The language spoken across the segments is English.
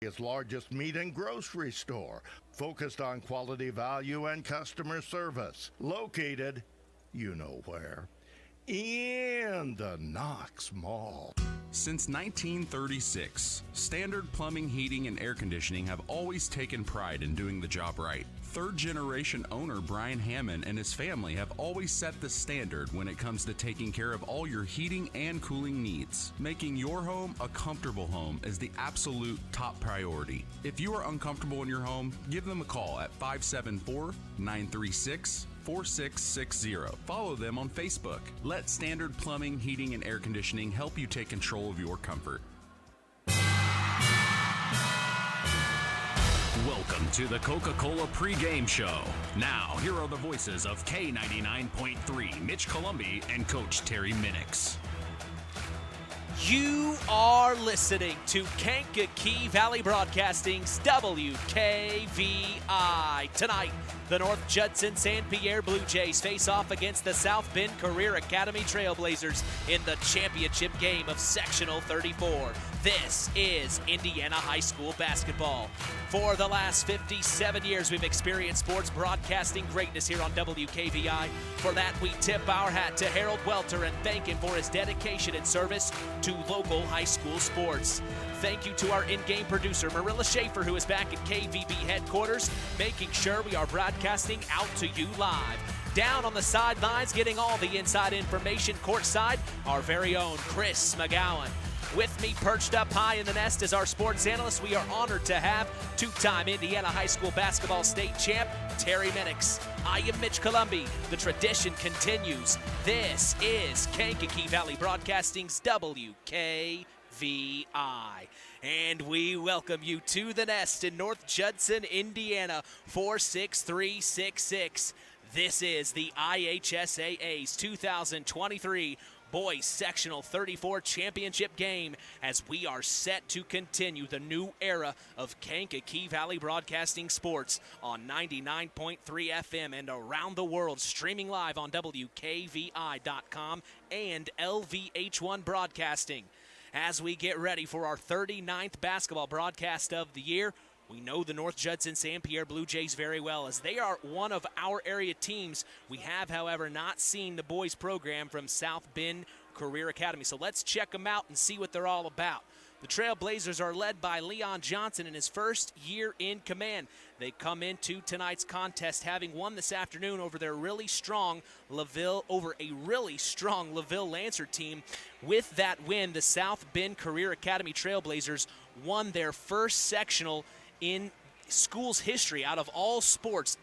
Its largest meat and grocery store, focused on quality value and customer service. Located, you know where, in the Knox Mall. Since 1936, Standard Plumbing, Heating, and Air Conditioning have always taken pride in doing the job right. Third-generation owner Brian Hammond and his family have always set the standard when it comes to taking care of all your heating and cooling needs. Making your home a comfortable home is the absolute top priority. If you are uncomfortable in your home, give them a call at 574-936-4660. Follow them on Facebook. Let Standard Plumbing, Heating, and Air Conditioning help you take control of your comfort. Welcome to the Coca-Cola pregame show. Now, here are the voices of K99.3, Mitch Columbi and Coach Terry Minix. You are listening to Kankakee Valley Broadcasting's WKVI. Tonight, the North Judson-San Pierre Blue Jays face off against the South Bend Career Academy Trailblazers in the championship game of Sectional 34. This is Indiana High School basketball. For the last 57 years, we've experienced sports broadcasting greatness here on WKVI. For that, we tip our hat to Harold Welter and thank him for his dedication and service to local high school sports. Thank you to our in-game producer, Marilla Schaefer, who is back at KVB headquarters, making sure we are broadcasting out to you live. Down on the sidelines, getting all the inside information courtside, our very own Chris McGowan. With me perched up high in the nest as our sports analyst, we are honored to have two-time Indiana High School basketball state champ, Terry Minix. I am Mitch Columbi. The tradition continues. This is Kankakee Valley Broadcasting's WKVI. And we welcome you to the nest in North Judson, Indiana, 46366. This is the IHSAA's 2023 Boys Sectional 34 Championship game as we are set to continue the new era of Kankakee Valley Broadcasting Sports on 99.3 FM and around the world, streaming live on WKVI.com and LVH1 Broadcasting. As we get ready for our 39th basketball broadcast of the year, we know the North Judson-San Pierre Blue Jays very well as they are one of our area teams. We have, however, not seen the boys program from South Bend Career Academy. So let's check them out and see what they're all about. The Trailblazers are led by Leon Johnson in his first year in command. They come into tonight's contest having won this afternoon over a really strong Laville Lancer team. With that win, the South Bend Career Academy Trailblazers won their first sectional in school's history out of all sports.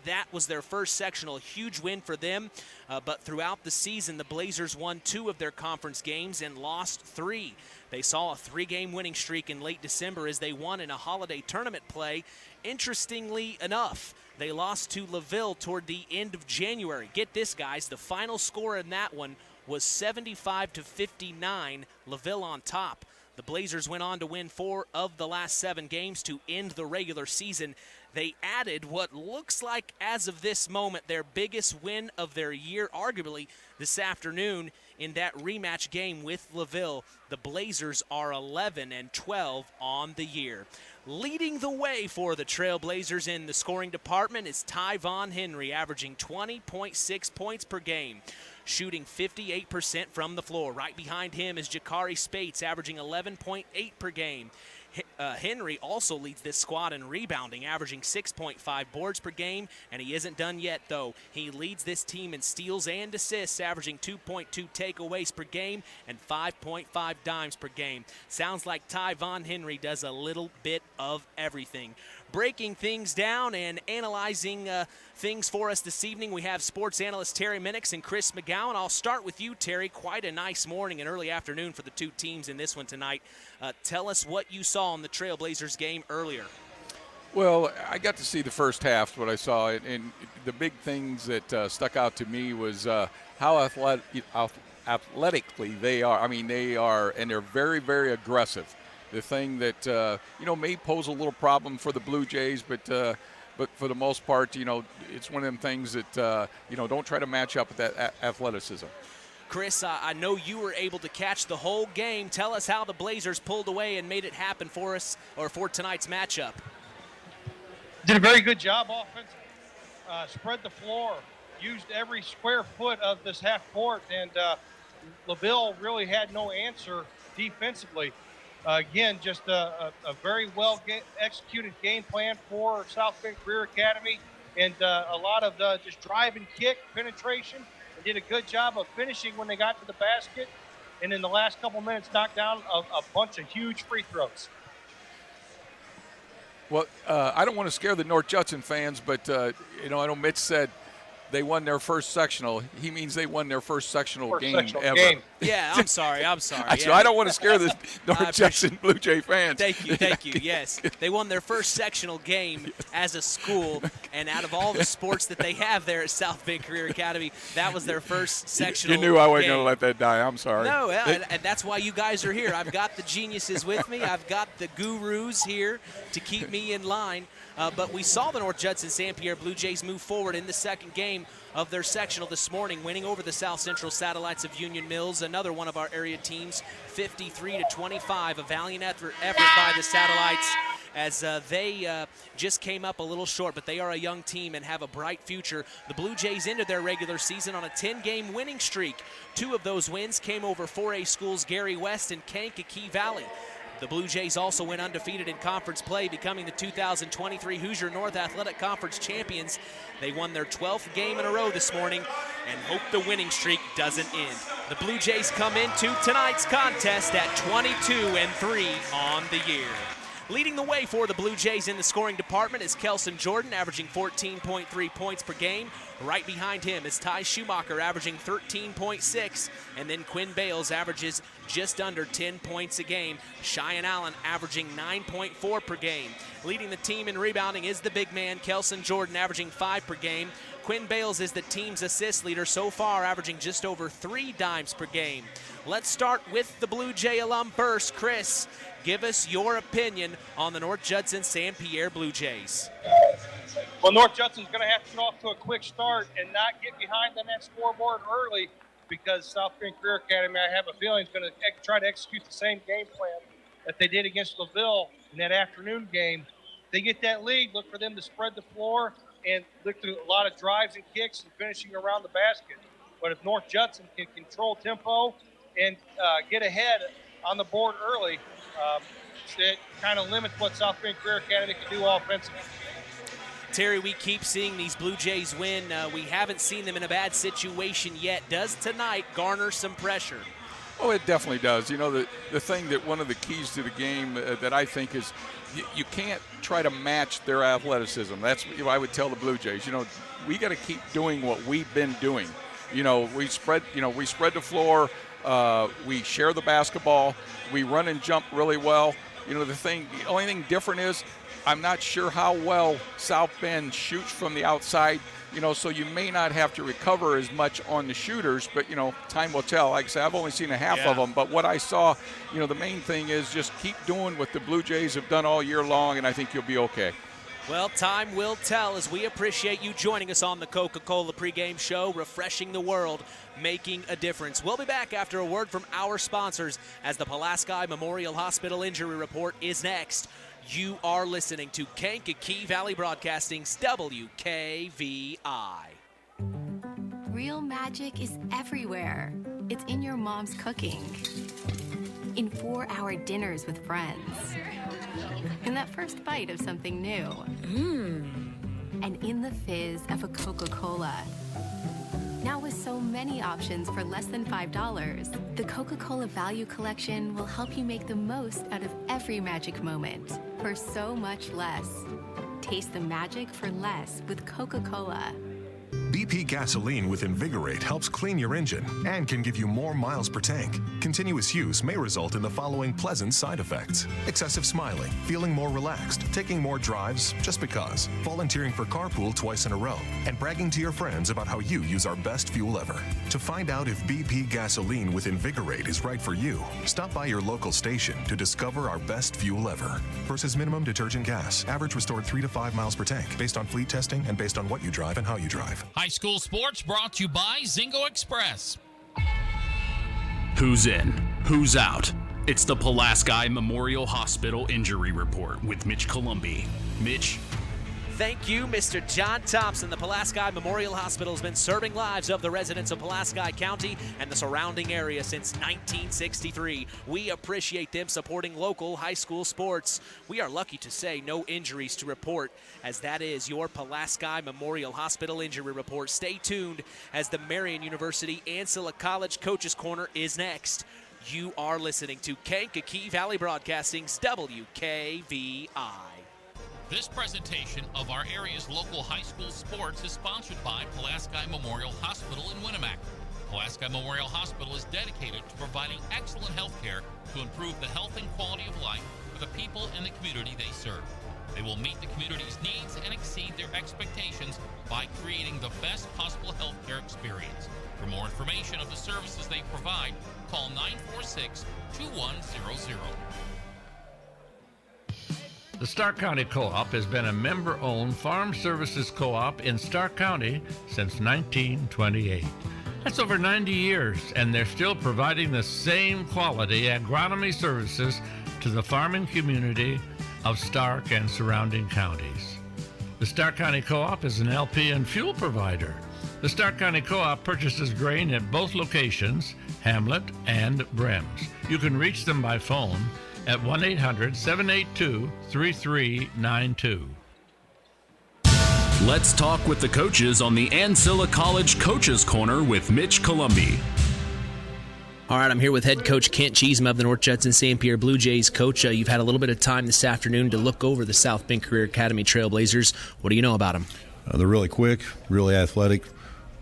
That was their first sectional, a huge win for them. But throughout the season, the Blazers won 2 of their conference games and lost 3. They saw a 3-game winning streak in late December as they won in a holiday tournament play. Interestingly enough, they lost to Laville toward the end of January. Get this, guys, the final score in that one was 75-59, Laville on top. The Blazers went on to win 4 of the last 7 games to end the regular season. They added what looks like, as of this moment, their biggest win of their year, arguably this afternoon in that rematch game with Laville. The Blazers are 11-12 on the year. Leading the way for the Trailblazers in the scoring department is Tyvon Henry, averaging 20.6 points per game, shooting 58% from the floor. Right behind him is Jakari Spates, averaging 11.8 per game. Henry also leads this squad in rebounding, averaging 6.5 boards per game, and he isn't done yet, though. He leads this team in steals and assists, averaging 2.2 takeaways per game and 5.5 dimes per game. Sounds like Tyvon Henry does a little bit of everything. Breaking things down and analyzing things for us this evening, we have sports analyst Terry Minix and Chris McGowan. I'll start with you, Terry. Quite a nice morning and early afternoon for the two teams in this one tonight. Tell us what you saw in the Trailblazers game earlier. Well, I got to see the first half, what I saw, and the big things that stuck out to me was how athletically they are. I mean, they're very, very aggressive. The thing that, may pose a little problem for the Blue Jays, but for the most part, it's one of them things that, don't try to match up with that athleticism. Chris, I know you were able to catch the whole game. Tell us how the Blazers pulled away and made it happen for us, or for tonight's matchup. Did a very good job offensively. Spread the floor, used every square foot of this half court, and LaVille really had no answer defensively. Again, just a very well executed game plan for South Bend Career Academy, and a lot of just drive and kick penetration. They did a good job of finishing when they got to the basket, and in the last couple minutes knocked down a bunch of huge free throws. Well, I don't want to scare the North Judson fans, but, I know Mitch said they won their first sectional. He means they won their first sectional game ever. Yeah, I'm sorry. So Yeah. I don't want to scare the North Judson Blue Jay fans. Thank you. Yes, they won their first sectional game as a school, and out of all the sports that they have there at South Bend Career Academy, that was their first sectional. You knew I wasn't game. going to let that die. I'm sorry. No, and that's why you guys are here. I've got the geniuses with me. I've got the gurus here to keep me in line. But we saw the North Judson-San Pierre Blue Jays move forward in the second game of their sectional this morning, winning over the South Central Satellites of Union Mills, another one of our area teams, 53-25. A valiant effort by the Satellites as they just came up a little short, but they are a young team and have a bright future. The Blue Jays ended their regular season on a 10-game winning streak. 2 of those wins came over 4A schools Gary West and Kankakee Valley. The Blue Jays also went undefeated in conference play, becoming the 2023 Hoosier North Athletic Conference champions. They won their 12th game in a row this morning and hope the winning streak doesn't end. The Blue Jays come into tonight's contest at 22-3 on the year. Leading the way for the Blue Jays in the scoring department is Kelson Jordan, averaging 14.3 points per game. Right behind him is Ty Schumacher, averaging 13.6, and then Quinn Bales averages just under 10 points a game. Cheyenne Allen averaging 9.4 per game. Leading the team in rebounding is the big man, Kelson Jordan, averaging 5 per game. Quinn Bales is the team's assist leader so far, averaging just over 3 dimes per game. Let's start with the Blue Jay alum first. Chris, give us your opinion on the North Judson-San Pierre Blue Jays. Well, North Judson's going to have to get off to a quick start and not get behind on that scoreboard early, because South Bend Career Academy, I have a feeling, is going to try to execute the same game plan that they did against LaVille in that afternoon game. They get that lead, look for them to spread the floor and look through a lot of drives and kicks and finishing around the basket. But if North Judson can control tempo and get ahead on the board early, it kind of limits what South Bend Career Academy can do offensively. Terry, we keep seeing these Blue Jays win. We haven't seen them in a bad situation yet. Does tonight garner some pressure? Oh, it definitely does. You know, the thing that one of the keys to the game that I think is you can't try to match their athleticism. That's what I would tell the Blue Jays. You know, we got to keep doing what we've been doing. You know, we spread the floor. We share the basketball. We run and jump really well. You know, the only thing different is I'm not sure how well South Bend shoots from the outside, you know, so you may not have to recover as much on the shooters, but, you know, time will tell. Like I said, I've only seen a half of them, but what I saw, you know, the main thing is just keep doing what the Blue Jays have done all year long, and I think you'll be okay. Well, time will tell as we appreciate you joining us on the Coca-Cola pregame show, refreshing the world, making a difference. We'll be back after a word from our sponsors as the Pulaski Memorial Hospital Injury Report is next. You are listening to Kankakee Valley Broadcasting's WKVI. Real magic is everywhere. It's in your mom's cooking, in 4-hour dinners with friends, in that first bite of something new, and in the fizz of a Coca-Cola. Now with so many options for less than $5, the Coca-Cola Value Collection will help you make the most out of every magic moment for so much less. Taste the magic for less with Coca-Cola. BP gasoline with Invigorate helps clean your engine and can give you more miles per tank. Continuous use may result in the following pleasant side effects: excessive smiling, feeling more relaxed, taking more drives just because, volunteering for carpool twice in a row, and bragging to your friends about how you use our best fuel ever. To find out if BP gasoline with Invigorate is right for you, stop by your local station to discover our best fuel ever. Versus minimum detergent gas, average restored 3 to 5 miles per tank, based on fleet testing and based on what you drive and how you drive. High school sports brought to you by Zingo Express. Who's in? Who's out? It's the Pulaski Memorial Hospital Injury Report with Mitch Columbi. Mitch? Thank you, Mr. John Thompson. The Pulaski Memorial Hospital has been serving lives of the residents of Pulaski County and the surrounding area since 1963. We appreciate them supporting local high school sports. We are lucky to say no injuries to report, as that is your Pulaski Memorial Hospital Injury Report. Stay tuned as the Marian University Ancilla College Coaches Corner is next. You are listening to Kankakee Valley Broadcasting's WKVI. This presentation of our area's local high school sports is sponsored by Pulaski Memorial Hospital in Winnemac. Pulaski Memorial Hospital is dedicated to providing excellent health care to improve the health and quality of life for the people in the community they serve. They will meet the community's needs and exceed their expectations by creating the best possible health care experience. For more information of the services they provide, call 946-2100. The Stark County Co-op has been a member-owned farm services co-op in Stark County since 1928. That's over 90 years, and they're still providing the same quality agronomy services to the farming community of Stark and surrounding counties. The Stark County Co-op is an LP and fuel provider. The Stark County Co-op purchases grain at both locations, Hamlet and Brems. You can reach them by phone at 1-800-782-3392. Let's talk with the coaches on the Ancilla College Coaches Corner with Mitch Columbi. All right, I'm here with head coach Kent Cheesema of the North Judson-San Pierre Blue Jays. Coach, you've had a little bit of time this afternoon to look over the South Bend Career Academy Trailblazers. What do you know about them? They're really quick, really athletic,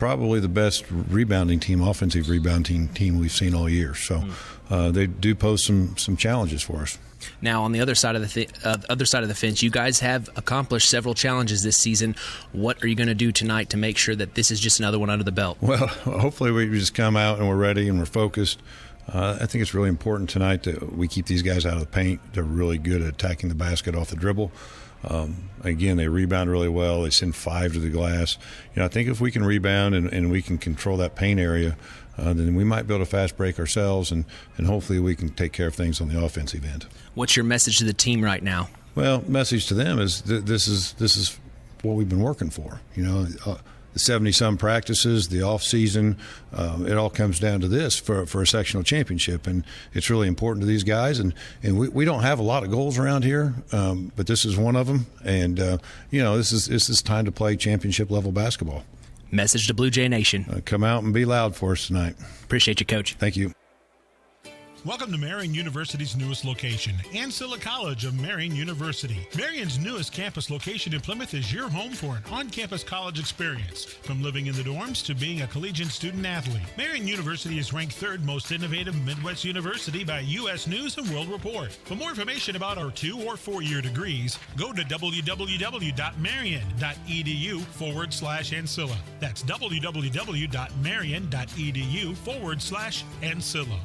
probably the best rebounding team, offensive rebounding team we've seen all year. So they do pose some challenges for us. Now, on the other side of the fence, you guys have accomplished several challenges this season. What are you going to do tonight to make sure that this is just another one under the belt? Well, hopefully we just come out and we're ready and we're focused. I think it's really important tonight that we keep these guys out of the paint. They're really good at attacking the basket off the dribble. Again, they rebound really well. They send 5 to the glass. I think if we can rebound and we can control that paint area, then we might be able to fast break ourselves, and hopefully we can take care of things on the offensive end. What's your message to the team right now? Well, message to them is this is what we've been working for. The 70-some practices, the off season, it all comes down to this for a sectional championship, and it's really important to these guys. And we don't have a lot of goals around here, but this is one of them. And this is time to play championship level basketball. Message to Blue Jay Nation. Come out and be loud for us tonight. Appreciate you, Coach. Thank you. Welcome to Marian University's newest location, Ancilla College of Marian University. Marian's newest campus location in Plymouth is your home for an on-campus college experience. From living in the dorms to being a collegiate student-athlete, Marian University is ranked 3rd most innovative Midwest university by U.S. News & World Report. For more information about our 2- or 4-year degrees, go to www.marian.edu/Ancilla. That's www.marian.edu/Ancilla.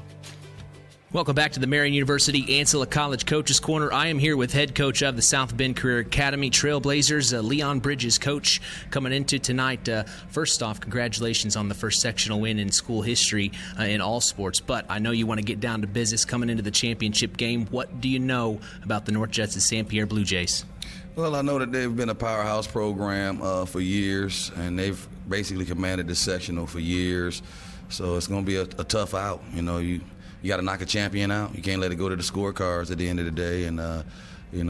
Welcome back to the Marian University Ancilla College Coaches Corner. I am here with head coach of the South Bend Career Academy Trailblazers, Leon Bridges. Coach, coming into tonight, first off, congratulations on the first sectional win in school history in all sports. But I know you want to get down to business coming into the championship game. What do you know about the North Judson-San Pierre Blue Jays? Well, I know that they've been a powerhouse program for years, and they've basically commanded the sectional for years. So it's going to be a tough out. You got to knock a champion out. You can't let it go to the scorecards at the end of the day. And,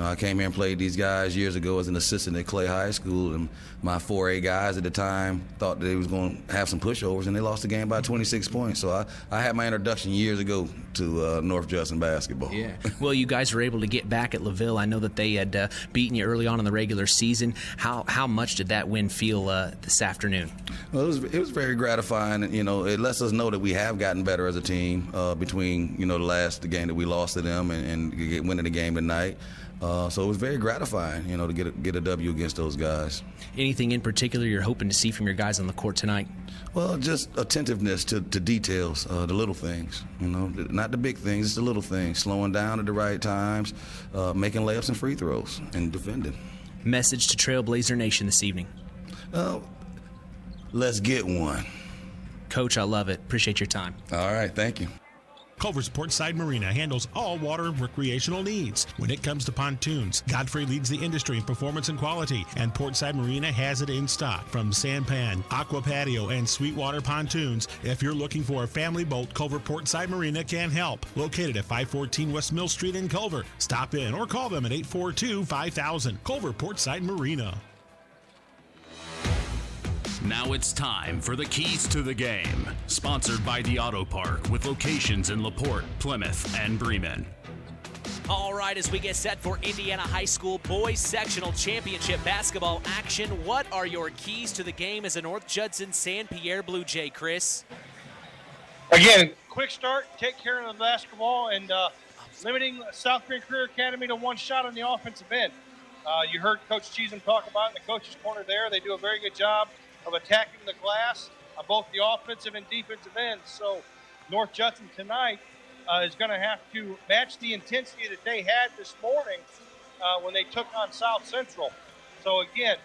I came here and played these guys years ago as an assistant at Clay High School, and my 4A guys at the time thought they was going to have some pushovers, and they lost the game by 26 points. So I had my introduction years ago to North Judson basketball. Yeah. Well, you guys were able to get back at LaVille. I know that they had beaten you early on in the regular season. How much did that win feel this afternoon? Well, it was very gratifying. It lets us know that we have gotten better as a team between the game that we lost to them and winning the game tonight. So it was very gratifying, to get a W against those guys. Anything in particular you're hoping to see from your guys on the court tonight? Well, just attentiveness to details, the little things, not the big things, just the little things, slowing down at the right times, making layups and free throws, and defending. Message to Trailblazer Nation this evening. Let's get one. Coach, I love it. Appreciate your time. All right, thank you. Culver's Portside Marina handles all water recreational needs. When it comes to pontoons, Godfrey leads the industry in performance and quality, and Portside Marina has it in stock. From sampan, aqua patio, and sweetwater pontoons, if you're looking for a family boat, Culver Portside Marina can help. Located at 514 West Mill Street in Culver. Stop in or call them at 842-5000. Culver Portside Marina. Now it's time for the Keys to the Game, sponsored by the Auto Park with locations in LaPorte, Plymouth, and Bremen. All right, as we get set for Indiana High School Boys Sectional Championship basketball action, what are your keys to the game as a North Judson-San Pierre Blue Jay, Chris? Again, quick start, take care of the basketball, and limiting South Bend Career Academy to one shot on the offensive end. You heard Coach Cheesem talk about in the coach's corner there. They do a very good job of attacking the glass on both the offensive and defensive ends. So North Judson tonight is going to have to match the intensity that they had this morning when they took on South Central. So again,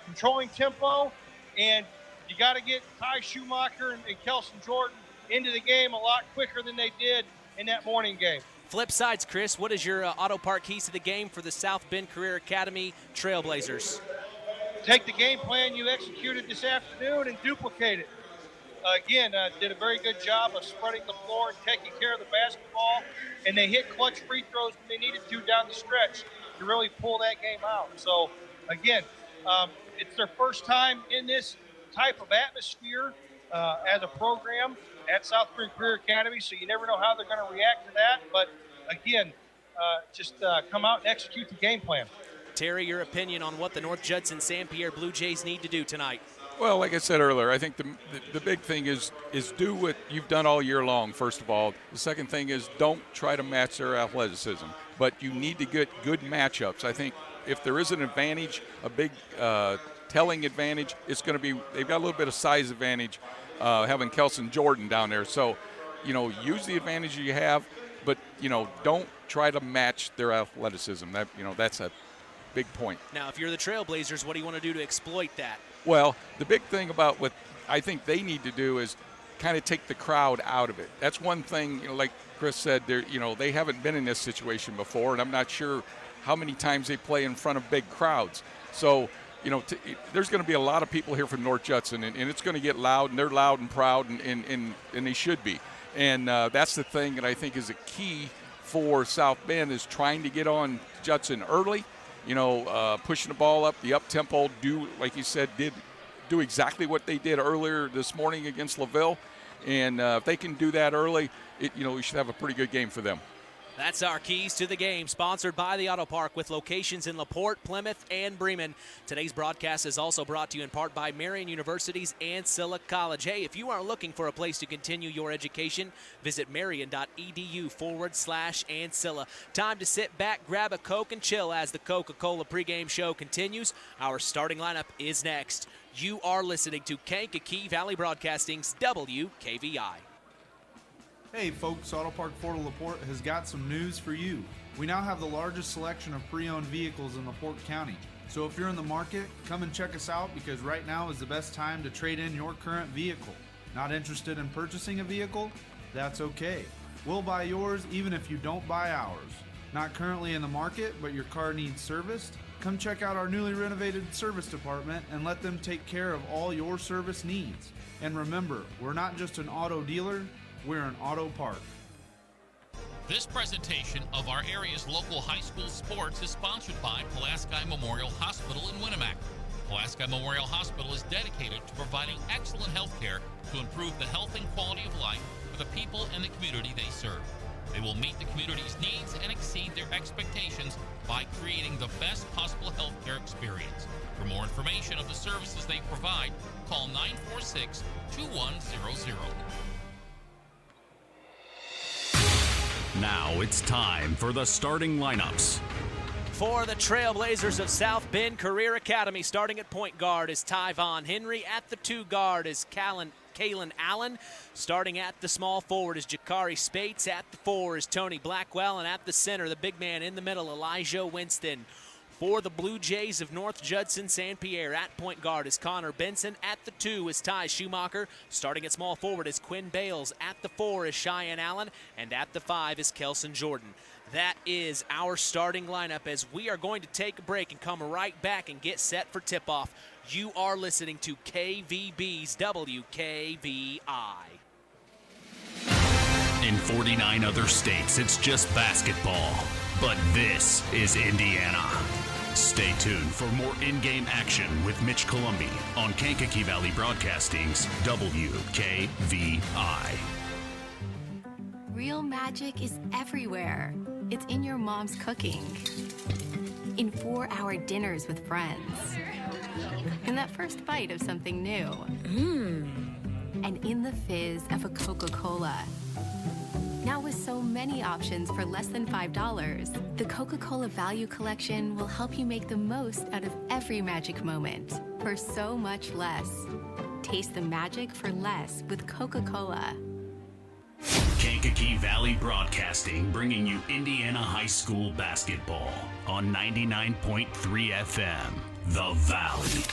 controlling tempo, and you got to get Ty Schumacher and Kelson Jordan into the game a lot quicker than they did in that morning game. Flip sides, Chris, what is your Auto Park keys to the game for the South Bend Career Academy Trailblazers? Take the game plan you executed this afternoon and duplicate it. Again, did a very good job of spreading the floor and taking care of the basketball, and they hit clutch free throws when they needed to down the stretch to really pull that game out. So, again, it's their first time in this type of atmosphere as a program at South Bend Career Academy, so you never know how they're going to react to that. But, again, just come out and execute the game plan. Terry, your opinion on what the North Judson-San Pierre Blue Jays need to do tonight? Well, like I said earlier, I think the big thing is do what you've done all year long, first of all. The second thing is don't try to match their athleticism, but you need to get good matchups. I think if there is an advantage, a big telling advantage, it's going to be they've got a little bit of size advantage having Kelson Jordan down there. So, use the advantage you have, but, don't try to match their athleticism. That's a big point. Now, if you're the Trailblazers, what do you want to do to exploit that? Well, the big thing about what I think they need to do is kind of take the crowd out of it. That's one thing, like Chris said, they haven't been in this situation before, and I'm not sure how many times they play in front of big crowds. So, there's going to be a lot of people here from North Judson, and it's going to get loud, and they're loud and proud, and they should be. And that's the thing that I think is a key for South Bend is trying to get on Judson early. Pushing the ball up, the up-tempo, like you said, do exactly what they did earlier this morning against LaVille. And if they can do that early, we should have a pretty good game for them. That's our keys to the game, sponsored by the Auto Park with locations in LaPorte, Plymouth, and Bremen. Today's broadcast is also brought to you in part by Marian University's Ancilla College. Hey, if you are looking for a place to continue your education, visit marian.edu/Ancilla. Time to sit back, grab a Coke, and chill as the Coca-Cola pregame show continues. Our starting lineup is next. You are listening to Kankakee Valley Broadcasting's WKVI. Hey folks, Auto Park Ford of LaPorte has got some news for you. We now have the largest selection of pre-owned vehicles in LaPorte County. So if you're in the market, come and check us out because right now is the best time to trade in your current vehicle. Not interested in purchasing a vehicle? That's okay. We'll buy yours even if you don't buy ours. Not currently in the market, but your car needs serviced? Come check out our newly renovated service department and let them take care of all your service needs. And remember, we're not just an auto dealer, we're an Auto Park. This presentation of our area's local high school sports is sponsored by Pulaski Memorial Hospital in Winamac. Pulaski Memorial Hospital is dedicated to providing excellent health care to improve the health and quality of life for the people and the community they serve. They will meet the community's needs and exceed their expectations by creating the best possible health care experience. For more information of the services they provide, call 946-2100. Now it's time for the starting lineups. For the Trailblazers of South Bend Career Academy, starting at point guard is Tyvon Henry. At the 2 guard is Kalen Allen. Starting at the small forward is Jakari Spates. At the 4 is Tony Blackwell. And at the center, the big man in the middle, Elijah Winston. For the Blue Jays of North Judson-San Pierre, at point guard is Connor Benson. At the 2 is Ty Schumacher. Starting at small forward is Quinn Bales. At the 4 is Cheyenne Allen. And at the 5 is Kelson Jordan. That is our starting lineup as we are going to take a break and come right back and get set for tip-off. You are listening to KVB's WKVI. In 49 other states, it's just basketball. But this is Indiana. Stay tuned for more in-game action with Mitch Columbi on Kankakee Valley Broadcasting's WKVI. Real magic is everywhere. It's in your mom's cooking, in 4-hour dinners with friends, in that first bite of something new, and in the fizz of a Coca-Cola. Now with so many options for less than $5, the Coca-Cola Value Collection will help you make the most out of every magic moment for so much less. Taste the magic for less with Coca-Cola. Kankakee Valley Broadcasting, bringing you Indiana high school basketball on 99.3 FM, The Valley.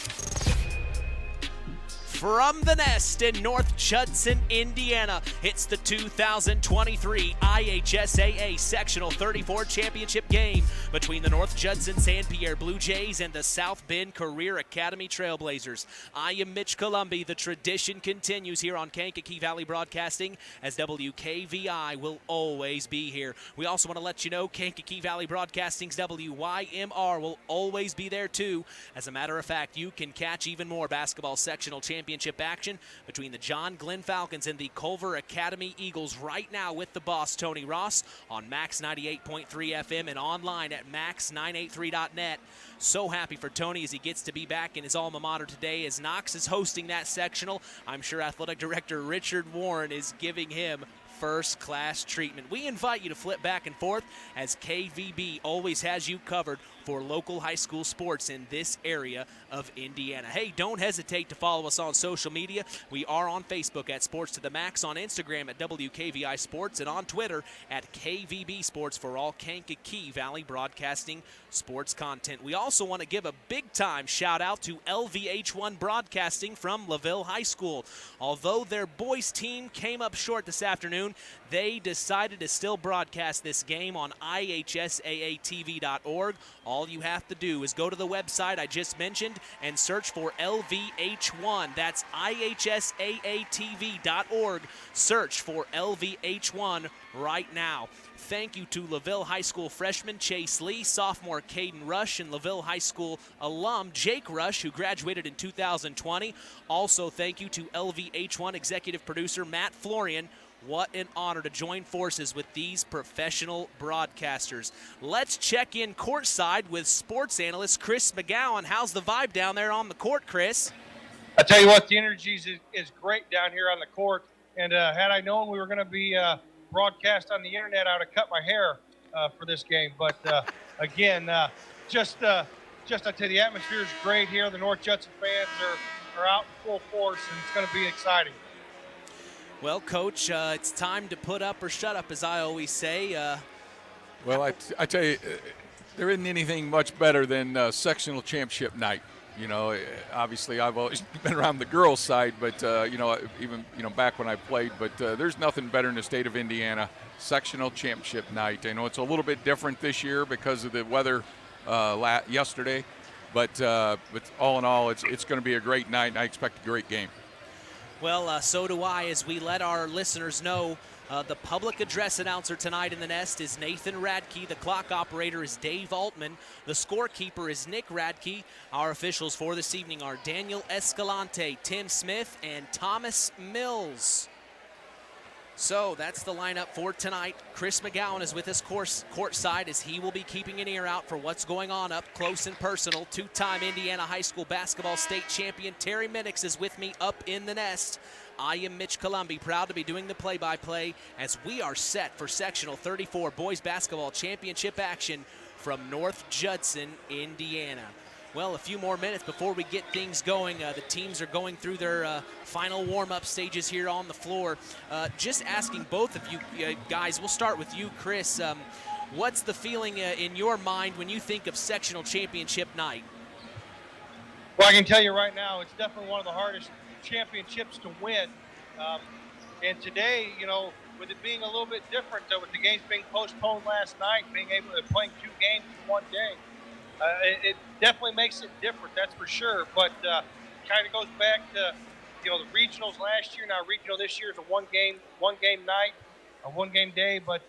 From the nest in North Judson, Indiana, it's the 2023 IHSAA Sectional 34 Championship game between the North Judson-San Pierre Blue Jays and the South Bend Career Academy Trailblazers. I am Mitch Columbi. The tradition continues here on Kankakee Valley Broadcasting as WKVI will always be here. We also want to let you know Kankakee Valley Broadcasting's WYMR will always be there too. As a matter of fact, you can catch even more basketball sectional championship action between the John Glenn Falcons and the Culver Academy Eagles right now with the boss, Tony Ross, on Max 98.3 FM and online at max983.net. So happy for Tony as he gets to be back in his alma mater today as Knox is hosting that sectional. I'm sure Athletic Director Richard Warren is giving him first-class treatment. We invite you to flip back and forth as KVB always has you covered for local high school sports in this area of Indiana. Hey, don't hesitate to follow us on social media. We are on Facebook at Sports to the Max, on Instagram at WKVI Sports, and on Twitter at KVB Sports for all Kankakee Valley Broadcasting sports content. We also want to give a big-time shout-out to LVH1 Broadcasting from LaVille High School. Although their boys team came up short this afternoon, they decided to still broadcast this game on IHSAATV.org. All you have to do is go to the website I just mentioned and search for LVH1. That's IHSAATV.org. Search for LVH1 right now. Thank you to LaVille High School freshman Chase Lee, sophomore Caden Rush, and LaVille High School alum Jake Rush, who graduated in 2020. Also, thank you to LVH1 executive producer Matt Florian. What an honor to join forces with these professional broadcasters. Let's check in courtside with sports analyst Chris McGowan. How's the vibe down there on the court, Chris? I tell you what, the energy is great down here on the court. And had I known we were going to be broadcast on the internet, I would have cut my hair for this game. But again, I tell you, the atmosphere is great here. The North Judson fans are out in full force, and it's going to be exciting. Well, Coach, it's time to put up or shut up, as I always say. Well, I tell you, there isn't anything much better than sectional championship night. You know, obviously I've always been around the girls' side, but, even back when I played. But there's nothing better in the state of Indiana, sectional championship night. I know it's a little bit different this year because of the weather yesterday. But all in all, it's going to be a great night, and I expect a great game. Well, so do I, as we let our listeners know. The public address announcer tonight in the nest is Nathan Radke. The clock operator is Dave Altman. The scorekeeper is Nick Radke. Our officials for this evening are Daniel Escalante, Tim Smith, and Thomas Mills. So that's the lineup for tonight. Chris McGowan is with us courtside as he will be keeping an ear out for what's going on up close and personal. Two-time Indiana High School basketball state champion Terry Minix is with me up in the nest. I am Mitch Columbi, proud to be doing the play-by-play as we are set for Sectional 34 Boys Basketball Championship action from North Judson, Indiana. Well, a few more minutes before we get things going. The teams are going through their final warm-up stages here on the floor. Just asking both of you guys, we'll start with you, Chris. What's the feeling in your mind when you think of sectional championship night? Well, I can tell you right now, it's definitely one of the hardest championships to win. And today, with it being a little bit different, with the games being postponed last night, being able to play 2 games in one day, it definitely makes it different, that's for sure. But kind of goes back to, the regionals last year. Now regional this year is a one game night, a 1 game day. But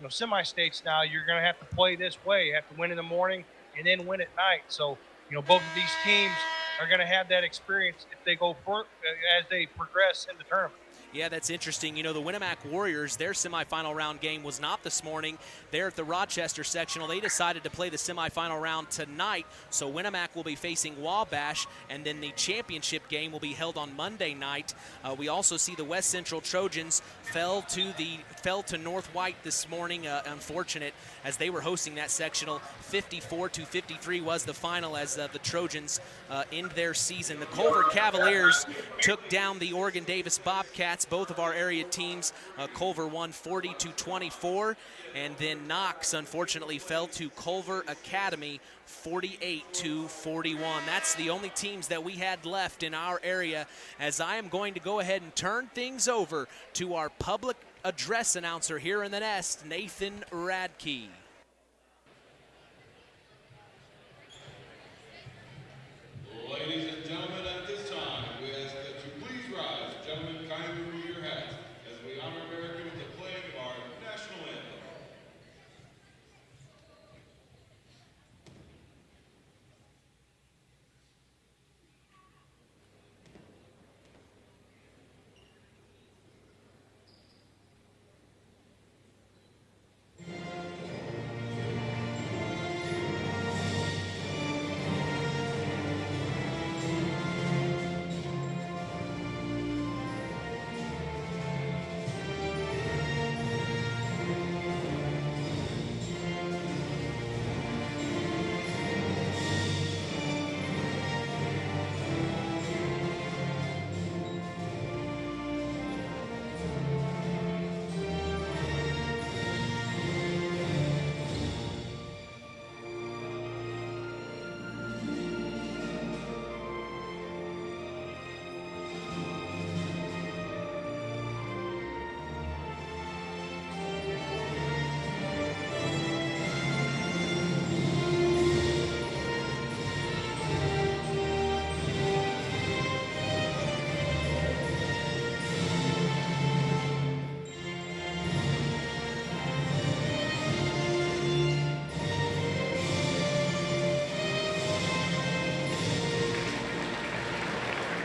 semi-states now, you're going to have to play this way. You have to win in the morning and then win at night. So both of these teams are going to have that experience if they go as they progress in the tournament. Yeah, that's interesting. The Winamac Warriors, their semifinal round game was not this morning. They're at the Rochester sectional. They decided to play the semifinal round tonight, so Winamac will be facing Wabash, and then the championship game will be held on Monday night. We also see the West Central Trojans fell to North White this morning. Unfortunate, as they were hosting that sectional. 54-53 was the final as the Trojans end their season. The Culver Cavaliers took down the Oregon Davis Bobcats, both of our area teams. Culver won 40-24, and then Knox unfortunately fell to Culver Academy 48-41. That's the only teams that we had left in our area, as I am going to go ahead and turn things over to our public address announcer here in the Nest, Nathan Radke. Ladies and gentlemen, at this time, we ask that you please rise. Gentlemen, kindly remove your hats as we honor America with the playing of our national anthem.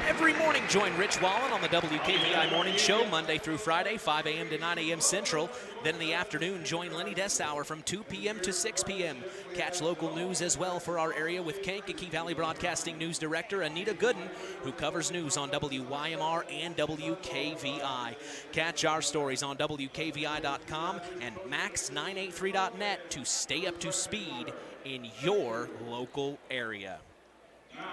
Every morning, join Rich Wallen on the WKVI Morning Show, Monday through Friday, 5 a.m. to 9 a.m. Central. Then in the afternoon, join Lenny Dessauer from 2 p.m. to 6 p.m. Catch local news as well for our area with Kankakee Valley Broadcasting News Director Anita Gooden, who covers news on WYMR and WKVI. Catch our stories on WKVI.com and Max983.net to stay up to speed in your local area.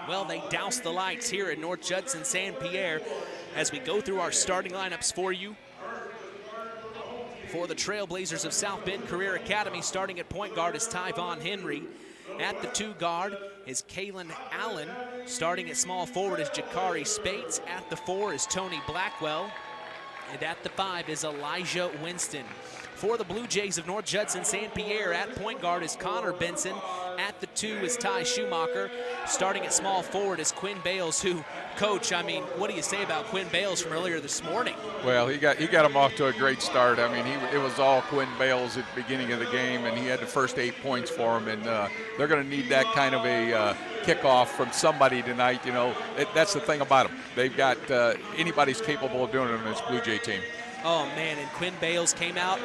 Well, they doused the lights here at North Judson-San Pierre as we go through our starting lineups for you. For the Trailblazers of South Bend Career Academy, starting at point guard is Tyvon Henry. At the 2 guard is Kalen Allen. Starting at small forward is Jakari Spates. At the 4 is Tony Blackwell. And at the 5 is Elijah Winston. For the Blue Jays of North Judson-San Pierre, at point guard is Connor Benson. At the 2 is Ty Schumacher. Starting at small forward is Quinn Bales, who, Coach, what do you say about Quinn Bales from earlier this morning? Well, he got him off to a great start. It was all Quinn Bales at the beginning of the game, and he had the first 8 points for him, and they're going to need that kind of a kickoff from somebody tonight. That's the thing about them. They've got anybody's capable of doing it on this Blue Jay team. Oh, man, and Quinn Bales came out,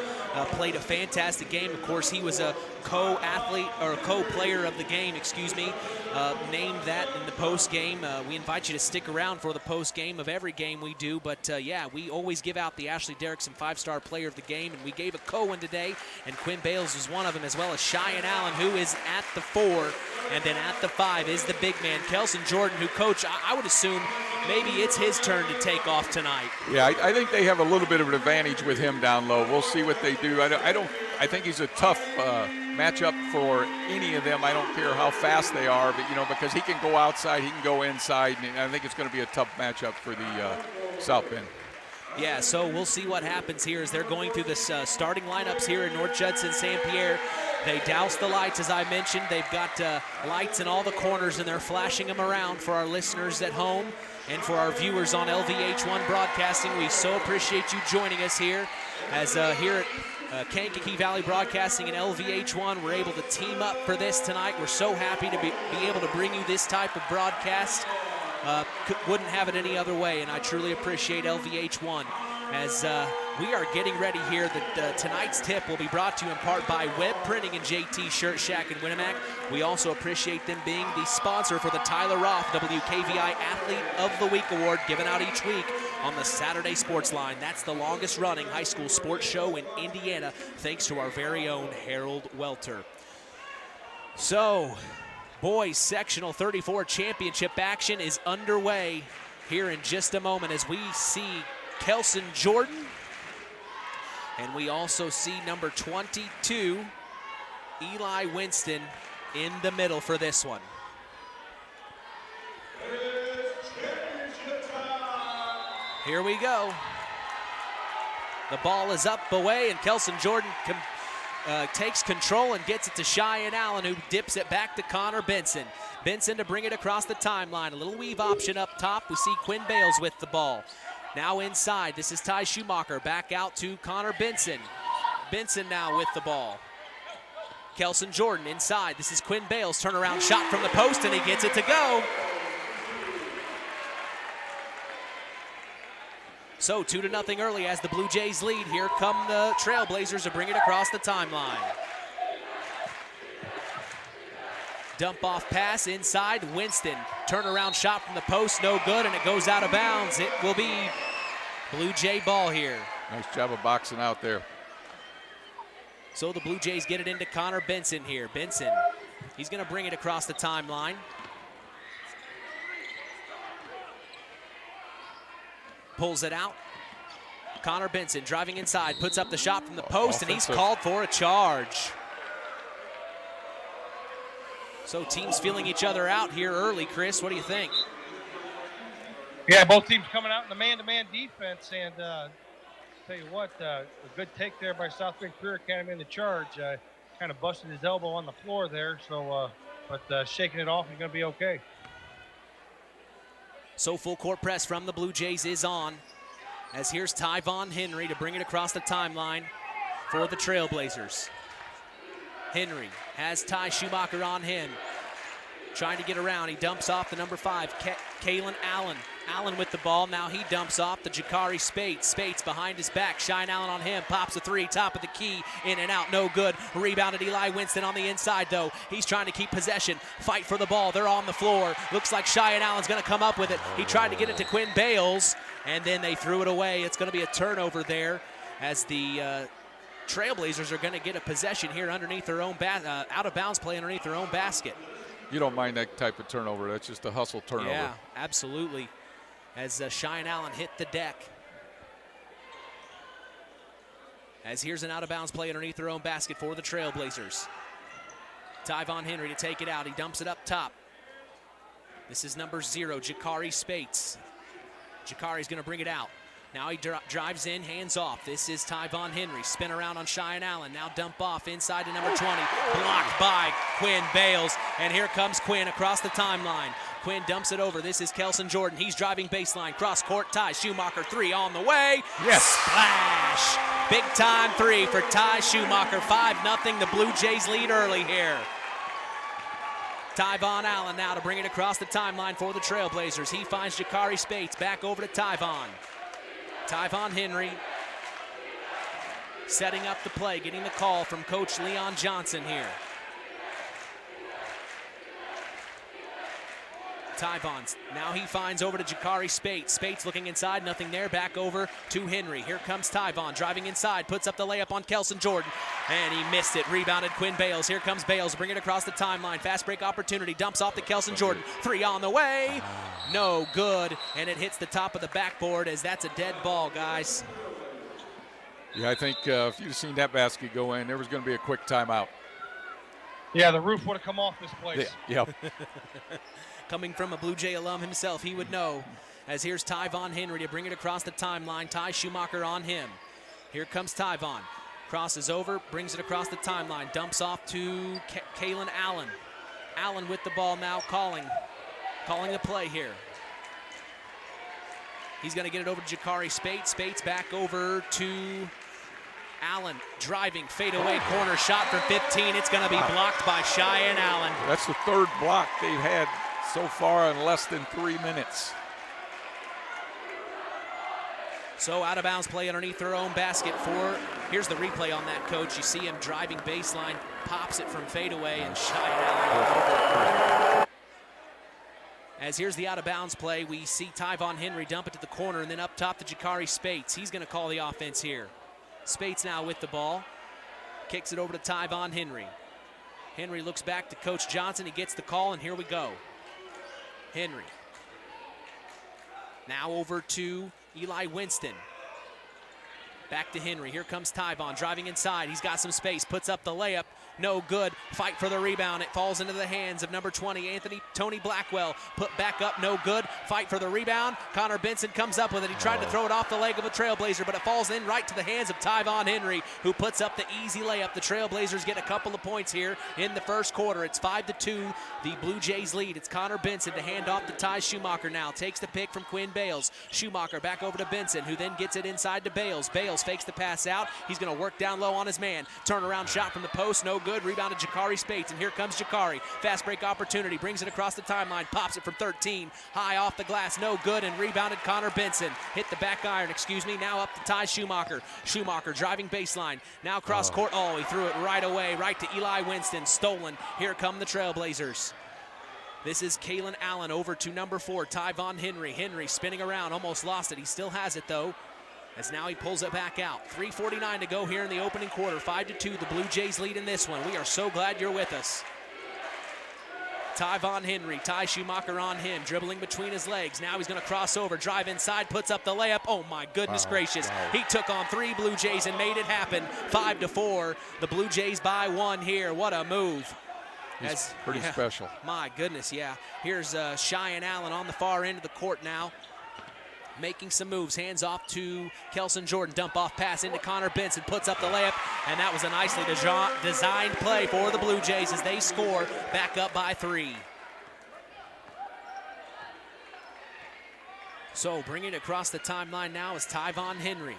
played a fantastic game. Of course, he was a co-athlete or a co-player of the game, named that in the post game. We invite you to stick around for the post game of every game we do. But we always give out the Ashley Derrickson 5-star player of the game, and we gave a Cohen today, and Quinn Bales was one of them, as well as Cheyenne Allen, who is at the 4, and then at the 5 is the big man, Kelson Jordan, who, Coach, I would assume maybe it's his turn to take off tonight. Yeah, I think they have a little bit of an advantage with him down low. We'll see what they do. I I think he's a tough matchup for any of them. I don't care how fast they are, but because he can go outside, he can go inside, and I think it's going to be a tough matchup for the South Bend. Yeah, so we'll see what happens here as they're going through this starting lineups here in North Judson-San Pierre. They douse the lights, as I mentioned. They've got lights in all the corners, and they're flashing them around for our listeners at home and for our viewers on LVH1 Broadcasting. We so appreciate you joining us here as here at Kankakee Valley Broadcasting and LVH1. We're able to team up for this tonight. We're so happy to be able to bring you this type of broadcast. Wouldn't have it any other way, and I truly appreciate LVH1 as we are getting ready here. Tonight's tip will be brought to you in part by Web Printing and JT Shirt Shack in Winamac. We also appreciate them being the sponsor for the Tyler Roth WKVI Athlete of the Week Award given out each week on the Saturday Sports Line. That's the longest running high school sports show in Indiana, thanks to our very own Harold Welter. So, boys sectional 34 championship action is underway here in just a moment as we see Kelson Jordan, and we also see number 22, Eli Winston, in the middle for this one. Here we go. The ball is up away, and Kelson Jordan takes control and gets it to Cheyenne Allen, who dips it back to Connor Benson. Benson to bring it across the timeline. A little weave option up top. We see Quinn Bales with the ball. Now inside, this is Ty Schumacher. Back out to Connor Benson. Benson now with the ball. Kelson Jordan inside. This is Quinn Bales. Turnaround shot from the post, and he gets it to go. So 2-0 early as the Blue Jays lead. Here come the Trailblazers to bring it across the timeline. Dump off pass inside, Winston. Turnaround shot from the post, no good, and it goes out of bounds. It will be Blue Jay ball here. Nice job of boxing out there. So the Blue Jays get it into Connor Benson here. Benson, he's going to bring it across the timeline. Pulls it out. Connor Benson driving inside, puts up the shot from the post, and he's called for a charge. So teams feeling each other out here early. Chris, what do you think? Yeah, both teams coming out in the man-to-man defense, and tell you what, a good take there by South Bend Career Academy in the charge. Kind of busted his elbow on the floor there, so but shaking it off, he's going to be okay. So full court press from the Blue Jays is on, as here's Tyvon Henry to bring it across the timeline for the Trailblazers. Henry has Ty Schumacher on him, trying to get around. He dumps off the number 5, Kalen Allen. Allen with the ball. Now he dumps off the Jakari Spates. Spates behind his back. Cheyenne Allen on him. Pops a 3. Top of the key. In and out. No good. Rebounded Eli Winston on the inside, though. He's trying to keep possession. Fight for the ball. They're on the floor. Looks like Cheyenne Allen's going to come up with it. He tried to get it to Quinn Bales, and then they threw it away. It's going to be a turnover there as the Trailblazers are going to get a possession here underneath their own out-of-bounds play underneath their own basket. You don't mind that type of turnover. That's just a hustle turnover. Yeah, absolutely. As Cheyenne Allen hit the deck. As here's an out-of-bounds play underneath their own basket for the Trailblazers. Tyvon Henry to take it out. He dumps it up top. This is number 0, Jakari Spates. Jakari's going to bring it out. Now he drives in, hands off. This is Tyvon Henry. Spin around on Cheyenne Allen. Now dump off inside to number 20. Blocked by Quinn Bales. And here comes Quinn across the timeline. Quinn dumps it over. This is Kelson Jordan. He's driving baseline. Cross court. Ty Schumacher 3 on the way. Yes. Splash. Big time 3 for Ty Schumacher. 5-0. The Blue Jays lead early here. Tyvon Allen now to bring it across the timeline for the Trailblazers. He finds Jakari Spates. Back over to Tyvon. Tyvon Henry setting up the play, getting the call from Coach Leon Johnson here. Tyvon, now he finds over to Jakari Spates. Spates looking inside, nothing there, back over to Henry. Here comes Tyvon, driving inside, puts up the layup on Kelson Jordan, and he missed it. Rebounded Quinn Bales. Here comes Bales, bring it across the timeline. Fast break opportunity, dumps off to Kelson Jordan. 3 on the way, no good, and it hits the top of the backboard as that's a dead ball, guys. Yeah, I think if you'd have seen that basket go in, there was going to be a quick timeout. Yeah, the roof would have come off this place. Yeah. Coming from a Blue Jay alum himself, he would know. As here's Tyvon Henry to bring it across the timeline. Ty Schumacher on him. Here comes Tyvon. Crosses over, brings it across the timeline. Dumps off to Kalen Allen. Allen with the ball now, calling the play here. He's going to get it over to Jakari Spates. Spates back over to Allen. Driving, fade away, corner shot for 15. It's going to be blocked by Cheyenne Allen. That's the third block they've had so far in less than 3 minutes. So out of bounds play underneath their own basket for, here's the replay on that, Coach. You see him driving baseline, pops it from fadeaway, and Cheyenne Allen. As here's the out of bounds play, we see Tyvon Henry dump it to the corner, and then up top to Jakari Spates. He's going to call the offense here. Spates now with the ball. Kicks it over to Tyvon Henry. Henry looks back to Coach Johnson. He gets the call, and here we go. Henry. Now over to Eli Winston. Back to Henry. Here comes Tyvon driving inside. He's got some space. Puts up the layup. No good. Fight for the rebound. It falls into the hands of number 20, Tony Blackwell. Put back up. No good. Fight for the rebound. Connor Benson comes up with it. He tried to throw it off the leg of a Trailblazer, but it falls in right to the hands of Tyvon Henry, who puts up the easy layup. The Trailblazers get a couple of points here in the first quarter. It's 5-2. The Blue Jays lead. It's Connor Benson to hand off to Ty Schumacher now. Takes the pick from Quinn Bales. Schumacher back over to Benson, who then gets it inside to Bales. Bales fakes the pass out. He's going to work down low on his man. Turnaround shot from the post. No good. Rebounded Jakari Spates, and here comes Jakari. Fast break opportunity. Brings it across the timeline. Pops it from 13. High off the glass. No good, and rebounded Connor Benson. Hit the back iron, Now up to Ty Schumacher. Schumacher driving baseline. Now cross court. Oh, he threw it right away. Right to Eli Winston. Stolen. Here come the Trailblazers. This is Kalen Allen over to number 4, Tyvon Henry. Henry spinning around. Almost lost it. He still has it, though, as now he pulls it back out. 3:49 to go here in the opening quarter. 5-2, the Blue Jays lead in this one. We are so glad you're with us. Tyvon Henry, Ty Schumacher on him, dribbling between his legs. Now he's going to cross over, drive inside, puts up the layup. Oh my goodness gracious. Wow. He took on 3 Blue Jays and made it happen. 5-4, the Blue Jays by 1 here. What a move. He's pretty special. My goodness, yeah. Here's Cheyenne Allen on the far end of the court now, making some moves. Hands off to Kelson Jordan. Dump off pass into Connor Benson. Puts up the layup, and that was a nicely designed play for the Blue Jays as they score back up by 3. So bringing it across the timeline now is Tyvon Henry.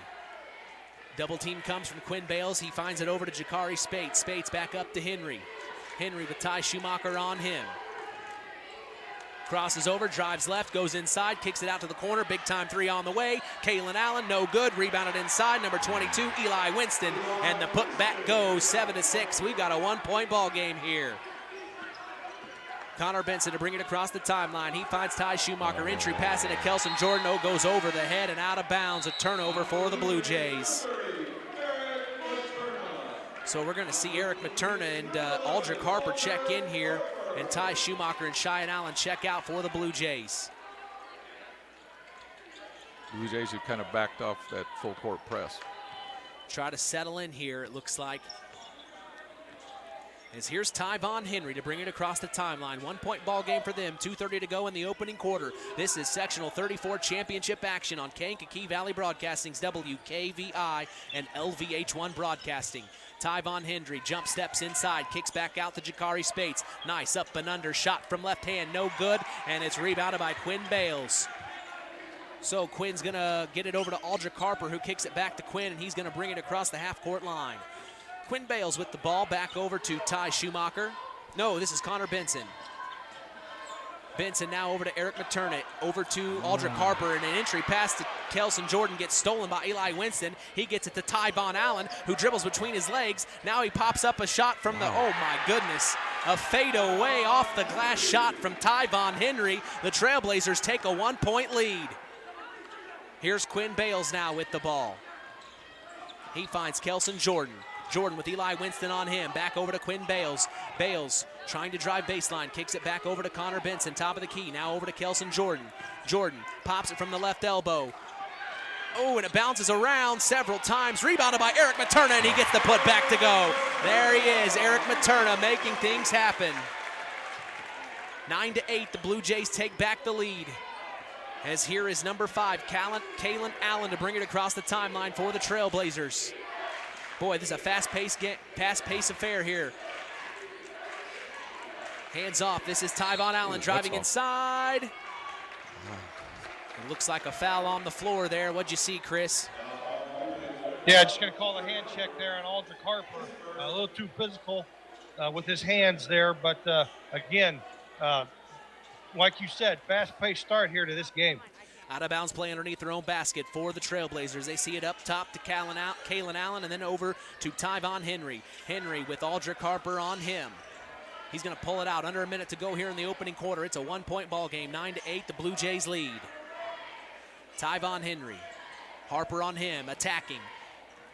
Double team comes from Quinn Bales. He finds it over to Jakari Spates. Spates back up to Henry. Henry with Ty Schumacher on him. Crosses over, drives left, goes inside, kicks it out to the corner. Big time 3 on the way. Kalen Allen, no good. Rebounded inside. Number 22, Eli Winston. And the put back goes 7-6. We've got a 1-point ball game here. Connor Benson to bring it across the timeline. He finds Ty Schumacher. Entry pass into Kelson Jordan. Oh, goes over the head and out of bounds. A turnover for the Blue Jays. So we're going to see Eric Materna and Aldrich Harper check in here, and Ty Schumacher and Cheyenne Allen check out for the Blue Jays. Blue Jays have kind of backed off that full court press. Try to settle in here, it looks like. As here's Tyvon Henry to bring it across the timeline. 1-point ball game for them. 2:30 to go in the opening quarter. This is Sectional 34 championship action on Kankakee Valley Broadcasting's WKVI and LVH1 Broadcasting. Tyvon Henry jump steps inside, kicks back out to Jakari Spates. Nice up and under shot from left hand, no good, and it's rebounded by Quinn Bales. So Quinn's going to get it over to Aldrich Harper, who kicks it back to Quinn, and he's going to bring it across the half-court line. Quinn Bales with the ball, back over to Ty Schumacher. No, this is Connor Benson. Benson now over to Eric Materna, over to Aldrich Harper, and an entry pass to Kelson Jordan gets stolen by Eli Winston. He gets it to Tyvon Allen, who dribbles between his legs. Now he pops up a shot from the, oh my goodness, a fadeaway off the glass shot from Tyvon Henry. The Trailblazers take a 1-point lead. Here's Quinn Bales now with the ball. He finds Kelson Jordan. Jordan with Eli Winston on him. Back over to Quinn Bales. Bales trying to drive baseline. Kicks it back over to Connor Benson. Top of the key. Now over to Kelson Jordan. Jordan pops it from the left elbow. Oh, and it bounces around several times. Rebounded by Eric Materna, and he gets the put back to go. There he is, Eric Materna making things happen. 9-8, the Blue Jays take back the lead. As here is number 5, Kalen Allen to bring it across the timeline for the Trailblazers. Boy, this is a fast-paced affair here. Hands off. This is Tyvon Allen driving inside. It looks like a foul on the floor there. What'd you see, Chris? Yeah, just going to call a hand check there on Aldrich Harper. A little too physical with his hands there, but again, like you said, fast-paced start here to this game. Out of bounds play underneath their own basket for the Trailblazers. They see it up top to Kalen Allen and then over to Tyvon Henry. Henry with Aldrich Harper on him. He's going to pull it out. Under a minute to go here in the opening quarter. It's a one-point ball game. 9-8, the Blue Jays lead. Tyvon Henry. Harper on him, attacking.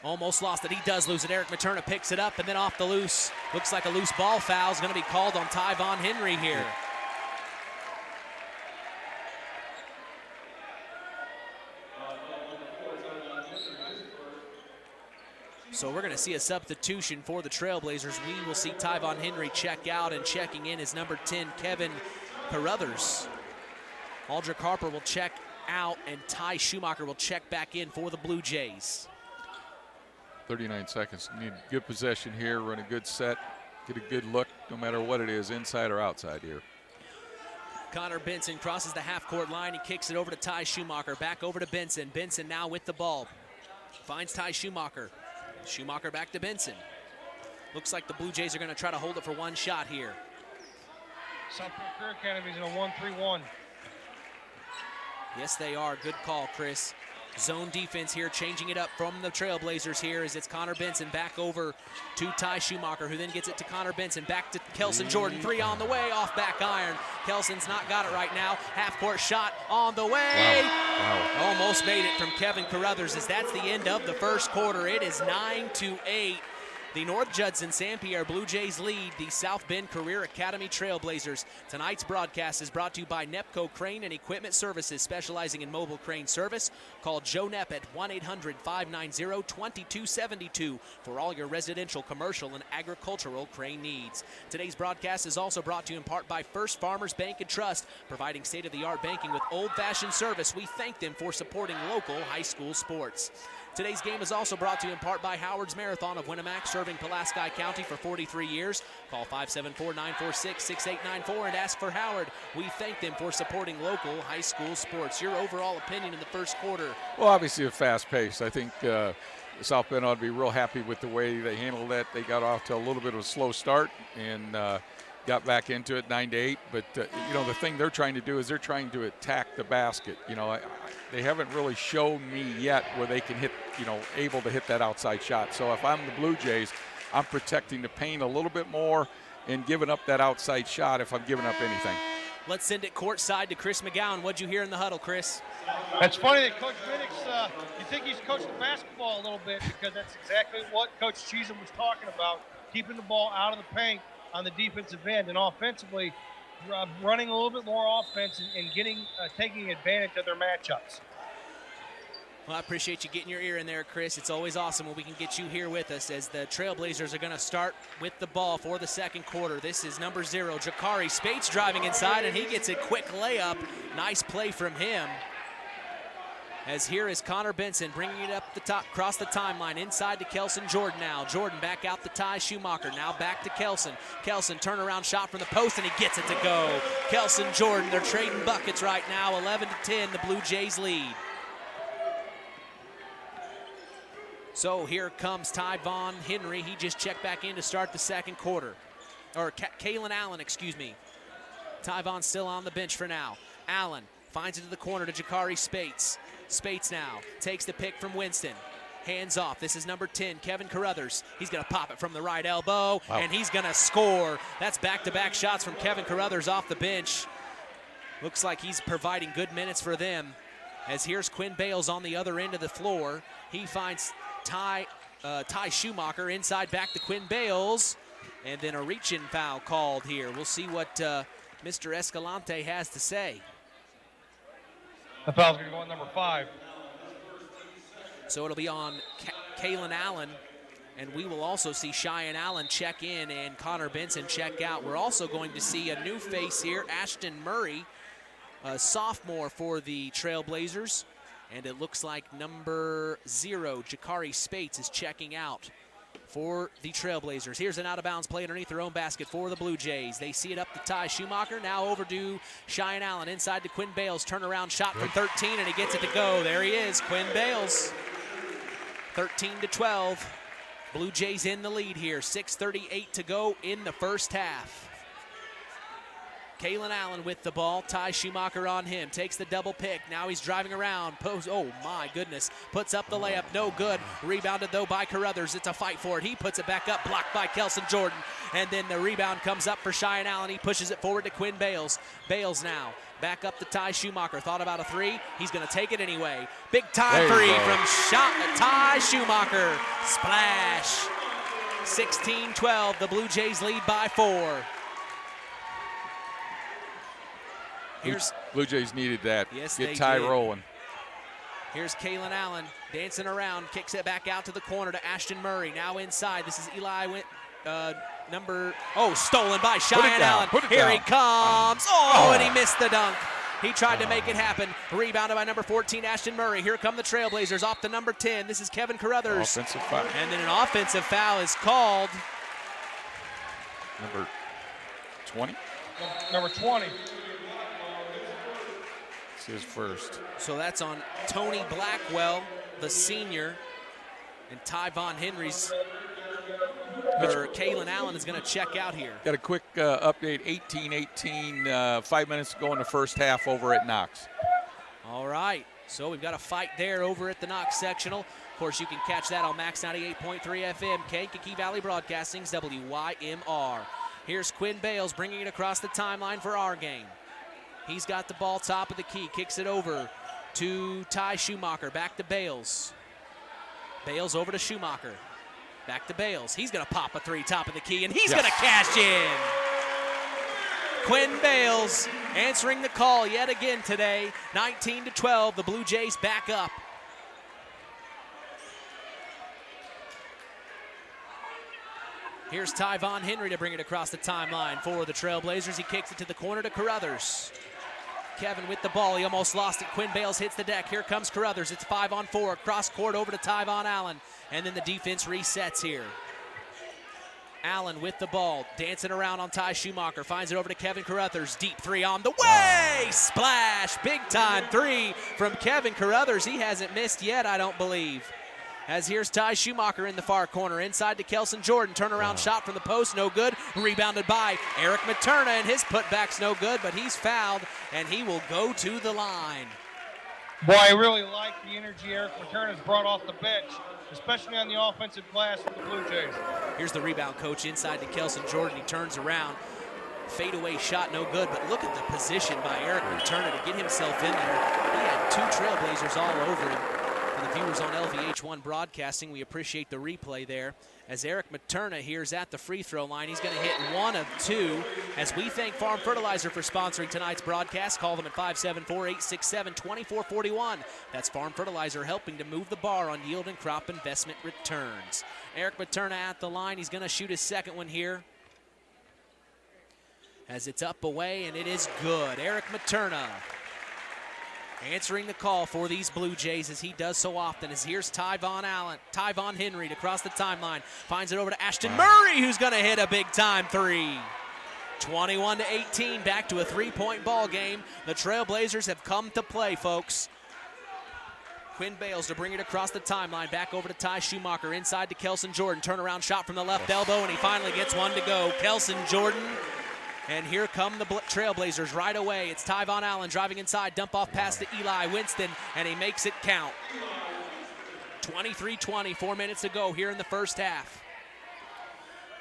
Almost lost it. He does lose it. Eric Materna picks it up and then off the loose. Looks like a loose ball foul is going to be called on Tyvon Henry here. So we're going to see a substitution for the Trailblazers. We will see Tyvon Henry check out, and checking in is number 10, Kevin Carruthers. Aldrich Harper will check out, and Ty Schumacher will check back in for the Blue Jays. 39 seconds. Need good possession here, run a good set, get a good look, no matter what it is, inside or outside here. Connor Benson crosses the half-court line. He kicks it over to Ty Schumacher. Back over to Benson. Benson now with the ball. Finds Ty Schumacher. Schumacher back to Benson. Looks like the Blue Jays are going to try to hold it for one shot here. South Bend Career Academy's in a 1-3-1. Yes, they are. Good call, Chris. Zone defense here, changing it up from the Trailblazers here as it's Connor Benson back over to Ty Schumacher, who then gets it to Connor Benson. Back to Kelson Jordan. 3 on the way, off back iron. Kelson's not got it right now. Half-court shot on the way. Wow. Almost made it from Kevin Carruthers as that's the end of the first quarter. It is 9-8. The North Judson-San Pierre Blue Jays lead the South Bend Career Academy Trailblazers. Tonight's broadcast is brought to you by Nepco Crane and Equipment Services, specializing in mobile crane service. Call Joe Nepp at 1-800-590-2272 for all your residential, commercial, and agricultural crane needs. Today's broadcast is also brought to you in part by First Farmers Bank and Trust, providing state-of-the-art banking with old-fashioned service. We thank them for supporting local high school sports. Today's game is also brought to you in part by Howard's Marathon of Winamac, serving Pulaski County for 43 years. Call 574-946-6894 and ask for Howard. We thank them for supporting local high school sports. Your overall opinion in the first quarter? Well, obviously a fast pace. I think South Bend ought to be real happy with the way they handled that. They got off to a little bit of a slow start and got back into it 9-8. But, you know, the thing they're trying to do is they're trying to attack the basket. You know, they haven't really shown me yet where they can hit, you know, able to hit that outside shot. So if I'm the Blue Jays, I'm protecting the paint a little bit more and giving up that outside shot if I'm giving up anything. Let's send it courtside to Chris McGowan. What'd you hear in the huddle, Chris? It's funny that Coach Minnick's, you think he's coaching basketball a little bit, because that's exactly what Coach Cheatham was talking about, keeping the ball out of the paint on the defensive end, and offensively running a little bit more offense and taking advantage of their matchups. Well, I appreciate you getting your ear in there, Chris. It's always awesome when we can get you here with us as the Trailblazers are going to start with the ball for the second quarter. This is number 0, Jakari Spates driving inside, and he gets a quick layup. Nice play from him. As here is Connor Benson bringing it up the top, across the timeline, inside to Kelson Jordan now. Jordan back out to Ty Schumacher, now back to Kelson. Kelson, turnaround shot from the post, and he gets it to go. Kelson Jordan, they're trading buckets right now. 11-10, the Blue Jays lead. So here comes Tyvon Henry. He just checked back in to start the second quarter. Or Kalen Allen, excuse me. Tyvon's still on the bench for now. Allen finds it to the corner to Jakari Spates. Spates now takes the pick from Winston. Hands off. This is number 10, Kevin Carruthers. He's going to pop it from the right elbow, and he's going to score. That's back-to-back shots from Kevin Carruthers off the bench. Looks like he's providing good minutes for them. As here's Quinn Bales on the other end of the floor. He finds Ty Schumacher inside back to Quinn Bales, and then a reach-in foul called here. We'll see what Mr. Escalante has to say. The foul's going to go on number 5. So it'll be on Kalen Allen, and we will also see Cheyenne Allen check in and Connor Benson check out. We're also going to see a new face here, Ashton Murray, a sophomore for the Trailblazers. And it looks like number 0, Jakari Spates, is checking out for the Trailblazers. Here's an out-of-bounds play underneath their own basket for the Blue Jays. They see it up to Ty Schumacher. Now over to Cheyenne Allen. Inside to Quinn Bales. Turnaround shot from 13, and he gets it to go. There he is, Quinn Bales. 13-12. Blue Jays in the lead here. 6:38 to go in the first half. Kalen Allen with the ball. Ty Schumacher on him. Takes the double pick. Now he's driving around. Oh, my goodness. Puts up the layup. No good. Rebounded, though, by Carruthers. It's a fight for it. He puts it back up. Blocked by Kelson Jordan. And then the rebound comes up for Cheyenne Allen. He pushes it forward to Quinn Bales. Bales now. Back up to Ty Schumacher. Thought about a three. He's going to take it anyway. Big time three from Ty Schumacher. Splash. 16-12. The Blue Jays lead by 4. Blue Jays needed that. Yes, Get they Ty did. rolling. Here's Kalen Allen dancing around, kicks it back out to the corner to Ashton Murray. Now inside. This is Eli stolen by Cheyenne Allen. Here he comes. And he missed the dunk. He tried to make it happen. Rebounded by number 14, Ashton Murray. Here come the Trailblazers off to number 10. This is Kevin Carruthers. Offensive foul. And then an offensive foul is called. Number 20? Number 20. It's his first. So that's on Tony Blackwell, the senior. And Tyvon Henry's, or Kalen Allen is going to check out here. Got a quick update, 18-18, 5 minutes to go in the first half over at Knox. All right, so we've got a fight there over at the Knox sectional. Of course, you can catch that on Max 98.3 FM, Kankakee Valley Broadcasting's WYMR. Here's Quinn Bales bringing it across the timeline for our game. He's got the ball top of the key, kicks it over to Ty Schumacher, back to Bales. Bales over to Schumacher, back to Bales. He's going to pop a three top of the key, and he's going to cash in. Quinn Bales answering the call yet again today. 19-12, the Blue Jays back up. Here's Tyvon Henry to bring it across the timeline for the Trailblazers. He kicks it to the corner to Carruthers. Kevin with the ball. He almost lost it. Quinn Bales hits the deck. Here comes Carruthers. It's 5-on-4. Cross court over to Tyvon Allen. And then the defense resets here. Allen with the ball. Dancing around on Ty Schumacher. Finds it over to Kevin Carruthers. Deep three on the way. Splash. Big time three from Kevin Carruthers. He hasn't missed yet, I don't believe. As here's Ty Schumacher in the far corner. Inside to Kelson Jordan. Turnaround shot from the post. No good. Rebounded by Eric Materna, and his putback's no good, but he's fouled, and he will go to the line. Boy, I really like the energy Eric Materna's brought off the bench, especially on the offensive glass for the Blue Jays. Here's the rebound coach inside to Kelson Jordan. He turns around. Fadeaway shot, no good, but look at the position by Eric Materna to get himself in there. He had two Trailblazers all over him. For the viewers on LVH1 Broadcasting, we appreciate the replay there. As Eric Materna here is at the free throw line, he's going to hit one of two. As we thank Farm Fertilizer for sponsoring tonight's broadcast, call them at 574-867-2441. That's Farm Fertilizer helping to move the bar on yield and crop investment returns. Eric Materna at the line. He's going to shoot his second one here. As it's up away, and it is good. Eric Materna answering the call for these Blue Jays, as he does so often. As here's Tyvon Henry to cross the timeline. Finds it over to Ashton Murray, who's going to hit a big-time three. 21-18, back to a three-point ball game. The Trailblazers have come to play, folks. Quinn Bales to bring it across the timeline. Back over to Ty Schumacher. Inside to Kelson Jordan. Turnaround shot from the left elbow, and he finally gets one to go. Kelson Jordan. And here come the Trailblazers right away. It's Tyvon Allen driving inside. Dump off pass to Eli Winston, and he makes it count. 23-20, 4 minutes to go here in the first half.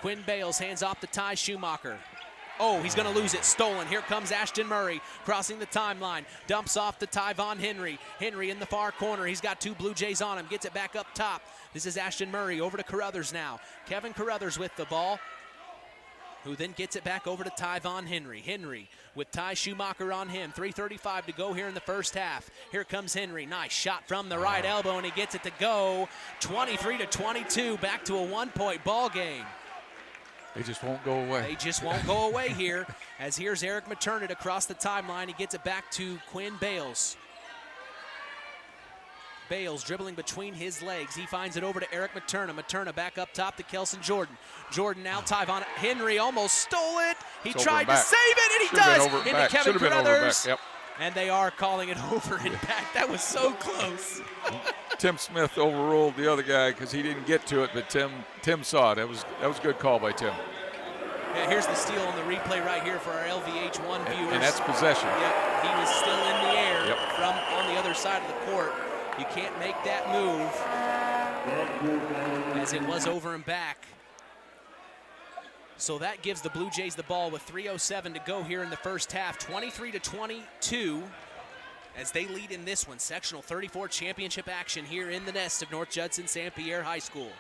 Quinn Bales hands off to Ty Schumacher. Oh, he's going to lose it. Stolen. Here comes Ashton Murray crossing the timeline. Dumps off to Tyvon Henry. Henry in the far corner. He's got two Blue Jays on him. Gets it back up top. This is Ashton Murray over to Carruthers now. Kevin Carruthers with the ball. who then gets it back over to Tyvon Henry. Henry with Ty Schumacher on him. 3:35 to go here in the first half. Here comes Henry. Nice shot from the right elbow, and he gets it to go. 23-22, back to a 1-point ball game. They just won't go away. They just won't go away here, as here's Eric Maternit across the timeline. He gets it back to Quinn Bales. Bales dribbling between his legs. He finds it over to Eric Materna. Materna back up top to Kelson Jordan. Jordan now, Tyvon Henry almost stole it. He tried to save it, and he does. Into Kevin Carruthers. Yep. And they are calling it over and back. That was so close. Tim Smith overruled the other guy because he didn't get to it, but Tim saw it. That was a good call by Tim. Yeah, here's the steal on the replay right here for our LVH1 viewers. And that's possession. Yep, he was still in the air from on the other side of the court. You can't make that move, as it was over and back. So that gives the Blue Jays the ball with 3:07 to go here in the first half. 23-22 as they lead in this one. Sectional 34 championship action here in the nest of North Judson-San Pierre High School.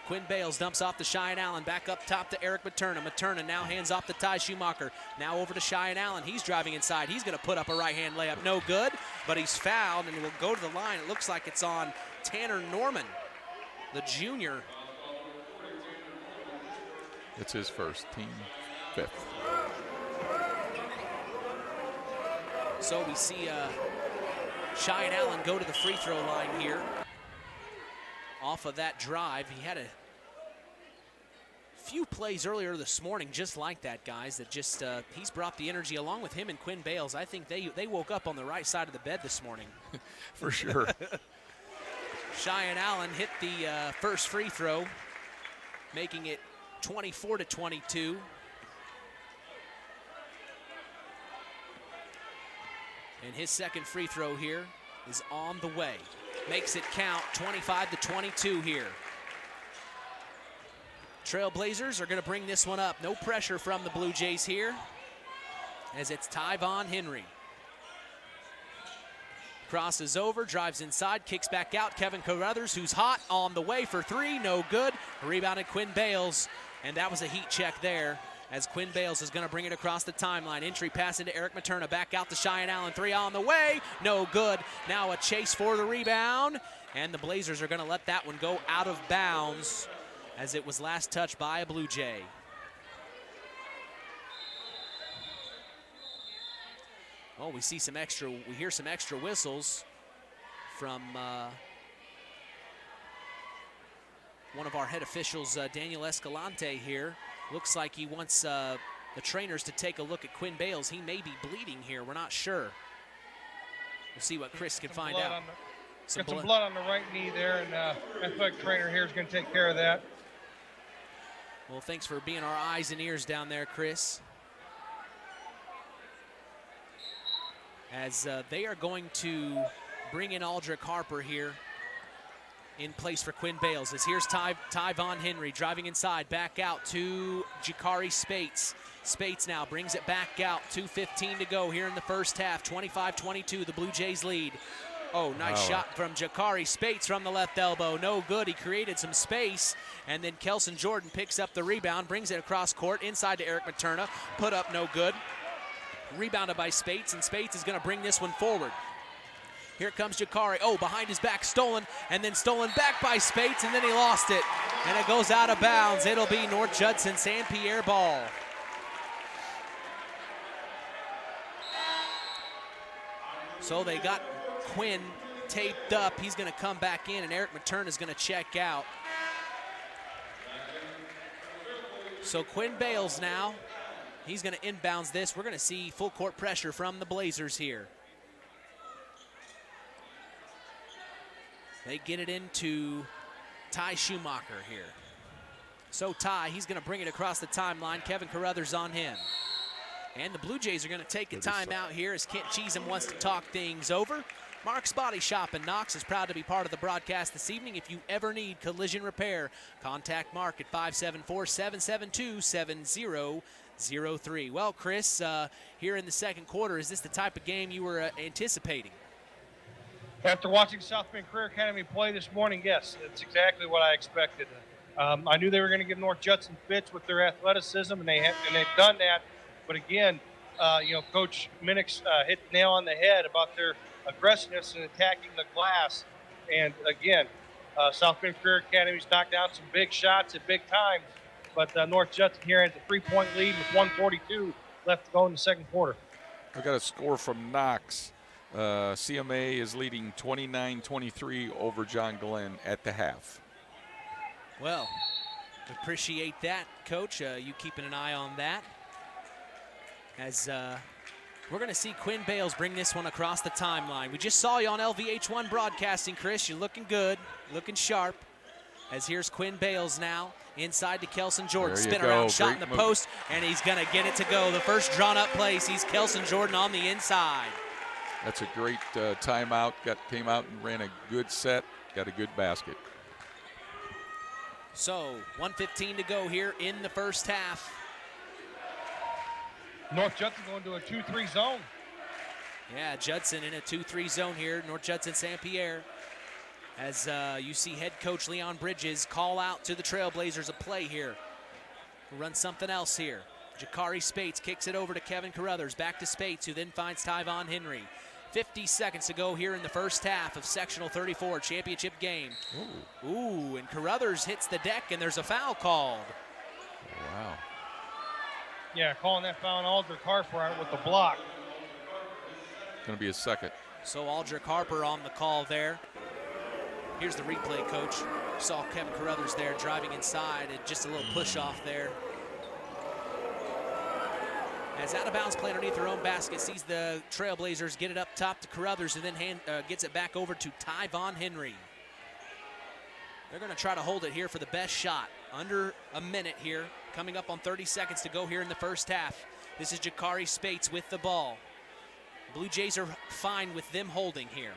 Quinn Bales dumps off to Cheyenne Allen. Back up top to Eric Materna. Materna now hands off to Ty Schumacher. Now over to Cheyenne Allen. He's driving inside. He's going to put up a right-hand layup. No good, but he's fouled and will go to the line. It looks like it's on Tanner Norman, the junior. It's his first, team fifth. So we see Cheyenne Allen go to the free throw line here. Off of that drive, he had a few plays earlier this morning just like that, guys, that just he's brought the energy along with him and Quinn Bales. I think they woke up on the right side of the bed this morning. For sure. Cheyenne Allen hit the first free throw, making it 24-22. And his second free throw here is on the way. Makes it count, 25-22 here. Trailblazers are going to bring this one up. No pressure from the Blue Jays here, as it's Tyvon Henry. Crosses over, drives inside, kicks back out. Kevin Carruthers, who's hot, on the way for three, no good. Rebounded Quinn Bales, and that was a heat check there, as Quinn Bales is going to bring it across the timeline. Entry pass into Eric Materna, back out to Cheyenne Allen. Three on the way, no good. Now a chase for the rebound, and the Blazers are going to let that one go out of bounds, as it was last touched by a Blue Jay. Well, we hear some extra whistles from one of our head officials, Daniel Escalante here. Looks like he wants the trainers to take a look at Quinn Bales. He may be bleeding here. We're not sure. We'll see what Chris can find out. Got some blood on the right knee there, and athletic trainer here is going to take care of that. Well, thanks for being our eyes and ears down there, Chris. As they are going to bring in Aldrich Harper here in place for Quinn Bales. As here's Tyvon Henry driving inside, back out to Jakari Spates. Spates now brings it back out. 2:15 to go here in the first half. 25-22, the Blue Jays lead. Oh, nice shot from Jakari Spates from the left elbow. No good. He created some space, and then Kelson Jordan picks up the rebound, brings it across court, inside to Eric Materna. Put up, no good. Rebounded by Spates, and Spates is going to bring this one forward. Here comes Jakari. Oh, behind his back, stolen, and then stolen back by Spates, and then he lost it. And it goes out of bounds. It'll be North Judson-San Pierre ball. So they got Quinn taped up. He's going to come back in, and Eric Materna is going to check out. So Quinn Bales now, he's going to inbounds this. We're going to see full court pressure from the Blazers here. They get it into Ty Schumacher here. So Ty, he's going to bring it across the timeline. Kevin Carruthers on him. And the Blue Jays are going to take a timeout here as Kent Cheatham wants to talk things over. Mark's Body Shop in Knox is proud to be part of the broadcast this evening. If you ever need collision repair, contact Mark at 574-772-7003. Well, Chris, here in the second quarter, is this the type of game you were anticipating? After watching South Bend Career Academy play this morning, yes, it's exactly what I expected. I knew they were going to give North Judson fits with their athleticism, and they've done that. But again, Coach Minnick's hit the nail on the head about their aggressiveness in attacking the glass. And again, South Bend Career Academy's knocked down some big shots at big times, but North Judson here has a 3-point lead with 1:42 left to go in the second quarter. I got a score from Knox. CMA is leading 29-23 over John Glenn at the half. Well, appreciate that, Coach. You keeping an eye on that. As we're going to see Quinn Bales bring this one across the timeline. We just saw you on LVH1 broadcasting, Chris. You're looking good, looking sharp. As here's Quinn Bales now, inside to Kelson Jordan. Spin around, shot in the post, and he's going to get it to go. The first drawn-up play sees Kelson Jordan on the inside. That's a great timeout. Came out and ran a good set, got a good basket. So 1:15 to go here in the first half. North Judson going to a 2-3 zone. Yeah, Judson in a 2-3 zone here. North Judson-San Pierre. As you see head coach Leon Bridges call out to the Trailblazers a play here. We'll run something else here. Jakari Spates kicks it over to Kevin Carruthers. Back to Spates, who then finds Tyvon Henry. 50 seconds to go here in the first half of Sectional 34 championship game. Ooh, and Carruthers hits the deck, and there's a foul called. Wow. Yeah, calling that foul on Aldrich Harper with the block. Going to be a second. So Aldrich Harper on the call there. Here's the replay, Coach. Saw Kevin Carruthers there driving inside, and just a little push off there. As out-of-bounds play underneath their own basket, sees the Trailblazers get it up top to Carruthers, and then gets it back over to Tyvon Henry. They're going to try to hold it here for the best shot. Under a minute here, coming up on 30 seconds to go here in the first half. This is Jakari Spates with the ball. Blue Jays are fine with them holding here.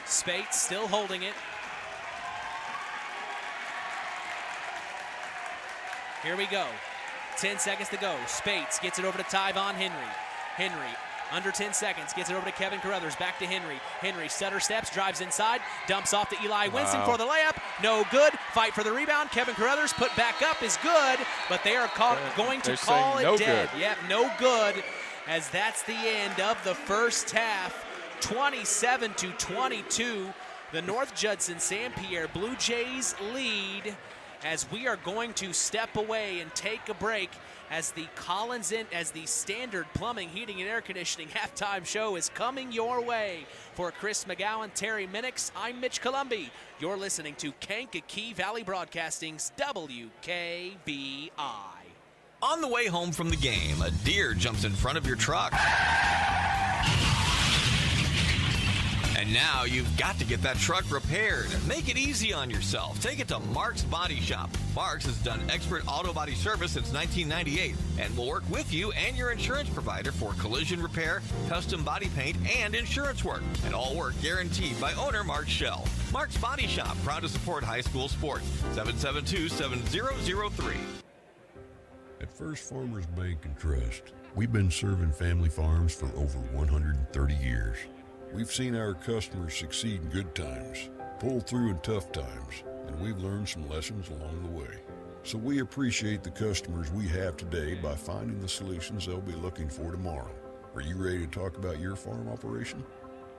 Spates still holding it. Here we go. 10 seconds to go. Spates gets it over to Tyvon Henry. Henry, under 10 seconds, gets it over to Kevin Carruthers. Back to Henry. Henry stutter steps, drives inside, dumps off to Eli Winston for the layup. No good. Fight for the rebound. Kevin Carruthers put back up is good, but they are going to call it dead. Yep, no good, as that's the end of the first half. 27-22. The North Judson-San Pierre Blue Jays lead, as we are going to step away and take a break as the Standard Plumbing, Heating, and Air Conditioning halftime show is coming your way. For Chris McGowan, Terry Minix, I'm Mitch Columbi. You're listening to Kankakee Valley Broadcasting's WKVI. On the way home from the game, a deer jumps in front of your truck. And now you've got to get that truck repaired. Make it easy on yourself. Take it to Mark's Body Shop. Mark's has done expert auto body service since 1998 and will work with you and your insurance provider for collision repair, custom body paint, and insurance work. And all work guaranteed by owner Mark Schell. Mark's Body Shop, proud to support high school sports. 772-7003. At First Farmers Bank and Trust, we've been serving family farms for over 130 years. We've seen our customers succeed in good times, pull through in tough times, and we've learned some lessons along the way. So we appreciate the customers we have today by finding the solutions they'll be looking for tomorrow. Are you ready to talk about your farm operation?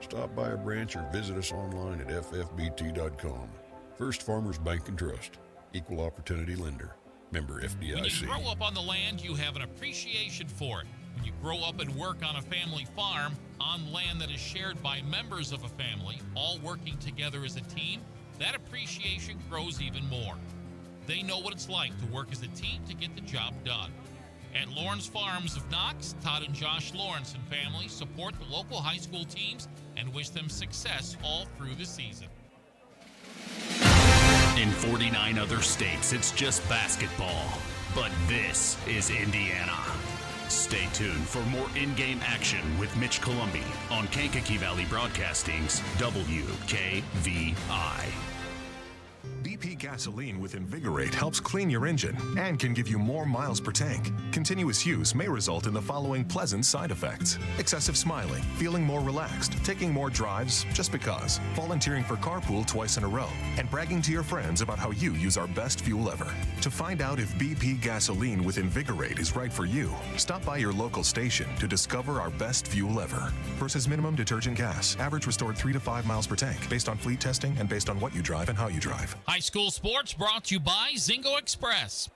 Stop by a branch or visit us online at ffbt.com. First Farmers Bank and Trust, Equal Opportunity Lender, member FDIC. When you grow up on the land, you have an appreciation for it. When you grow up and work on a family farm, on land that is shared by members of a family, all working together as a team, that appreciation grows even more. They know what it's like to work as a team to get the job done. At Lawrence Farms of Knox, Todd and Josh Lawrence and family support the local high school teams and wish them success all through the season. In 49 other states, it's just basketball. But this is Indiana. Stay tuned for more in-game action with Mitch Columbi on Kankakee Valley Broadcasting's WKVI. BP gasoline with Invigorate helps clean your engine and can give you more miles per tank. Continuous use may result in the following pleasant side effects: excessive smiling, feeling more relaxed, taking more drives just because, volunteering for carpool twice in a row, and bragging to your friends about how you use our best fuel ever. To find out if BP gasoline with Invigorate is right for you, stop by your local station to discover our best fuel ever. Versus minimum detergent gas, average restored 3 to 5 miles per tank, based on fleet testing and based on what you drive and how you drive. High school sports brought to you by Zingo Express.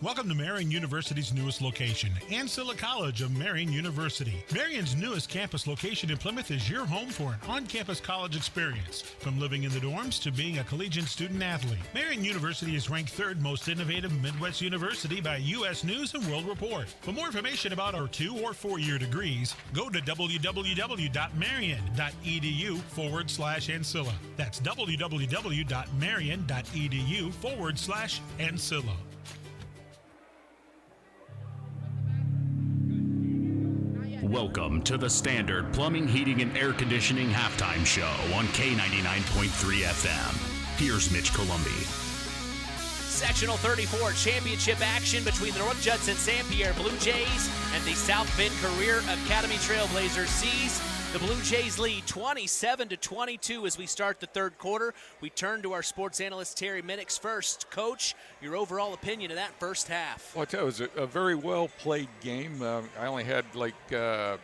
Welcome to Marion University's newest location, Ancilla College of Marion University. Marion's newest campus location in Plymouth is your home for an on-campus college experience. From living in the dorms to being a collegiate student-athlete, Marion University is ranked 3rd most innovative Midwest university by U.S. News & World Report. For more information about our 2- or 4-year degrees, go to www.marion.edu/Ancilla. That's www.marion.edu/Ancilla. Welcome to the Standard Plumbing, Heating, and Air Conditioning Halftime Show on K99.3 FM. Here's Mitch Columbi. Sectional 34 championship action between the North Judson-San Pierre Blue Jays and the South Bend Career Academy Trailblazers sees the Blue Jays lead 27-22 as we start the third quarter. We turn to our sports analyst Terry Minix first. Coach, your overall opinion of that first half? Well, I tell you, it was a very well-played game. I only had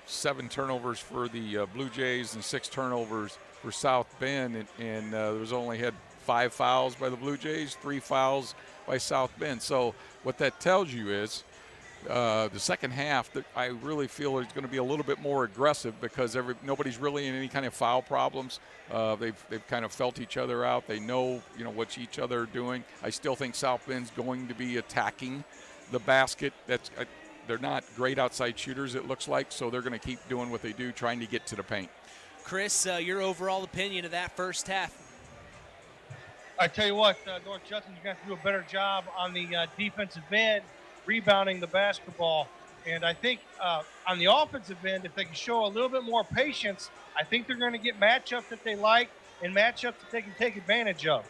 7 turnovers for the Blue Jays and 6 turnovers for South Bend, and there was only had 5 fouls by the Blue Jays, 3 fouls by South Bend. So what that tells you is the second half, I really feel is going to be a little bit more aggressive because nobody's really in any kind of foul problems. They've kind of felt each other out. They know what each other are doing. I still think South Bend's going to be attacking the basket. They're not great outside shooters, it looks like, so they're going to keep doing what they do, trying to get to the paint. Chris, your overall opinion of that first half? I tell you what, North Judson's going to do a better job on the defensive end, rebounding the basketball. And I think on the offensive end, if they can show a little bit more patience, I think they're going to get matchups that they like and matchups that they can take advantage of.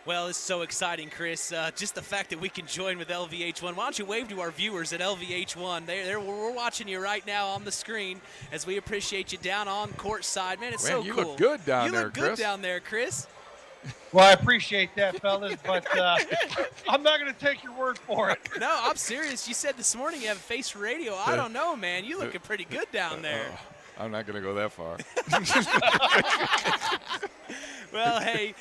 Well, it's so exciting, Chris. Just the fact that we can join with LVH1. Why don't you wave to our viewers at LVH1? We're watching you right now on the screen as we appreciate you down on court side. Man, it's so cool. You look good down there, Chris. You look good down there, Chris. Well, I appreciate that, fellas, but I'm not going to take your word for it. No, I'm serious. You said this morning you have a face for radio. I don't know, man. You looking pretty good down there. I'm not going to go that far. Well, hey,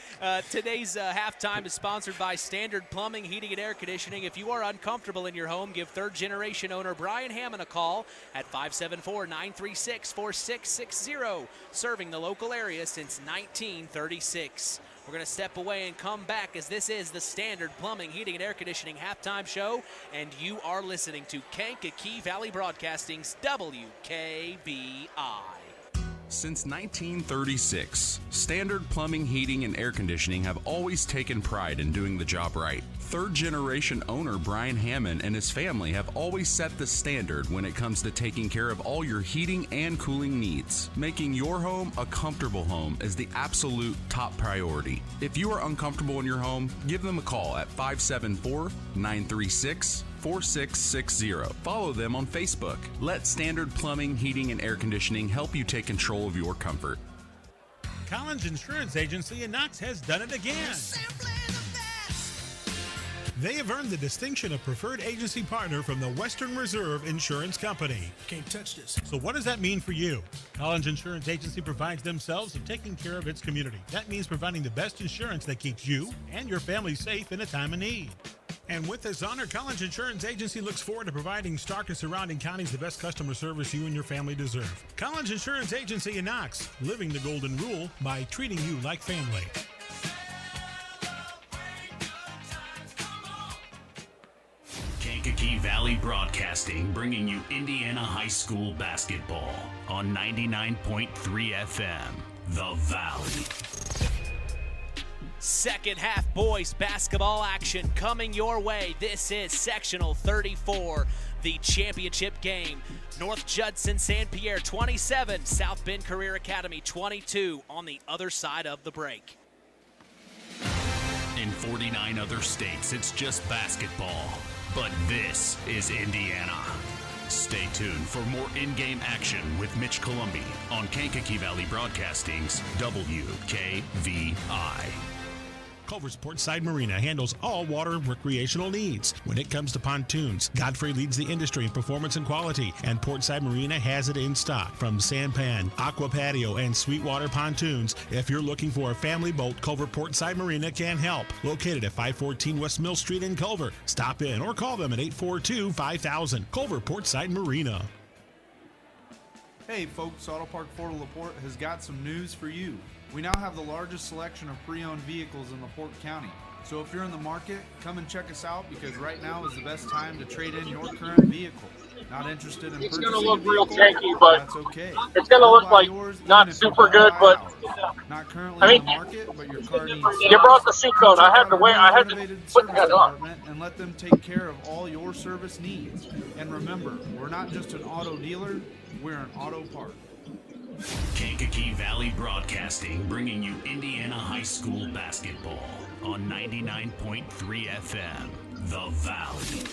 today's halftime is sponsored by Standard Plumbing, Heating, and Air Conditioning. If you are uncomfortable in your home, give third-generation owner Brian Hammond a call at 574-936-4660, serving the local area since 1936. We're going to step away and come back as this is the Standard Plumbing, Heating, and Air Conditioning halftime show, and you are listening to Kankakee Valley Broadcasting's WKBI. Since 1936, Standard Plumbing, Heating, and Air Conditioning have always taken pride in doing the job right. Third-generation owner Brian Hammond and his family have always set the standard when it comes to taking care of all your heating and cooling needs. Making your home a comfortable home is the absolute top priority. If you are uncomfortable in your home, give them a call at 574-936-4660. Follow them on Facebook. Let Standard Plumbing, Heating, and Air Conditioning help you take control of your comfort. Collins Insurance Agency in Knox has done it again. They have earned the distinction of preferred agency partner from the Western Reserve Insurance Company. Can't touch this. So what does that mean for you? Collins Insurance Agency provides themselves of taking care of its community. That means providing the best insurance that keeps you and your family safe in a time of need. And with this honor, Collins Insurance Agency looks forward to providing Stark and surrounding counties the best customer service you and your family deserve. Collins Insurance Agency in Knox, living the golden rule by treating you like family. Kankakee Valley Broadcasting, bringing you Indiana high school basketball on 99.3 FM, The Valley. Second half boys basketball action coming your way. This is Sectional 34, the championship game. North Judson-San Pierre 27, South Bend Career Academy 22 on the other side of the break. In 49 other states, it's just basketball. But this is Indiana. Stay tuned for more in-game action with Mitch Columbi on Kankakee Valley Broadcasting's WKVI. Culver's Portside Marina handles all water recreational needs. When it comes to pontoons, Godfrey leads the industry in performance and quality, and Portside Marina has it in stock. From sampan, aqua patio, and sweetwater pontoons, if you're looking for a family boat, Culver Portside Marina can help. Located at 514 West Mill Street in Culver. Stop in or call them at 842-5000. Culver Portside Marina. Hey folks, Auto Park Fort LaPorte has got some news for you. We now have the largest selection of pre-owned vehicles in LaPorte County. So if you're in the market, come and check us out because right now is the best time to trade in your current vehicle. Not interested in It's purchasing going to look a real vehicle? janky, but That's okay. it's going to We'll look buy like yours not even if you super don't good, buy but ours. Not currently I mean, in the market, but your car needs you brought the seatbelt. I had to Check out wait. our I had to renovated put service that on. department and let them take care of all your service needs. And remember, we're not just an auto dealer, we're an auto park. Kankakee Valley Broadcasting, bringing you Indiana high school basketball on 99.3 FM, The Valley.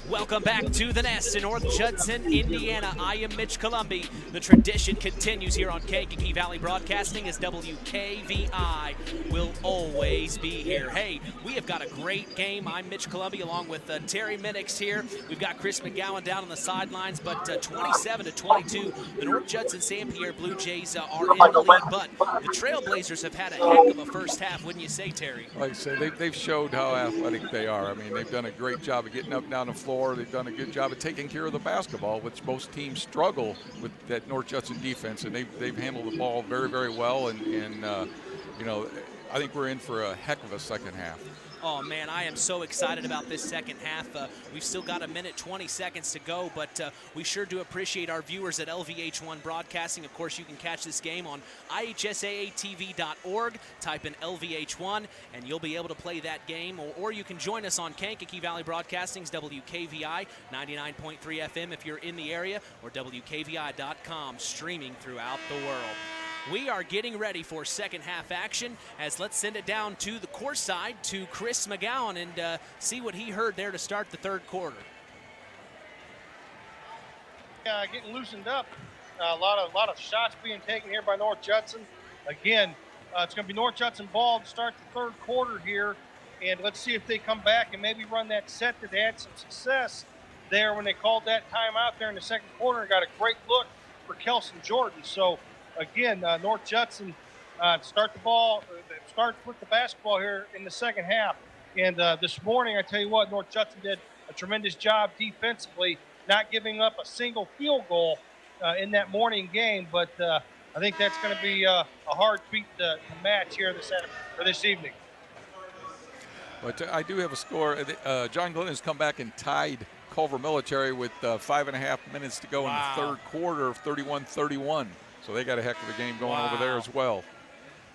Welcome back to the Nest in North Judson, Indiana. I am Mitch Columbi. The tradition continues here on Kankakee Valley Broadcasting as WKVI will always be here. Hey, we have got a great game. I'm Mitch Columbi along with Terry Minix here. We've got Chris McGowan down on the sidelines, but 27-22, the North Judson-San Pierre Blue Jays are in the lead, but the Trailblazers have had a heck of a first half, wouldn't you say, Terry? Like I say, they've showed how athletic they are. I mean, they've done a great job of getting up and down the floor. They've done a good job of taking care of the basketball, which most teams struggle with that North Judson defense, and they've handled the ball very, very well. And you know, I think we're in for a heck of a second half. Oh, man, I am so excited about this second half. We've still got a minute, 20 seconds to go, but we sure do appreciate our viewers at LVH1 Broadcasting. Of course, you can catch this game on ihsaatv.org. Type in LVH1, and you'll be able to play that game, or you can join us on Kankakee Valley Broadcasting's WKVI 99.3 FM if you're in the area, or WKVI.com, streaming throughout the world. We are getting ready for second half action, as let's send it down to the court side to Chris McGowan and see what he heard there to start the third quarter. Getting loosened up. A lot of shots being taken here by North Judson. Again, it's going to be North Judson ball to start the third quarter here, and let's see if they come back and maybe run that set that they had some success there when they called that timeout there in the second quarter and got a great look for Kelson Jordan. So again, North Judson start with the basketball here in the second half. And this morning, I tell you what, North Judson did a tremendous job defensively, not giving up a single field goal in that morning game. But I think that's going to be a hard feat to match here this evening. But I do have a score. John Glenn has come back and tied Culver Military with 5.5 minutes to go in the third quarter of 31-31. So they got a heck of a game going over there as well.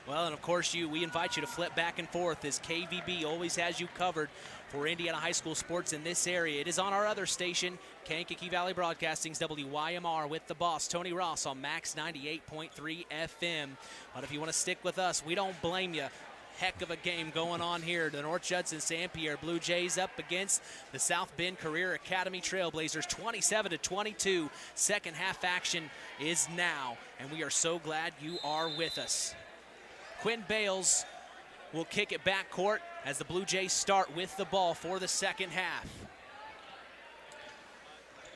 Well, and of course, we invite you to flip back and forth as KVB always has you covered for Indiana high school sports in this area. It is on our other station, Kankakee Valley Broadcasting's WYMR with the boss, Tony Ross, on Max 98.3 FM. But if you want to stick with us, we don't blame you. Heck of a game going on here. The North Judson-San Pierre Blue Jays up against the South Bend Career Academy Trailblazers, 27-22. Second half action is now, and we are so glad you are with us. Quinn Bales will kick it back court as the Blue Jays start with the ball for the second half.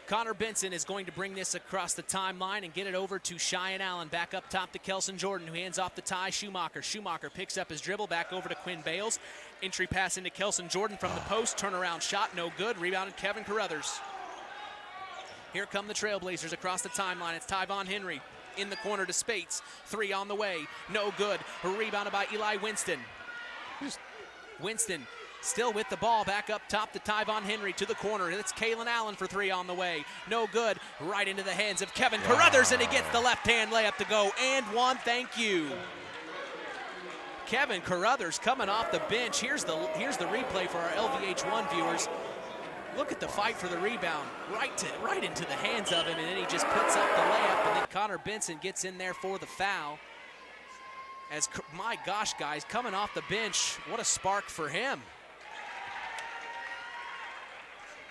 Connor Benson is going to bring this across the timeline and get it over to Cheyenne Allen. Back up top to Kelson Jordan, who hands off the Ty Schumacher. Schumacher picks up his dribble back over to Quinn Bales. Entry pass into Kelson Jordan from the post. Turnaround shot, no good. Rebounded Kevin Carruthers. Here come the Trailblazers across the timeline. It's Tyvon Henry in the corner to Spates. Three on the way, no good. Rebounded by Eli Winston. Winston still with the ball, back up top to Tyvon Henry to the corner. It's Kalen Allen for three on the way. No good. Right into the hands of Kevin Carruthers, and he gets the left-hand layup to go. And one, thank you. Kevin Carruthers coming off the bench. Here's the replay for our LVH1 viewers. Look at the fight for the rebound. Right into the hands of him, and then he just puts up the layup, and then Connor Benson gets in there for the foul. As my gosh, guys, coming off the bench, what a spark for him.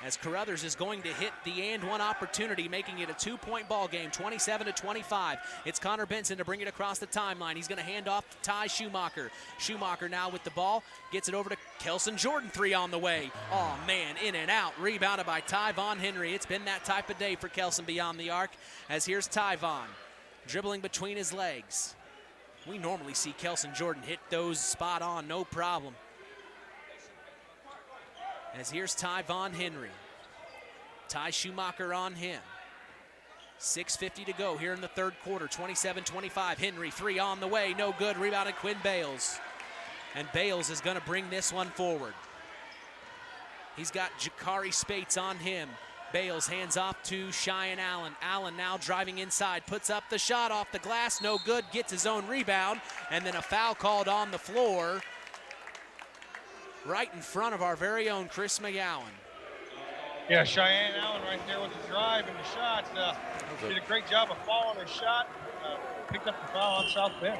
As Carruthers is going to hit the and one opportunity, making it a 2-point ball game, 27-25. It's Connor Benson to bring it across the timeline. He's going to hand off to Ty Schumacher. Schumacher now with the ball, gets it over to Kelson Jordan, 3 on the way. Oh man, in and out, rebounded by Ty Von Henry. It's been that type of day for Kelson beyond the arc, as here's Ty Von, dribbling between his legs. We normally see Kelson Jordan hit those spot on, no problem. As here's Ty Von Henry. Ty Schumacher on him. 6:50 to go here in the third quarter, 27-25. Henry, 3 on the way, no good, rebounded Quinn Bales. And Bales is gonna bring this one forward. He's got Jakari Spates on him. Bales hands off to Cheyenne Allen. Allen now driving inside, puts up the shot off the glass, no good, gets his own rebound, and then a foul called on the floor right in front of our very own Chris McGowan. Yeah, Cheyenne Allen right there with the drive and the shot. Did a great job of following his shot. Picked up the foul on South Bend.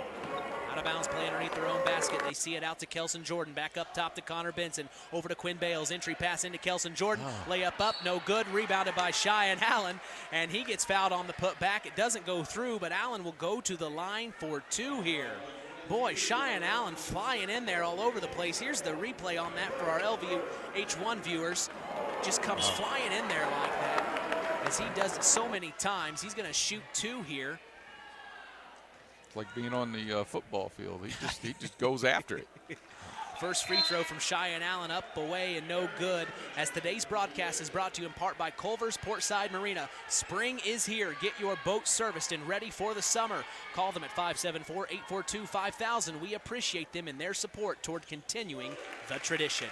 Out of bounds play underneath their own basket. They see it out to Kelson Jordan. Back up top to Connor Benson. Over to Quinn Bales. Entry pass into Kelson Jordan. Layup up, no good. Rebounded by Cheyenne Allen. And he gets fouled on the putback. It doesn't go through, but Allen will go to the line for 2 here. Boy, Cheyenne Allen flying in there all over the place. Here's the replay on that for our LVH1 viewers. Just comes flying in there like that. As he does it so many times, he's going to shoot 2 here. It's like being on the football field. He just goes after it. First free throw from Cheyenne Allen, up, away, and no good. As today's broadcast is brought to you in part by Culver's Portside Marina. Spring is here. Get your boat serviced and ready for the summer. Call them at 574-842-5000. We appreciate them and their support toward continuing the tradition.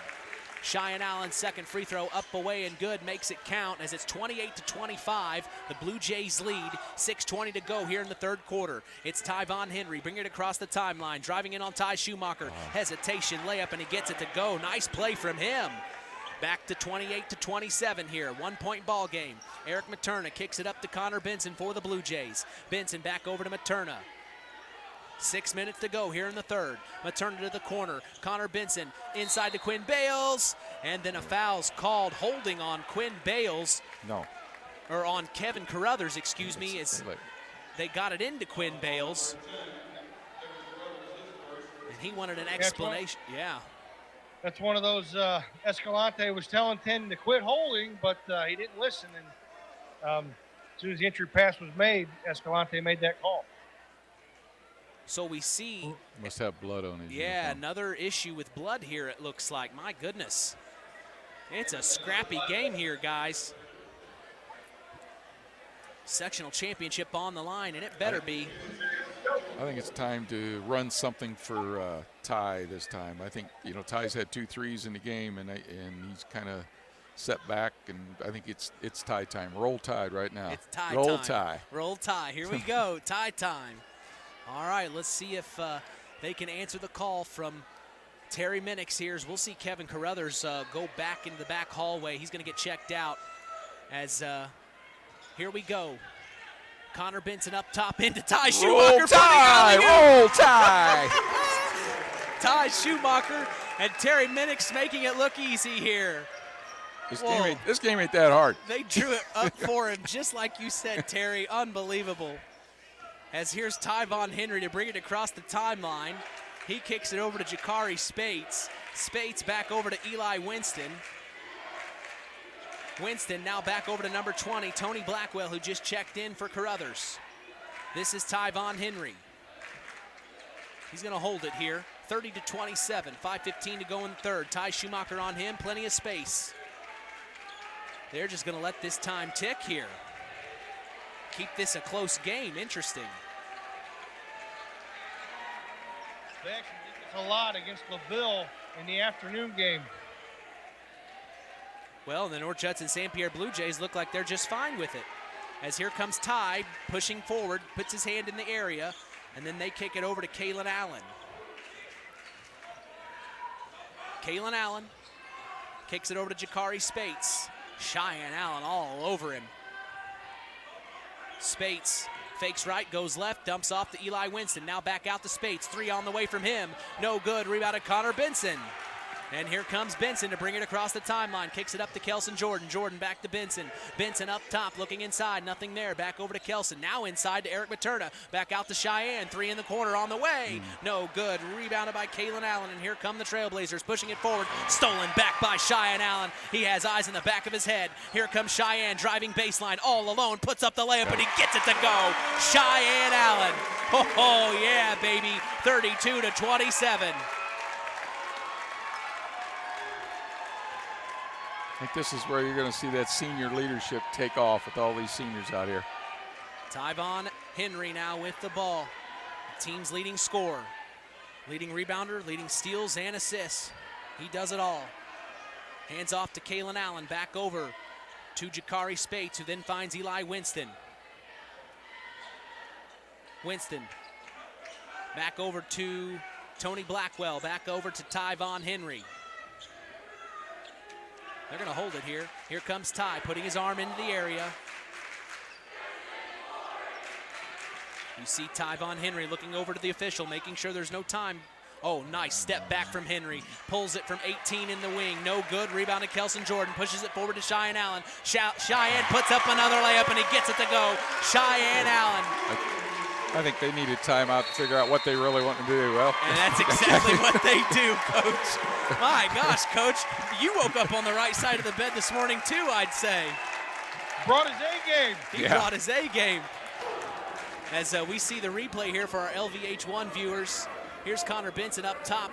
Cheyenne Allen's second free throw, up, away, and good, makes it count as it's 28-25. The Blue Jays lead, 6:20 to go here in the third quarter. It's Ty Von Henry bringing it across the timeline, driving in on Ty Schumacher. Hesitation, layup, and he gets it to go. Nice play from him. Back to 28-27 here, 1-point ball game. Eric Materna kicks it up to Connor Benson for the Blue Jays. Benson back over to Materna. 6 minutes to go here in the third. Materna to the corner. Connor Benson inside to Quinn Bales. And then a foul's called, holding on Quinn Bales. No. Or on Kevin Carruthers, excuse me. As they got it into Quinn Bales. And he wanted an explanation. Yeah. That's one of those Escalante was telling 10 to quit holding, but he didn't listen. And as soon as the entry pass was made, Escalante made that call. So we see. Must have blood on his Yeah, uniform. another issue with blood here, it looks like. My goodness. It's a scrappy game here, guys. Sectional championship on the line, and it better be. I think it's time to run something for Ty this time. I think, Ty's had 2 threes in the game, and he's kind of set back, and I think it's Ty time. Roll Tide right now. It's Ty Roll time. Ty. Roll Ty. Here we go. Ty time. All right, let's see if they can answer the call from Terry Minix here. We'll see Kevin Carruthers go back into the back hallway. He's going to get checked out as here we go. Connor Benson up top into Ty Schumacher. Roll Ty! Roll Ty! Ty Schumacher and Terry Minix making it look easy here. This game ain't that hard. They drew it up for him, just like you said, Terry. Unbelievable. As here's Ty Von Henry to bring it across the timeline. He kicks it over to Jakari Spates. Spates back over to Eli Winston. Winston now back over to number 20, Tony Blackwell, who just checked in for Carruthers. This is Ty Von Henry. He's going to hold it here. 30-27, 5:15 to go in the third. Ty Schumacher on him, plenty of space. They're just going to let this time tick here. Keep this a close game. Interesting. They actually did this a lot against LaVille in the afternoon game. Well, the North Judson-San Pierre Blue Jays look like they're just fine with it. As here comes Ty pushing forward, puts his hand in the area, and then they kick it over to Kalen Allen. Kalen Allen kicks it over to Jakari Spates. Cheyenne Allen all over him. Spates Fakes right, goes left, dumps off to Eli Winston. Now back out to Spates. 3 on the way from him. No good. Rebounded Connor Benson. And here comes Benson to bring it across the timeline. Kicks it up to Kelson Jordan. Jordan back to Benson. Benson up top, looking inside. Nothing there. Back over to Kelson. Now inside to Eric Materna. Back out to Cheyenne. 3 in the corner on the way. No good. Rebounded by Kalen Allen. And here come the Trailblazers pushing it forward. Stolen back by Cheyenne Allen. He has eyes in the back of his head. Here comes Cheyenne driving baseline all alone. Puts up the layup and he gets it to go. Cheyenne Allen. Oh yeah, baby. 32-27. I think this is where you're going to see that senior leadership take off with all these seniors out here. Tyvon Henry now with the ball. The team's leading scorer, leading rebounder, leading steals and assists. He does it all. Hands off to Kalen Allen, back over to Jakari Spates, who then finds Eli Winston. Winston back over to Tony Blackwell, back over to Tyvon Henry. They're going to hold it here. Here comes Ty, putting his arm into the area. You see Tyvon Henry looking over to the official, making sure there's no time. Oh, nice step back from Henry. Pulls it from 18 in the wing. No good. Rebounded Kelson Jordan. Pushes it forward to Cheyenne Allen. Cheyenne puts up another layup, and he gets it to go. Cheyenne Allen. I think they needed timeout to figure out what they really want to do. Well, and that's exactly what they do, Coach. My gosh, Coach, you woke up on the right side of the bed this morning too, I'd say. Brought his A game. He brought his A game. As we see the replay here for our LVH1 viewers. Here's Connor Benson up top.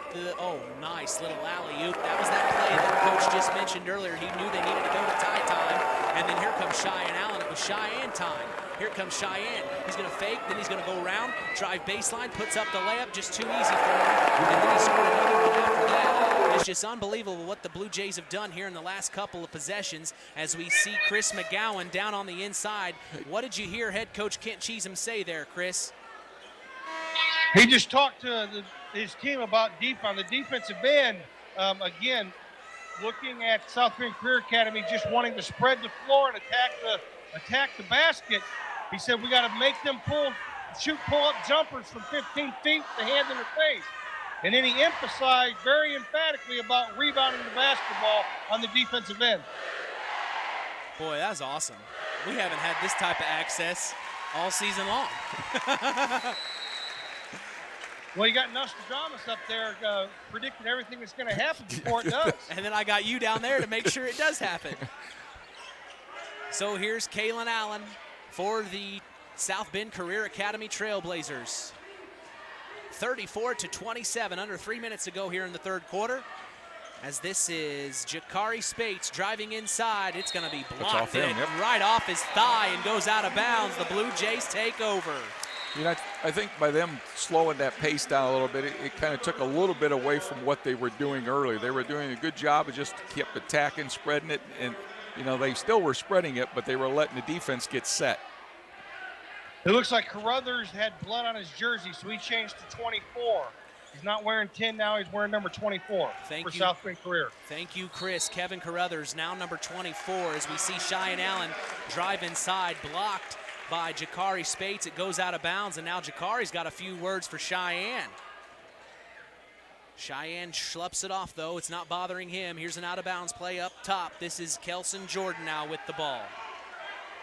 Nice little alley-oop. That was that play that Coach just mentioned earlier. He knew they needed to go to tie time. And then here comes Cheyenne Allen. It was Cheyenne time. Here comes Cheyenne. He's going to fake, then he's going to go around, drive baseline, puts up the layup, just too easy for him. And then he scored another one after that. It's just unbelievable what the Blue Jays have done here in the last couple of possessions as we see Chris McGowan down on the inside. What did you hear head coach Kent Cheatham say there, Chris? He just talked to his team about on the defensive end. Again, looking at South Bend Career Academy, just wanting to spread the floor and attack the basket. He said we got to make them shoot pull-up jumpers from 15 feet with the hand in their face. And then he emphasized very emphatically about rebounding the basketball on the defensive end. Boy, that's awesome. We haven't had this type of access all season long. Well, you got Nostradamus up there predicting everything that's going to happen before it does. And then I got you down there to make sure it does happen. So here's Kalen Allen for the South Bend Career Academy Trailblazers. 34-27, under 3 minutes to go here in the third quarter. As this is Jakari Spates driving inside. It's going to be blocked right off his thigh and goes out of bounds. The Blue Jays take over. You know, I think by them slowing that pace down a little bit, it kind of took a little bit away from what they were doing earlier. They were doing a good job of just kept attacking, spreading it, and you know, they still were spreading it, but they were letting the defense get set. It looks like Carruthers had blood on his jersey, so he changed to 24. He's not wearing 10 now, he's wearing number 24 for South Bend Career. Thank you, Chris. Kevin Carruthers, now number 24, as we see Cheyenne Allen drive inside, blocked by Jakari Spates. It goes out of bounds, and now Jakari's got a few words for Cheyenne. Cheyenne schleps it off, though. It's not bothering him. Here's an out-of-bounds play up top. This is Kelson Jordan now with the ball.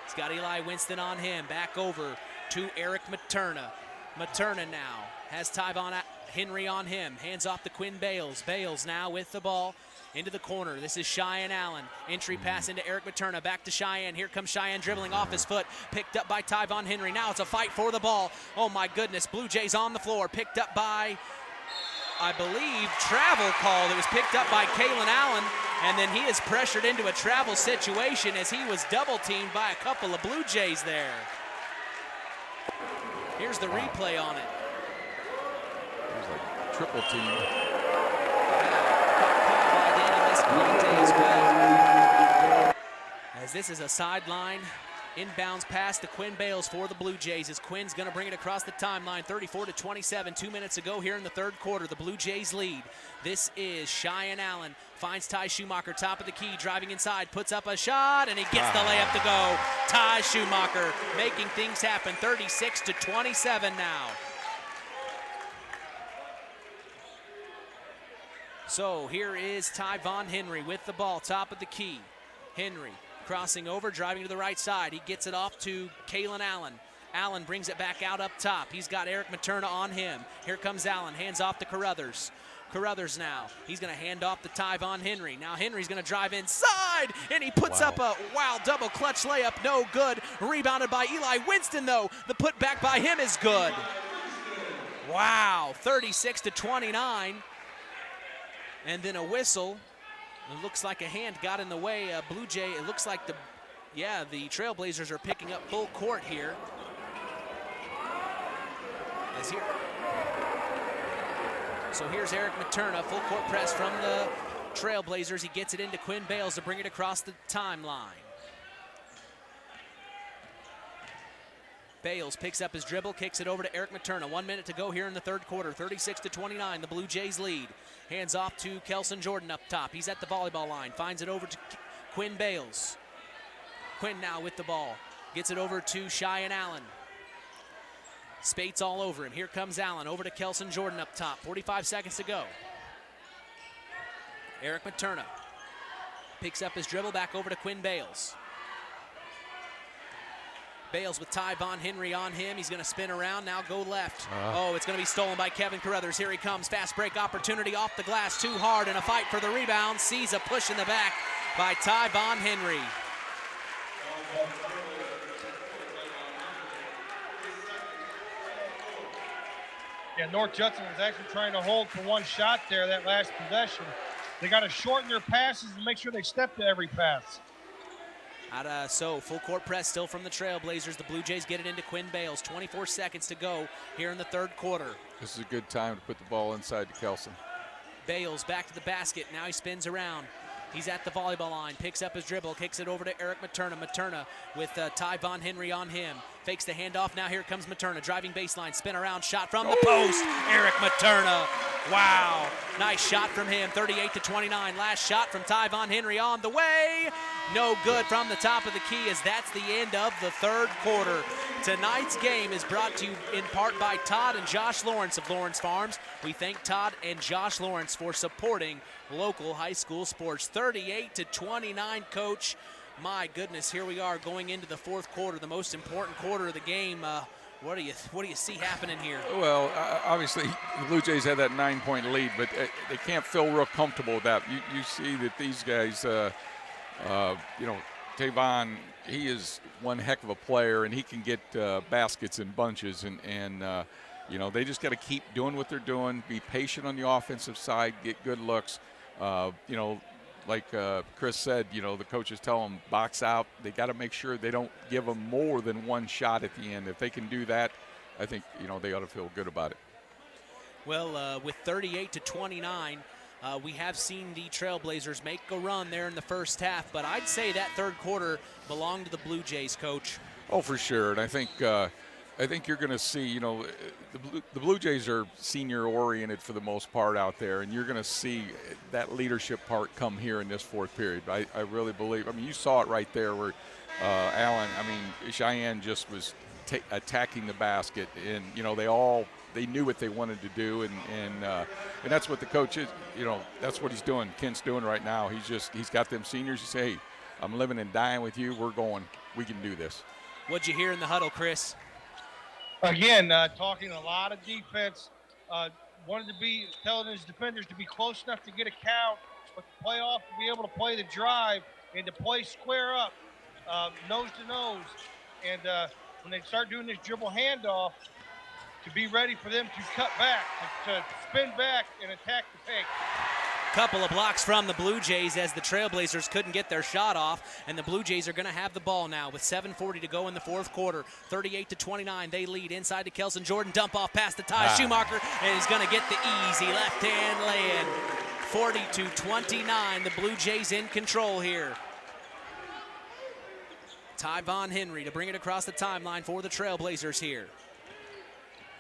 He's got Eli Winston on him. Back over to Eric Materna. Materna now has Tyvon Henry on him. Hands off to Quinn Bales. Bales now with the ball into the corner. This is Cheyenne Allen. Entry pass into Eric Materna. Back to Cheyenne. Here comes Cheyenne dribbling off his foot. Picked up by Tyvon Henry. Now it's a fight for the ball. Oh, my goodness. Blue Jays on the floor. Picked up by, I believe, travel call. It was picked up by Kalen Allen, and then he is pressured into a travel situation as he was double-teamed by a couple of Blue Jays there. Here's the replay on it. There's like triple team. As this is a sideline Inbounds pass to Quinn Bales for the Blue Jays as Quinn's going to bring it across the timeline. 34-27, 2 minutes to go here in the third quarter. The Blue Jays lead. This is Cheyenne Allen. Finds Ty Schumacher, top of the key, driving inside, puts up a shot, and he gets the layup to go. Ty Schumacher making things happen. 36-27 now. So here is Ty Von Henry with the ball, top of the key. Henry crossing over, driving to the right side. He gets it off to Kalen Allen. Allen brings it back out up top. He's got Eric Materna on him. Here comes Allen, hands off to Carruthers. Carruthers now, he's going to hand off to Ty Von Henry. Now Henry's going to drive inside, and he puts up a double clutch layup, no good. Rebounded by Eli Winston, though. The put back by him is good. Wow, 36-29. And then a whistle. It looks like a hand got in the way. Blue Jay, it looks like the Trailblazers are picking up full court here. So here's Eric Materna, full court press from the Trailblazers. He gets it into Quinn Bales to bring it across the timeline. Bales picks up his dribble, kicks it over to Eric Materna. 1 minute to go here in the third quarter. 36-29, the Blue Jays lead. Hands off to Kelson Jordan up top. He's at the volleyball line. Finds it over to Quinn Bales. Quinn now with the ball. Gets it over to Cheyenne Allen. Spates all over him. Here comes Allen over to Kelson Jordan up top. 45 seconds to go. Eric Materna picks up his dribble, back over to Quinn Bales. Bales with Ty Von Henry on him. He's going to spin around, now go left. It's going to be stolen by Kevin Carruthers. Here he comes, fast break opportunity off the glass, too hard, and a fight for the rebound. Sees a push in the back by Ty Von Henry. Yeah, North Judson is actually trying to hold for one shot there, that last possession. They got to shorten their passes and make sure they step to every pass. So full court press still from the Trailblazers. The Blue Jays get it into Quinn Bales. 24 seconds to go here in the third quarter. This is a good time to put the ball inside to Kelson. Bales back to the basket. Now he spins around. He's at the volleyball line, picks up his dribble, kicks it over to Eric Materna. Materna with Ty Von Henry on him. Fakes the handoff, now here comes Materna. Driving baseline, spin around, shot from the post. Eric Materna, wow. Nice shot from him, 38-29. Last shot from Ty Von Henry on the way. No good from the top of the key, as that's the end of the third quarter. Tonight's game is brought to you in part by Todd and Josh Lawrence of Lawrence Farms. We thank Todd and Josh Lawrence for supporting local high school sports. 38-29, Coach. My goodness, here we are going into the fourth quarter, the most important quarter of the game. What do you see happening here? Well, obviously the Blue Jays had that 9-point lead, but they can't feel real comfortable with that. You see that these guys, Tavon, he is one heck of a player, and he can get baskets in bunches, and they just got to keep doing what they're doing, be patient on the offensive side, get good looks. Like Chris said, the coaches tell them box out. They got to make sure they don't give them more than one shot at the end. If they can do that, I think they ought to feel good about it. Well, with 38-29, we have seen the Trailblazers make a run there in the first half, but I'd say that third quarter belonged to the Blue Jays, Coach. Oh, for sure, and I think you're going to see, the Blue Jays are senior-oriented for the most part out there, and you're going to see that leadership part come here in this fourth period. I really believe. You saw it right there where Cheyenne just was attacking the basket, and they knew what they wanted to do, and that's what the coach is. That's what he's doing. Kent's doing right now. He's got them seniors. He say, hey, I'm living and dying with you. We're going. We can do this. What'd you hear in the huddle, Chris? Again, talking a lot of defense. Wanted to be telling his defenders to be close enough to get a count, but to play off, to be able to play the drive and to play square up, nose to nose. And when they start doing this dribble handoff, to be ready for them to cut back, to spin back and attack the paint. Couple of blocks from the Blue Jays as the Trailblazers couldn't get their shot off, and the Blue Jays are going to have the ball now with 7:40 to go in the fourth quarter. 38-29, they lead inside to Kelson Jordan. Dump off past to Ty Schumacher, and he's going to get the easy left-hand lay-in. 40-29, the Blue Jays in control here. Tyvon Henry to bring it across the timeline for the Trailblazers here.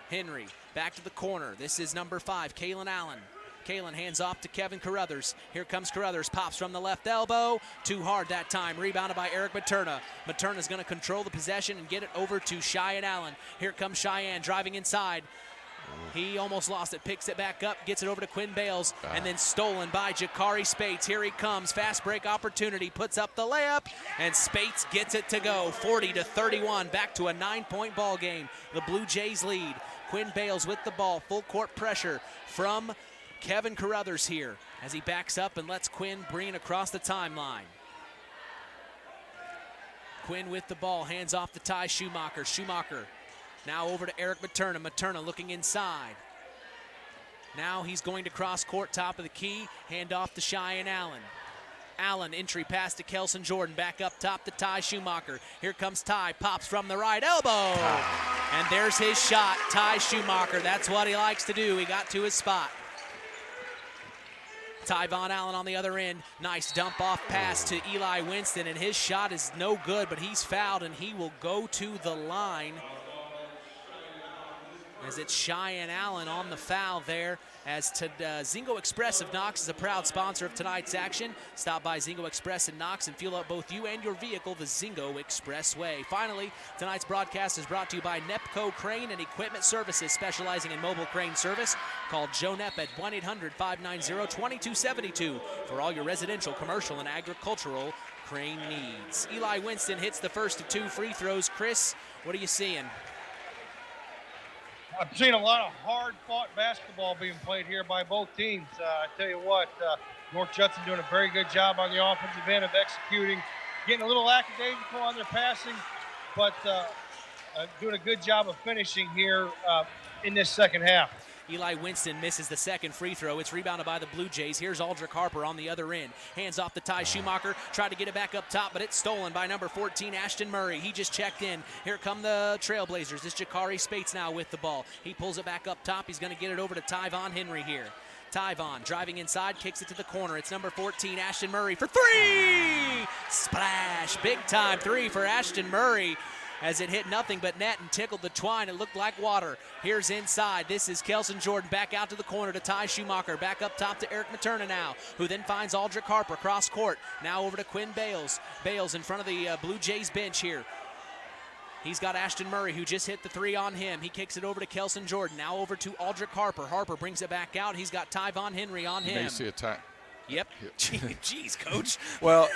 Henry back to the corner. This is number 5, Kalen Allen. Kalen hands off to Kevin Carruthers. Here comes Carruthers, pops from the left elbow. Too hard that time, rebounded by Eric Materna. Materna's gonna control the possession and get it over to Cheyenne Allen. Here comes Cheyenne driving inside. He almost lost it, picks it back up, gets it over to Quinn Bales, and then stolen by Jakari Spates. Here he comes, fast break opportunity, puts up the layup, and Spates gets it to go. 40-31, back to a 9-point ball game. The Blue Jays lead. Quinn Bales with the ball, full court pressure from Kevin Carruthers here as he backs up and lets Quinn bring it across the timeline. Quinn with the ball, hands off to Ty Schumacher. Schumacher now over to Eric Materna. Materna looking inside. Now he's going to cross court, top of the key, hand off to Cheyenne Allen. Allen, entry pass to Kelson Jordan, back up top to Ty Schumacher. Here comes Ty, pops from the right elbow. And there's his shot, Ty Schumacher. That's what he likes to do. He got to his spot. Tyvon Allen on the other end. Nice dump off pass to Eli Winston, and his shot is no good, but he's fouled, and he will go to the line. As it's Cheyenne Allen on the foul there, as Zingo Express of Knox is a proud sponsor of tonight's action. Stop by Zingo Express in Knox and fuel up both you and your vehicle the Zingo Express way. Finally, tonight's broadcast is brought to you by Nepco Crane and Equipment Services, specializing in mobile crane service. Call Joe Nepp at 1-800-590-2272 for all your residential, commercial, and agricultural crane needs. Eli Winston hits the first of 2 free throws. Chris, what are you seeing? I'm seeing a lot of hard-fought basketball being played here by both teams. I tell you what, North Judson doing a very good job on the offensive end of executing, getting a little lackadaisical on their passing, but doing a good job of finishing here in this second half. Eli Winston misses the second free throw. It's rebounded by the Blue Jays. Here's Aldrich Harper on the other end. Hands off to Ty Schumacher. Tried to get it back up top, but it's stolen by number 14, Ashton Murray. He just checked in. Here come the Trailblazers. It's Jakari Spates now with the ball. He pulls it back up top. He's going to get it over to Tyvon Henry here. Tyvon driving inside, kicks it to the corner. It's number 14, Ashton Murray for 3! Splash! Big time 3 for Ashton Murray, as it hit nothing but net and tickled the twine. It looked like water. Here's inside. This is Kelson Jordan back out to the corner to Ty Schumacher. Back up top to Eric Materna now, who then finds Aldrich Harper cross court. Now over to Quinn Bales. Bales in front of the Blue Jays bench here. He's got Ashton Murray, who just hit the 3 on him. He kicks it over to Kelson Jordan. Now over to Aldrich Harper. Harper brings it back out. He's got Tyvon Henry on him. You may see a time. Yep. Jeez, Coach. Well,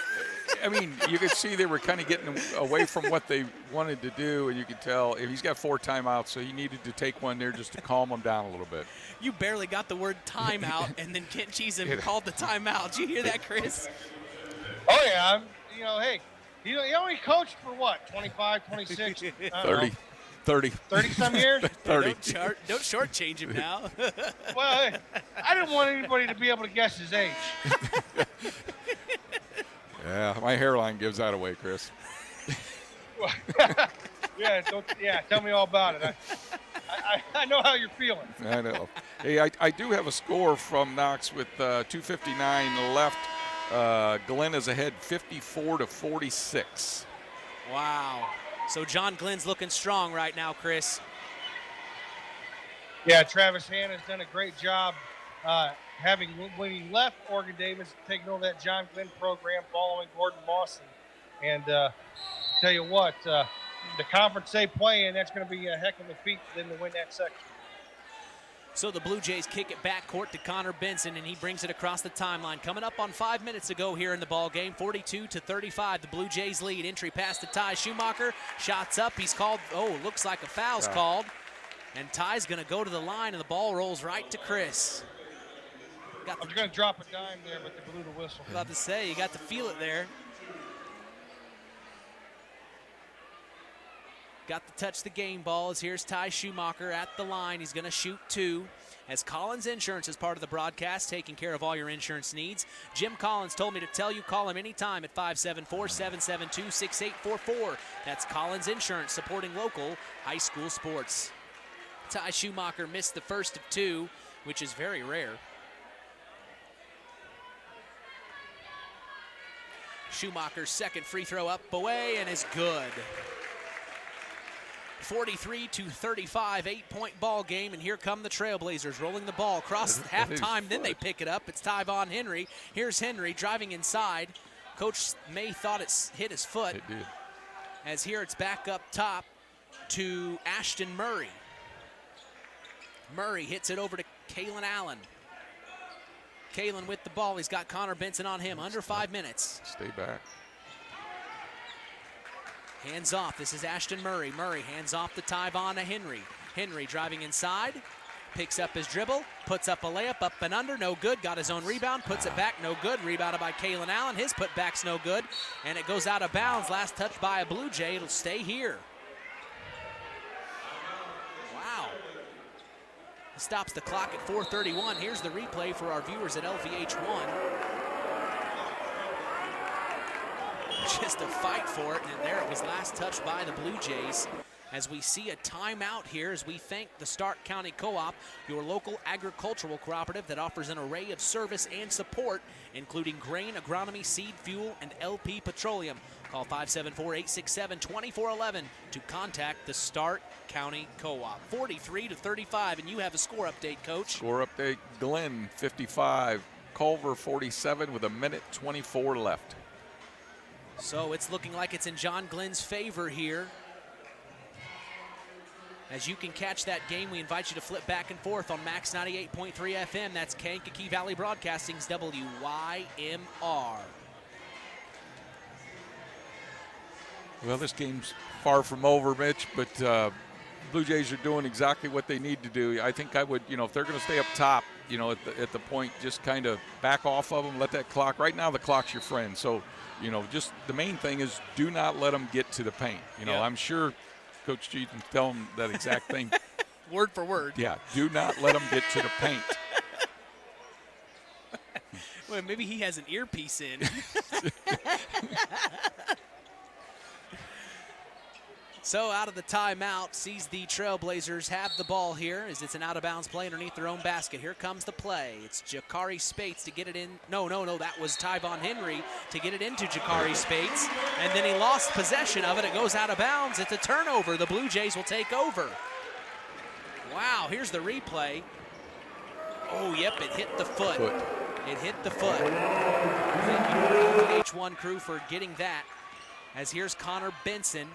I mean, you could see they were kind of getting away from what they wanted to do, and you could tell he's got 4 timeouts, so he needed to take one there just to calm him down a little bit. You barely got the word timeout, and then Kent Cheeseman called the timeout. Did you hear that, Chris? Oh, yeah. Hey, he only coached for what, 25, 26? 30. 30-some years? 30. Don't shortchange him now. Well, I didn't want anybody to be able to guess his age. Yeah, my hairline gives that away, Chris. Yeah, tell me all about it. I know how you're feeling. I know. Hey, I do have a score from Knox with 2:59 left. Glenn is ahead 54-46. Wow. So John Glenn's looking strong right now, Chris. Yeah, Travis Hanna has done a great job when he left Oregon Davis, taking over that John Glenn program following Gordon Mawson. And tell you what, the conference they play in, that's going to be a heck of a feat for them to win that section. So the Blue Jays kick it back court to Connor Benson, and he brings it across the timeline. Coming up on 5 minutes to go here in the ball game, 42-35. The Blue Jays lead. Entry pass to Ty Schumacher. Shots up. He's called. Oh, looks like a foul's called. And Ty's going to go to the line, and the ball rolls right to Chris. I was going to drop a dime there, but they blew the whistle. I was about to say, you got to feel it there. Got to touch the game ball as here's Ty Schumacher at the line. He's going to shoot 2. As Collins Insurance is part of the broadcast, taking care of all your insurance needs. Jim Collins told me to tell you, call him anytime at 574-772-6844. That's Collins Insurance, supporting local high school sports. Ty Schumacher missed the first of 2, which is very rare. Schumacher's second free throw up, away, and is good. 43-35, 8-point ball game, and here come the Trailblazers rolling the ball across halftime. Then they pick it up. It's Tyvon Henry. Here's Henry driving inside. Coach May thought it hit his foot. It did. As here it's back up top to Ashton Murray. Murray hits it over to Kalen Allen. Kalen with the ball. He's got Connor Benson on him. Under 5 minutes. Stay back. Hands off. This is Ashton Murray. Murray hands off to Tyvon to Henry. Henry driving inside. Picks up his dribble. Puts up a layup. Up and under. No good. Got his own rebound. Puts it back. No good. Rebounded by Kalen Allen. His putback's no good. And it goes out of bounds. Last touch by a Blue Jay. It'll stay here. Wow. It stops the clock at 4:31. Here's the replay for our viewers at LVH1. Just a fight for it, and there it was, last touch by the Blue Jays. As we see a timeout here, as we thank the Stark County Co-op, your local agricultural cooperative that offers an array of service and support, including grain, agronomy, seed, fuel, and LP Petroleum. Call 574-867-2411 to contact the Stark County Co-op. 43-35, and you have a score update, Coach. Score update, Glenn 55, Culver 47 with 1:24 left. So it's looking like it's in John Glenn's favor here. As you can catch that game, we invite you to flip back and forth on Max 98.3 FM. That's Kankakee Valley Broadcasting's WYMR. Well, this game's far from over, Mitch, but Blue Jays are doing exactly what they need to do. I think I would, if they're going to stay up top, at the point, just kind of back off of them, let that clock. Right now, the clock's your friend. So, just the main thing is do not let them get to the paint. I'm sure Coach G can tell them that exact thing. Word for word. Yeah, do not let them get to the paint. Well, maybe he has an earpiece in. So out of the timeout, sees the Trailblazers have the ball here as it's an out-of-bounds play underneath their own basket. Here comes the play. It's Jakari Spates to get it in. No, that was Tyvon Henry to get it into Jakari Spates, and then he lost possession of it. It goes out of bounds. It's a turnover. The Blue Jays will take over. Wow, here's the replay. Oh, yep, it hit the foot. It hit the foot. Thank you to the H1 crew for getting that. As here's Connor Benson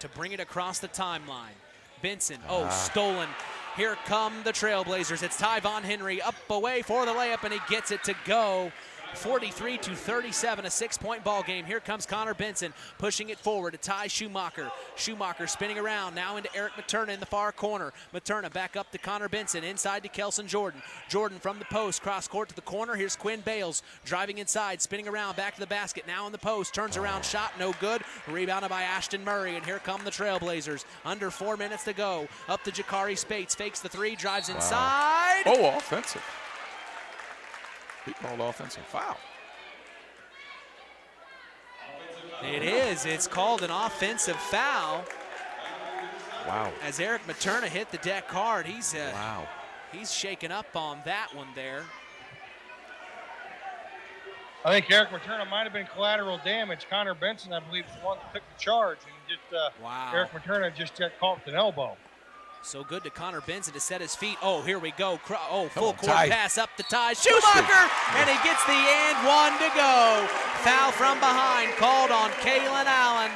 to bring it across the timeline. Benson, stolen. Here come the Trailblazers. It's Tyvon Henry up away for the layup, and he gets it to go. 43-37, a 6-point ball game. Here comes Connor Benson pushing it forward to Ty Schumacher. Schumacher spinning around now into Eric Materna in the far corner. Materna back up to Connor Benson, inside to Kelson Jordan. Jordan from the post, cross court to the corner. Here's Quinn Bales driving inside, spinning around, back to the basket. Now in the post, turns around, shot no good. Rebounded by Ashton Murray, and here come the Trailblazers. Under 4 minutes to go. Up to Jakari Spates, fakes the three, drives inside. Oh, offensive. He called offensive foul. It is. It's called an offensive foul. Wow. As Eric Materna hit the deck hard, he's shaken up on that one there. I think Eric Materna might have been collateral damage. Connor Benson, I believe, is the one that took the charge. And Eric Materna just got caught with an elbow. So good to Connor Benson to set his feet. Oh, here we go. Full court Ty. pass up to Ty Schumacher, and he gets the and one to go. Foul from behind called on Kalen Allen.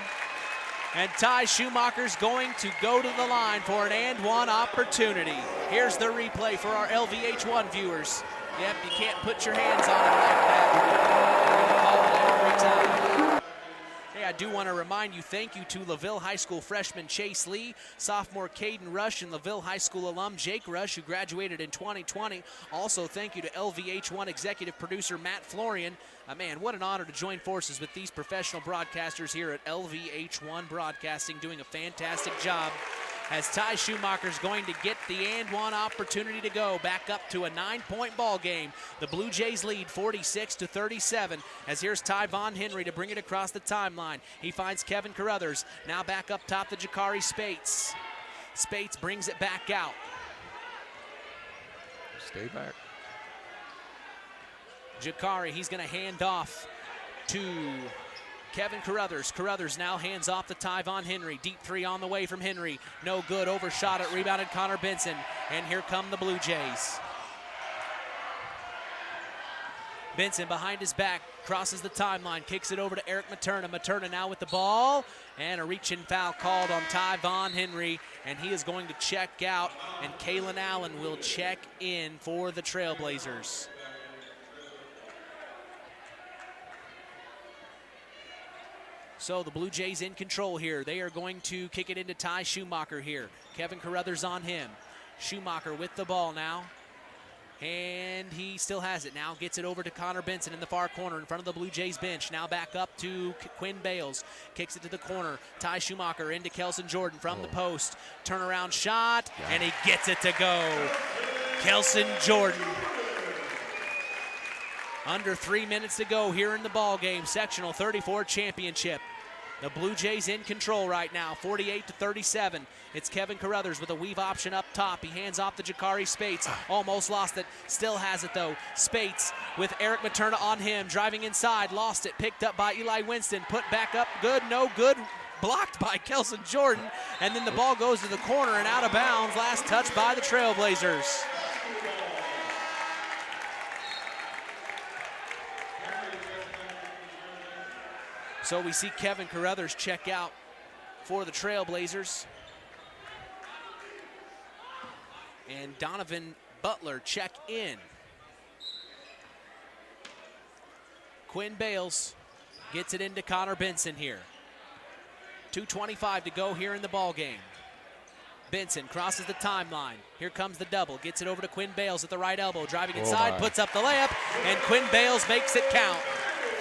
And Ty Schumacher's going to go to the line for an and one opportunity. Here's the replay for our LVH1 viewers. Yep, you can't put your hands on him like that. They're going to call it every time. Hey, I do want to remind you, thank you to LaVille High School freshman Chase Lee, sophomore Caden Rush, and LaVille High School alum Jake Rush, who graduated in 2020. Also, thank you to LVH1 executive producer Matt Florian. Man, what an honor to join forces with these professional broadcasters here at LVH1 Broadcasting, doing a fantastic job. As Ty Schumacher's going to get the and one opportunity to go back up to a 9-point ball game. The Blue Jays lead 46-37. As here's Tyvon Henry to bring it across the timeline. He finds Kevin Carruthers. Now back up top to Jakari Spates. Spates brings it back out. Stay back. Jakari, he's going to hand off to Kevin Carruthers. Carruthers now hands off to Tyvon Henry. Deep three on the way from Henry. No good. Overshot it. Rebounded Connor Benson. And here come the Blue Jays. Benson behind his back, crosses the timeline, kicks it over to Eric Materna. Materna now with the ball, and a reach-in foul called on Tyvon Henry, and he is going to check out, and Kalen Allen will check in for the Trailblazers. So the Blue Jays in control here. They are going to kick it into Ty Schumacher here. Kevin Carruthers on him. Schumacher with the ball now. And he still has it now. Gets it over to Connor Benson in the far corner in front of the Blue Jays bench. Now back up to Quinn Bales. Kicks it to the corner. Ty Schumacher into Kelson Jordan from the post. Turnaround shot, and he gets it to go. Kelson Jordan. Under 3 minutes to go here in the ball game. Sectional 34 championship. The Blue Jays in control right now, 48-37. It's Kevin Carruthers with a weave option up top. He hands off to Jakari Spates. Almost lost it. Still has it, though. Spates with Eric Materna on him. Driving inside. Lost it. Picked up by Eli Winston. Put back up. Good. No good. Blocked by Kelson Jordan. And then the ball goes to the corner and out of bounds. Last touch by the Trailblazers. So we see Kevin Carruthers check out for the Trailblazers. And Donovan Butler check in. Quinn Bales gets it into Connor Benson here. 2:25 to go here in the ball game. Benson crosses the timeline. Here comes the double. Gets it over to Quinn Bales at the right elbow. Driving inside, puts up the layup, and Quinn Bales makes it count.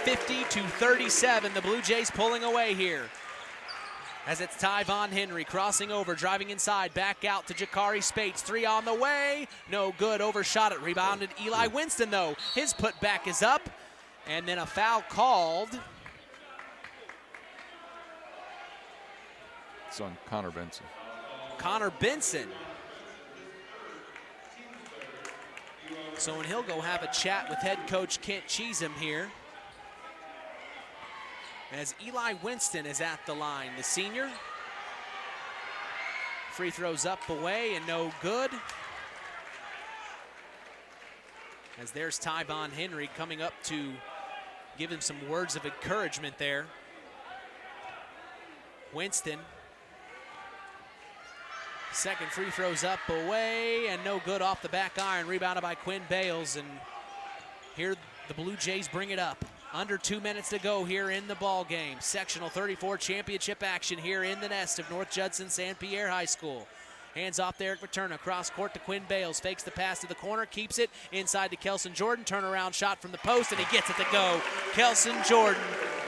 50-37, the Blue Jays pulling away here. As it's Tyvon Henry crossing over, driving inside, back out to Jakari Spates. Three on the way, no good, overshot it. Rebounded Eli Winston though. His putback is up, and then a foul called. It's on Connor Benson. Connor Benson. So and he'll go have a chat with head coach Kent Cheatham here. As Eli Winston is at the line, the senior. Free throws up, away, and no good. As there's Tyvon Henry coming up to give him some words of encouragement there. Winston. Second free throws up, away, and no good off the back iron. Rebounded by Quinn Bales, and here the Blue Jays bring it up. Under 2 minutes to go here in the ball game. Sectional 34 championship action here in the nest of North Judson-San Pierre High School. Hands off to Eric Materna, cross court to Quinn Bales. Fakes the pass to the corner, keeps it inside to Kelson Jordan. Turnaround shot from the post, and he gets it to go. Kelson Jordan,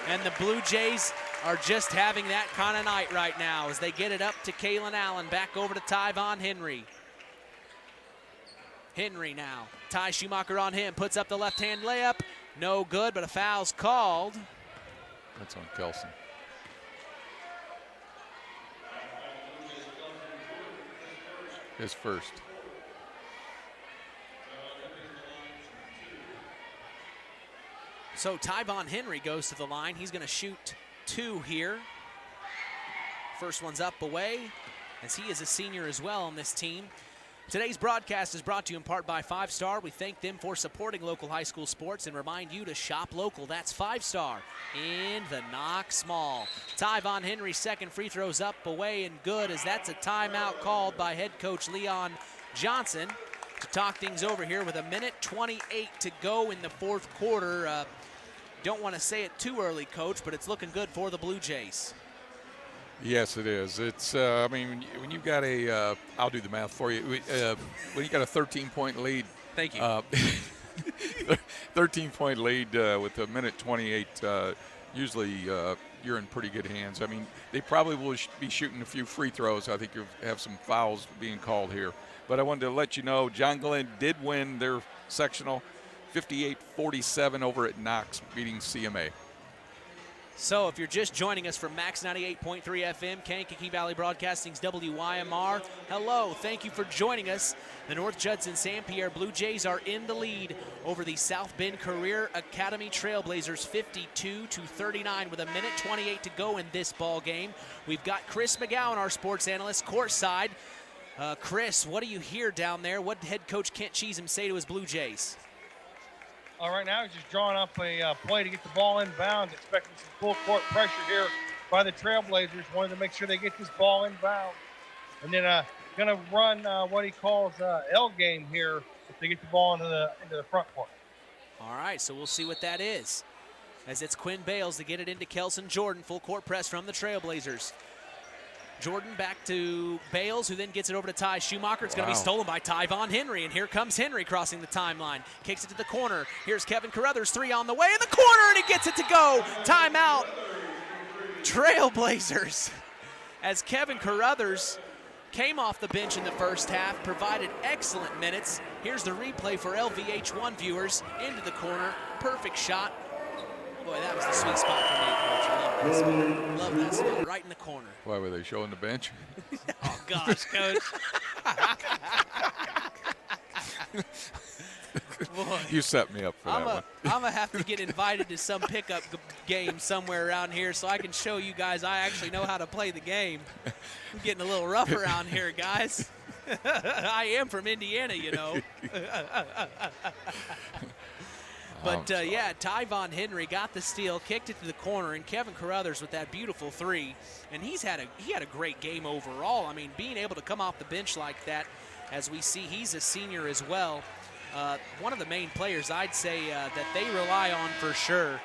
and the Blue Jays are just having that kind of night right now as they get it up to Kalen Allen. Back over to Tyvon Henry. Henry now. Ty Schumacher on him, puts up the left-hand layup. No good, but a foul's called. That's on Kelson. His first. So Tyvon Henry goes to the line. He's going to shoot two here. First one's up, away, as he is a senior as well on this team. Today's broadcast is brought to you in part by 5 Star. We thank them for supporting local high school sports and remind you to shop local. That's 5 Star in the Knox Mall. Tyvon Henry's second free throw's up, away, and good, as that's a timeout called by head coach Leon Johnson to talk things over here with 1:28 to go in the fourth quarter. Don't want to say it too early, Coach, but it's looking good for the Blue Jays. Yes, it is. It's, I mean, when you've got a, I'll do the math for you. When you got a 13-point lead. Thank you. 13-point lead with 1:28, usually you're in pretty good hands. I mean, they probably will be shooting a few free throws. I think you have some fouls being called here. But I wanted to let you know, John Glenn did win their sectional 58-47 over at Knox, beating CMA. So if you're just joining us from Max 98.3 FM, Kankakee Valley Broadcasting's WYMR, hello, thank you for joining us. The North Judson-San Pierre Blue Jays are in the lead over the South Bend Career Academy Trailblazers 52-39 with 1:28 to go in this ball game. We've got Chris McGowan, our sports analyst, courtside. Chris, what do you hear down there? What did head coach Kent Cheatham say to his Blue Jays? Right now he's just drawing up a play to get the ball inbound, expecting some full court pressure here by the Trailblazers. Wanted to make sure they get this ball inbound. And then going to run what he calls L game here if they get the ball into the front court. All right, so we'll see what that is. As it's Quinn Bales to get it into Kelson Jordan. Full court press from the Trailblazers. Jordan back to Bales, who then gets it over to Ty Schumacher. It's going to be stolen by Tyvon Henry, and here comes Henry crossing the timeline. Kicks it to the corner. Here's Kevin Carruthers, 3 on the way in the corner, and he gets it to go. Timeout, Trailblazers. As Kevin Carruthers came off the bench in the first half, provided excellent minutes. Here's the replay for LVH1 viewers. Into the corner, perfect shot. Boy, that was the sweet spot for me, Coach. I love that spot. Love that spot, right in the corner. Why were they showing the bench? Oh, gosh, Coach. Boy, you set me up for that one. I'm going to have to get invited to some pickup game somewhere around here so I can show you guys I actually know how to play the game. I'm getting a little rough around here, guys. I am from Indiana, you know. But, yeah, Tyvon Henry got the steal, kicked it to the corner, and Kevin Carruthers with that beautiful 3. And he had a great game overall. I mean, being able to come off the bench like that, as we see he's a senior as well, one of the main players I'd say that they rely on for sure.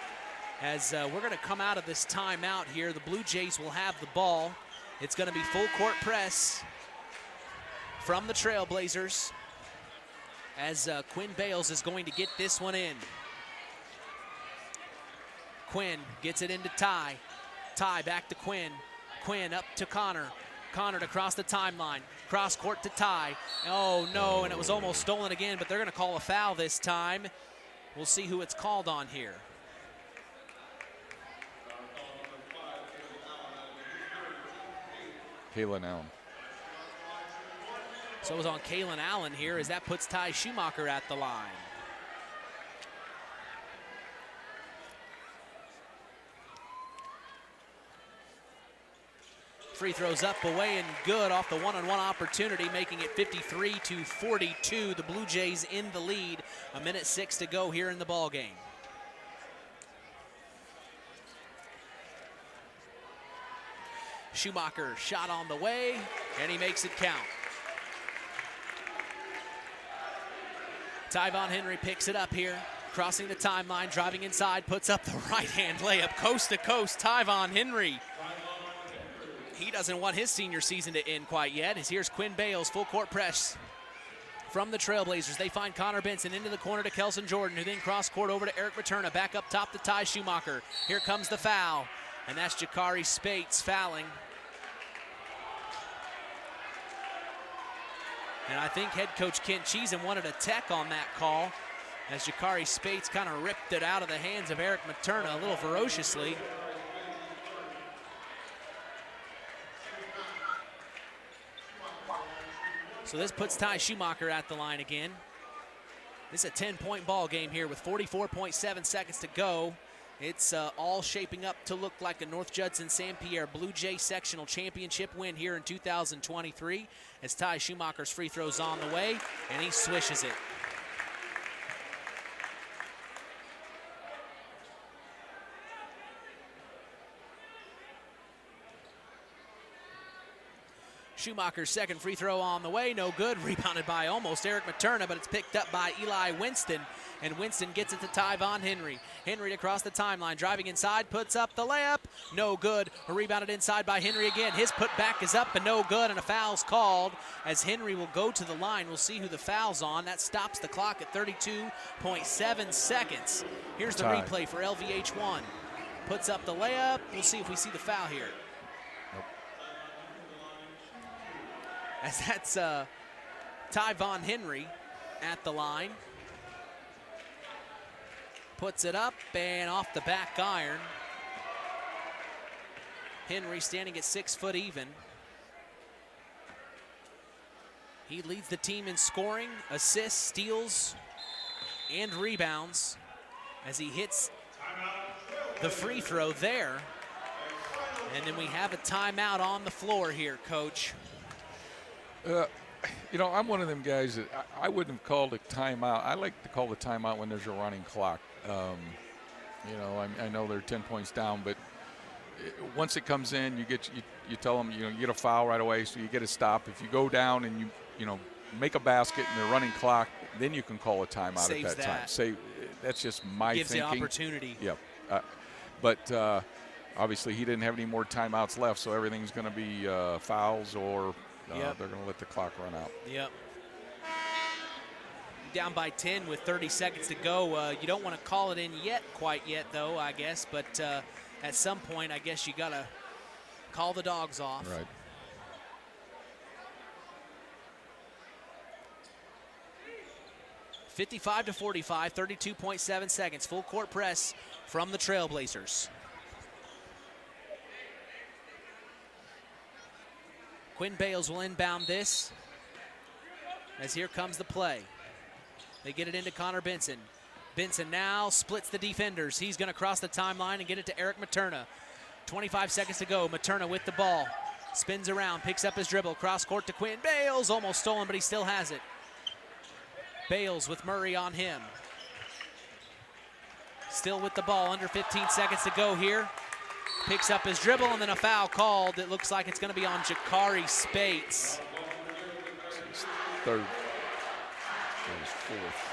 As we're going to come out of this timeout here, the Blue Jays will have the ball. It's going to be full court press from the Trailblazers as Quinn Bales is going to get this one in. Quinn gets it into Ty. Ty back to Quinn. Quinn up to Connor. Connor to cross the timeline. Cross court to Ty. Oh, no, and it was almost stolen again, but they're going to call a foul this time. We'll see who it's called on here. Kalen Allen. So it was on Kalen Allen here as that puts Ty Schumacher at the line. Free throws up, away, and good off the one-on-one opportunity, making it 53-42. The Blue Jays in the lead. 1:06 to go here in the ball game. Schumacher shot on the way, and he makes it count. Tyvon Henry picks it up here, crossing the timeline, driving inside, puts up the right-hand layup, coast to coast. Tyvon Henry. He doesn't want his senior season to end quite yet, as here's Quinn Bales, full court press from the Trailblazers. They find Connor Benson into the corner to Kelson Jordan, who then cross court over to Eric Materna, back up top to Ty Schumacher. Here comes the foul, and that's Jakari Spates fouling. And I think head coach Kent Cheatham wanted a tech on that call, as Jakari Spates kind of ripped it out of the hands of Eric Materna a little ferociously. So this puts Ty Schumacher at the line again. This is a 10-point ball game here with 44.7 seconds to go. It's all shaping up to look like a North Judson-San Pierre Blue Jay Sectional Championship win here in 2023 as Ty Schumacher's free throw's on the way, and he swishes it. Schumacher's second free throw on the way, no good. Rebounded by almost Eric Materna, but it's picked up by Eli Winston, and Winston gets it to Tyvon Henry. Henry across the timeline, driving inside, puts up the layup, no good. Rebounded inside by Henry again. His putback is up and no good, and a foul's called as Henry will go to the line. We'll see who the foul's on. That stops the clock at 32.7 seconds. Here's the replay for LVH1. Puts up the layup. We'll see if we see the foul here. As that's Tyvon Henry at the line. Puts it up and off the back iron. Henry standing at 6 foot even. He leads the team in scoring, assists, steals, and rebounds as he hits the free throw there. And then we have a timeout on the floor here, Coach. You know, I'm one of them guys that I wouldn't have called a timeout. I like to call the timeout when there's a running clock. You know, I know they're 10 points down, but once it comes in, you tell them, you get a foul right away, so you get a stop. If you go down and you know make a basket and they're running clock, then you can call a timeout Saves at that time. Say that's just my Gives thinking. the opportunity. Yep. But obviously he didn't have any more timeouts left, so everything's going to be fouls or they're going to let the clock run out. Yep. Down by 10 with 30 seconds to go. You don't want to call it in quite yet, though, I guess. But at some point, I guess you got to call the dogs off. Right. (55-45), 32.7 seconds. Full court press from the Trailblazers. Quinn Bales will inbound this as here comes the play. They get it into Connor Benson. Benson now splits the defenders. He's going to cross the timeline and get it to Eric Materna. 25 seconds to go. Materna with the ball. Spins around, picks up his dribble. Cross court to Quinn Bales. Almost stolen, but he still has it. Bales with Murray on him. Still with the ball, under 15 seconds to go here. Picks up his dribble, and then a foul called. It looks like it's going to be on Jakari Spates. Third. That was fourth.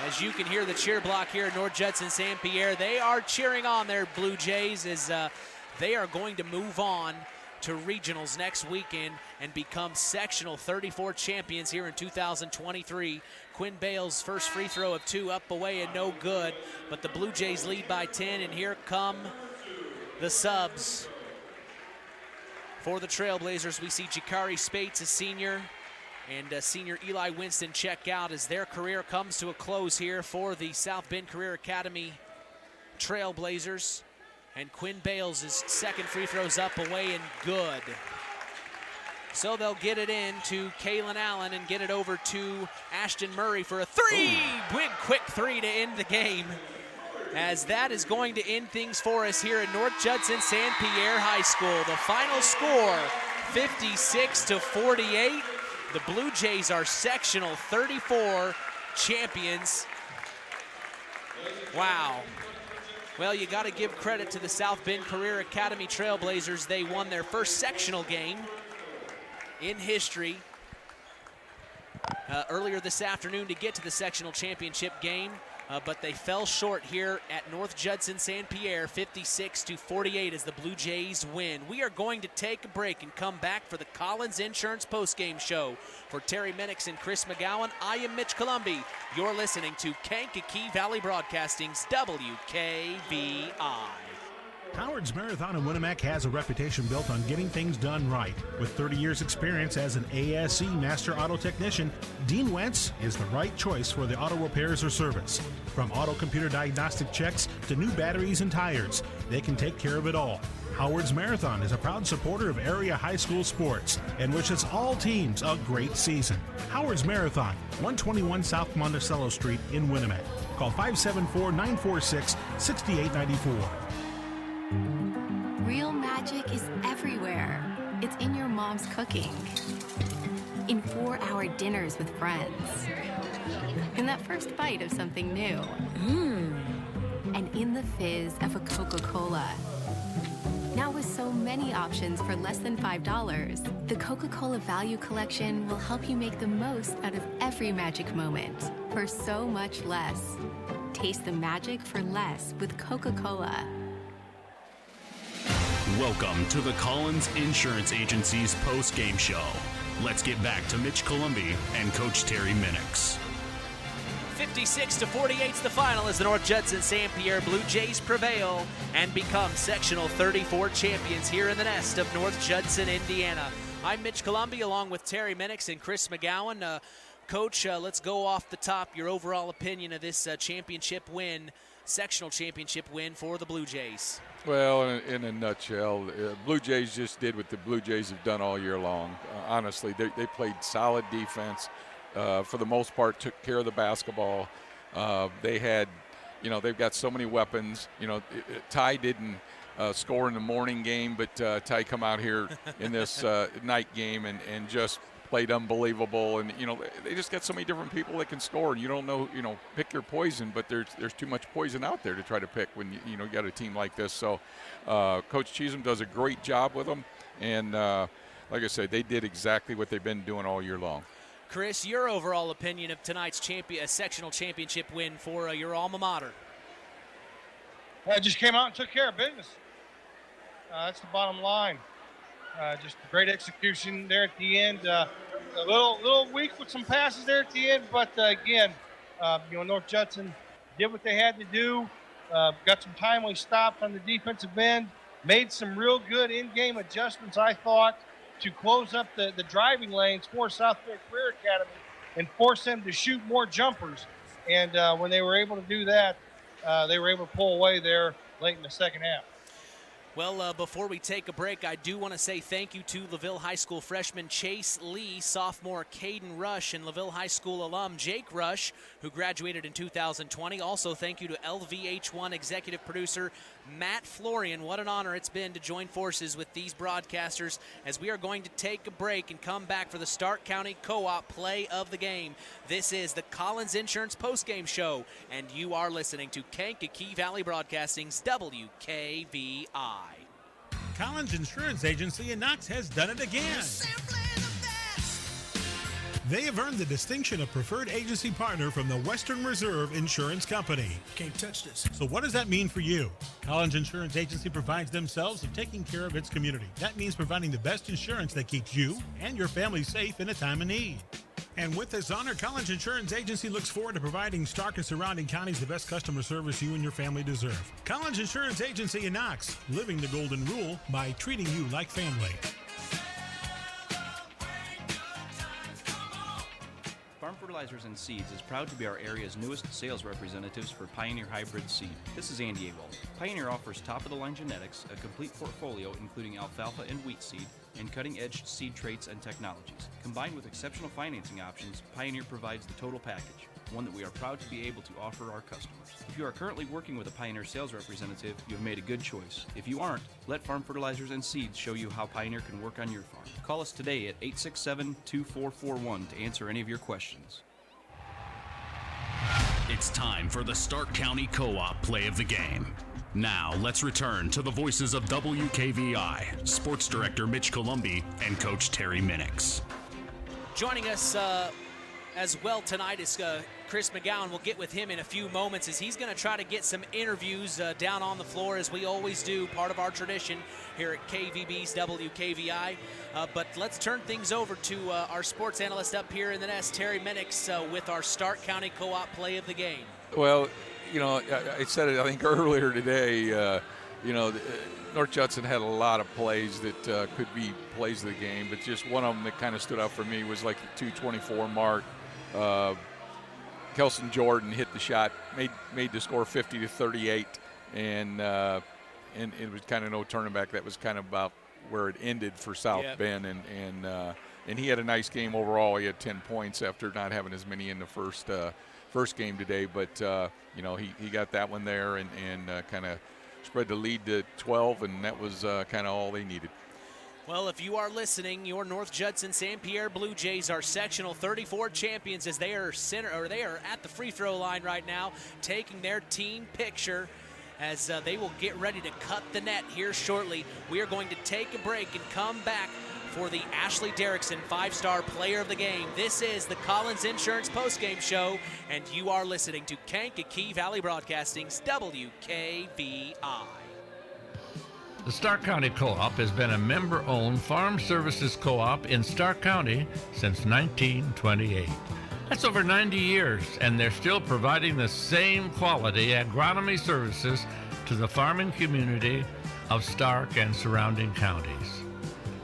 As you can hear the cheer block here at North Judson-San Pierre, they are cheering on their Blue Jays as they are going to move on to regionals next weekend and become sectional 34 champions here in 2023. Quinn Bales' first free throw of 2 up, away, and no good. But the Blue Jays lead by 10, and here come the subs. For the Trailblazers, we see Jakari Spates, a senior, and senior Eli Winston check out as their career comes to a close here for the South Bend Career Academy Trailblazers. And Quinn Bales' second free throw's up, away, and good. So they'll get it in to Kalen Allen and get it over to Ashton Murray for a three. Big, quick three to end the game. As that is going to end things for us here at North Judson-San Pierre High School. The final score, 56-48. The Blue Jays are sectional 34 champions. Wow. Well, you got to give credit to the South Bend Career Academy Trailblazers. They won their first sectional game in history earlier this afternoon to get to the sectional championship game, but they fell short here at North Judson-San Pierre, 56-48 as the Blue Jays win. We are going to take a break and come back for the Collins Insurance postgame show. For Terry Minix and Chris McGowan, I am Mitch Columbi. You're listening to Kankakee Valley Broadcasting's WKVI. Howard's Marathon in Winnemac has a reputation built on getting things done right. With 30 years experience as an ASE Master Auto Technician, Dean Wentz is the right choice for the auto repairs or service. From auto computer diagnostic checks to new batteries and tires, they can take care of it all. Howard's Marathon is a proud supporter of area high school sports and wishes all teams a great season. Howard's Marathon, 121 South Monticello Street in Winnemac. Call 574-946-6894. Real magic is everywhere. It's in your mom's cooking, in 4-hour dinners with friends, in that first bite of something new, and in the fizz of a Coca-Cola. Now with so many options for less than $5, the Coca-Cola Value Collection will help you make the most out of every magic moment for so much less. Taste the magic for less with Coca-Cola. Welcome to the Collins Insurance Agency's post-game show. Let's get back to Mitch Columbi and Coach Terry Minix. 56-48 is the final as the North Judson-San Pierre Blue Jays prevail and become sectional 34 champions here in the nest of North Judson, Indiana. I'm Mitch Columbi along with Terry Minix and Chris McGowan. Coach, let's go off the top. Your overall opinion of this championship win sectional championship win for the Blue Jays. Well, in a nutshell, Blue Jays just did what the Blue Jays have done all year long. Honestly, they played solid defense. For the most part, took care of the basketball. They had, they've got so many weapons. Ty didn't score in the morning game, but Ty come out here in this night game and just played unbelievable. And they just got so many different people that can score, and you don't know, pick your poison, but there's too much poison out there to try to pick when you got a team like this. So Coach Cheatham does a great job with them, and like I said, they did exactly what they've been doing all year long. Chris, your overall opinion of tonight's sectional championship win for your alma mater? Just came out and took care of business. That's the bottom line. Just great execution there at the end. A little weak with some passes there at the end, but again, North Judson did what they had to do. Got some timely stops on the defensive end. Made some real good in-game adjustments, I thought, to close up the driving lanes for South Bend Career Academy and force them to shoot more jumpers. And when they were able to do that, they were able to pull away there late in the second half. Well, before we take a break, I do want to say thank you to LaVille High School freshman Chase Lee, sophomore Caden Rush, and LaVille High School alum Jake Rush, who graduated in 2020. Also, thank you to LVH1 executive producer Matt Florian. What an honor it's been to join forces with these broadcasters as we are going to take a break and come back for the Stark County Co-op play of the game. This is the Collins Insurance postgame show, and you are listening to Kankakee Valley Broadcasting's WKVI. Collins Insurance Agency in Knox has done it again. They have earned the distinction of preferred agency partner from the Western Reserve Insurance Company. Can't touch this. So what does that mean for you? Collins Insurance Agency provides themselves of taking care of its community. That means providing the best insurance that keeps you and your family safe in a time of need. And with this honor, Collins Insurance Agency looks forward to providing Stark and surrounding counties the best customer service you and your family deserve. Collins Insurance Agency in Knox, living the golden rule by treating you like family. Farm Fertilizers and Seeds is proud to be our area's newest sales representatives for Pioneer Hybrid Seed. This is Andy Abel. Pioneer offers top-of-the-line genetics, a complete portfolio including alfalfa and wheat seed, and cutting-edge seed traits and technologies. Combined with exceptional financing options, Pioneer provides the total package, one that we are proud to be able to offer our customers. If you are currently working with a Pioneer sales representative, you have made a good choice. If you aren't, let Farm Fertilizers and Seeds show you how Pioneer can work on your farm. Call us today at 867-2441 to answer any of your questions. It's time for the Stark County Co-op play of the game. Now, let's return to the voices of WKVI, Sports Director Mitch Columbi and Coach Terry Minix. Joining us as well tonight is Chris McGowan. We'll get with him in a few moments as he's going to try to get some interviews down on the floor, as we always do, part of our tradition here at KVB's WKVI. But let's turn things over to our sports analyst up here in the nest, Terry Minix, with our Stark County Co-op play of the game. Well, I said it, I think, earlier today, North Judson had a lot of plays that could be plays of the game, but just one of them that kind of stood out for me was like the 2:24 mark. Kelson Jordan hit the shot, made the score 50-38, and it was kind of no turning back. That was kind of about where it ended for South Bend, and he had a nice game overall. He had 10 points after not having as many in the first game today, but he got that one there and kind of spread the lead to 12, and that was kind of all they needed. Well, if you are listening, your North Judson-San Pierre Blue Jays are sectional 34 champions as they are at the free throw line right now, taking their team picture as they will get ready to cut the net here shortly. We are going to take a break and come back for the Ashley Derrickson 5-star player of the game. This is the Collins Insurance postgame show, and you are listening to Kankakee Valley Broadcasting's WKVI. The Stark County Co-op has been a member-owned farm services co-op in Stark County since 1928. That's over 90 years, and they're still providing the same quality agronomy services to the farming community of Stark and surrounding counties.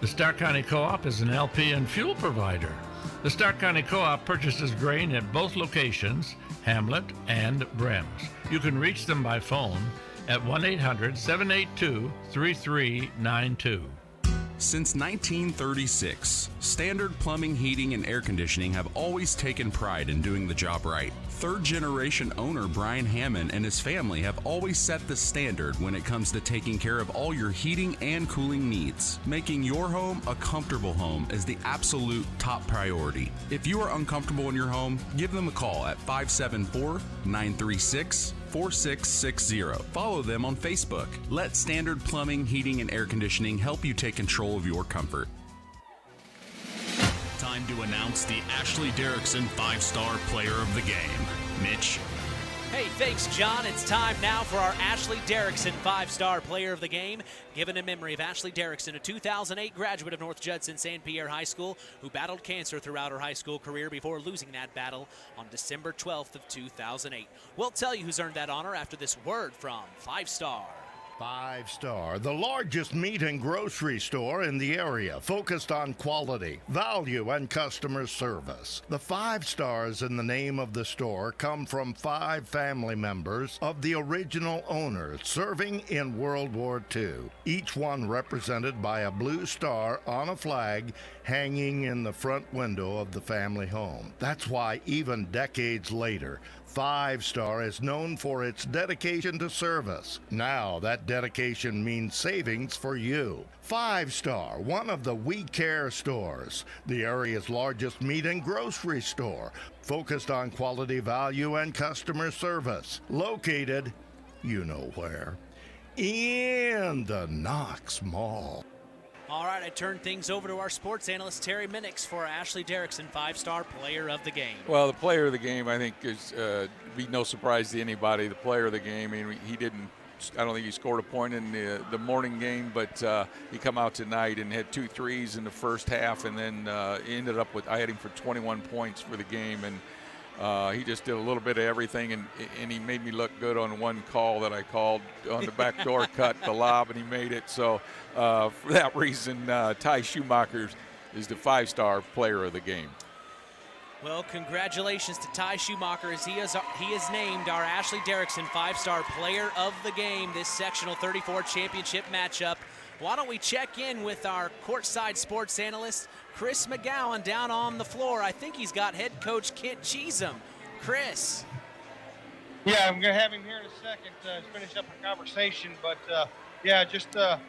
The Stark County Co-op is an LP and fuel provider. The Stark County Co-op purchases grain at both locations, Hamlet, and Brems. You can reach them by phone at 1-800-782-3392. Since 1936, Standard Plumbing, Heating, and Air Conditioning have always taken pride in doing the job right. Third-generation owner Brian Hammond and his family have always set the standard when it comes to taking care of all your heating and cooling needs. Making your home a comfortable home is the absolute top priority. If you are uncomfortable in your home, give them a call at 574-936-4660. Follow them on Facebook. Let Standard Plumbing, Heating, and Air Conditioning help you take control of your comfort. Time to announce the Ashley Derrickson 5-Star Player of the Game. Mitch? Hey, thanks, John. It's time now for our Ashley Derrickson 5-Star Player of the Game, given in memory of Ashley Derrickson, a 2008 graduate of North Judson-San Pierre High School who battled cancer throughout her high school career before losing that battle on December 12th of 2008. We'll tell you who's earned that honor after this word from 5-Star. 5-Star, the largest meat and grocery store in the area, focused on quality, value, and customer service. The 5 stars in the name of the store come from 5 family members of the original owners serving in World War II, each one represented by a blue star on a flag hanging in the front window of the family home. That's why even decades later, 5-Star is known for its dedication to service. Now that dedication means savings for you. 5-Star, one of the We Care stores, the area's largest meat and grocery store, focused on quality, value, and customer service. Located, you know where, in the Knox Mall. All right, I turn things over to our sports analyst, Terry Minix, for our Ashley Derrickson 5-Star Player of the Game. Well, the player of the game, I think, is be no surprise to anybody. The player of the game, I mean, I don't think he scored a point in the morning game, but he come out tonight and had 2 threes in the first half, and then ended up with, I had him for 21 points for the game, and he just did a little bit of everything, and he made me look good on one call that I called on the backdoor cut, the lob, and he made it. So for that reason, Ty Schumacher is the 5-Star Player of the Game. Well, congratulations to Ty Schumacher as he is named our Ashley Derrickson 5-Star Player of the Game this Sectional 34 Championship matchup. Why don't we check in with our courtside sports analyst, Chris McGowan, down on the floor. I think he's got head coach Kent Cheatham. Chris. Yeah, I'm going to have him here in a second to finish up the conversation. But, just a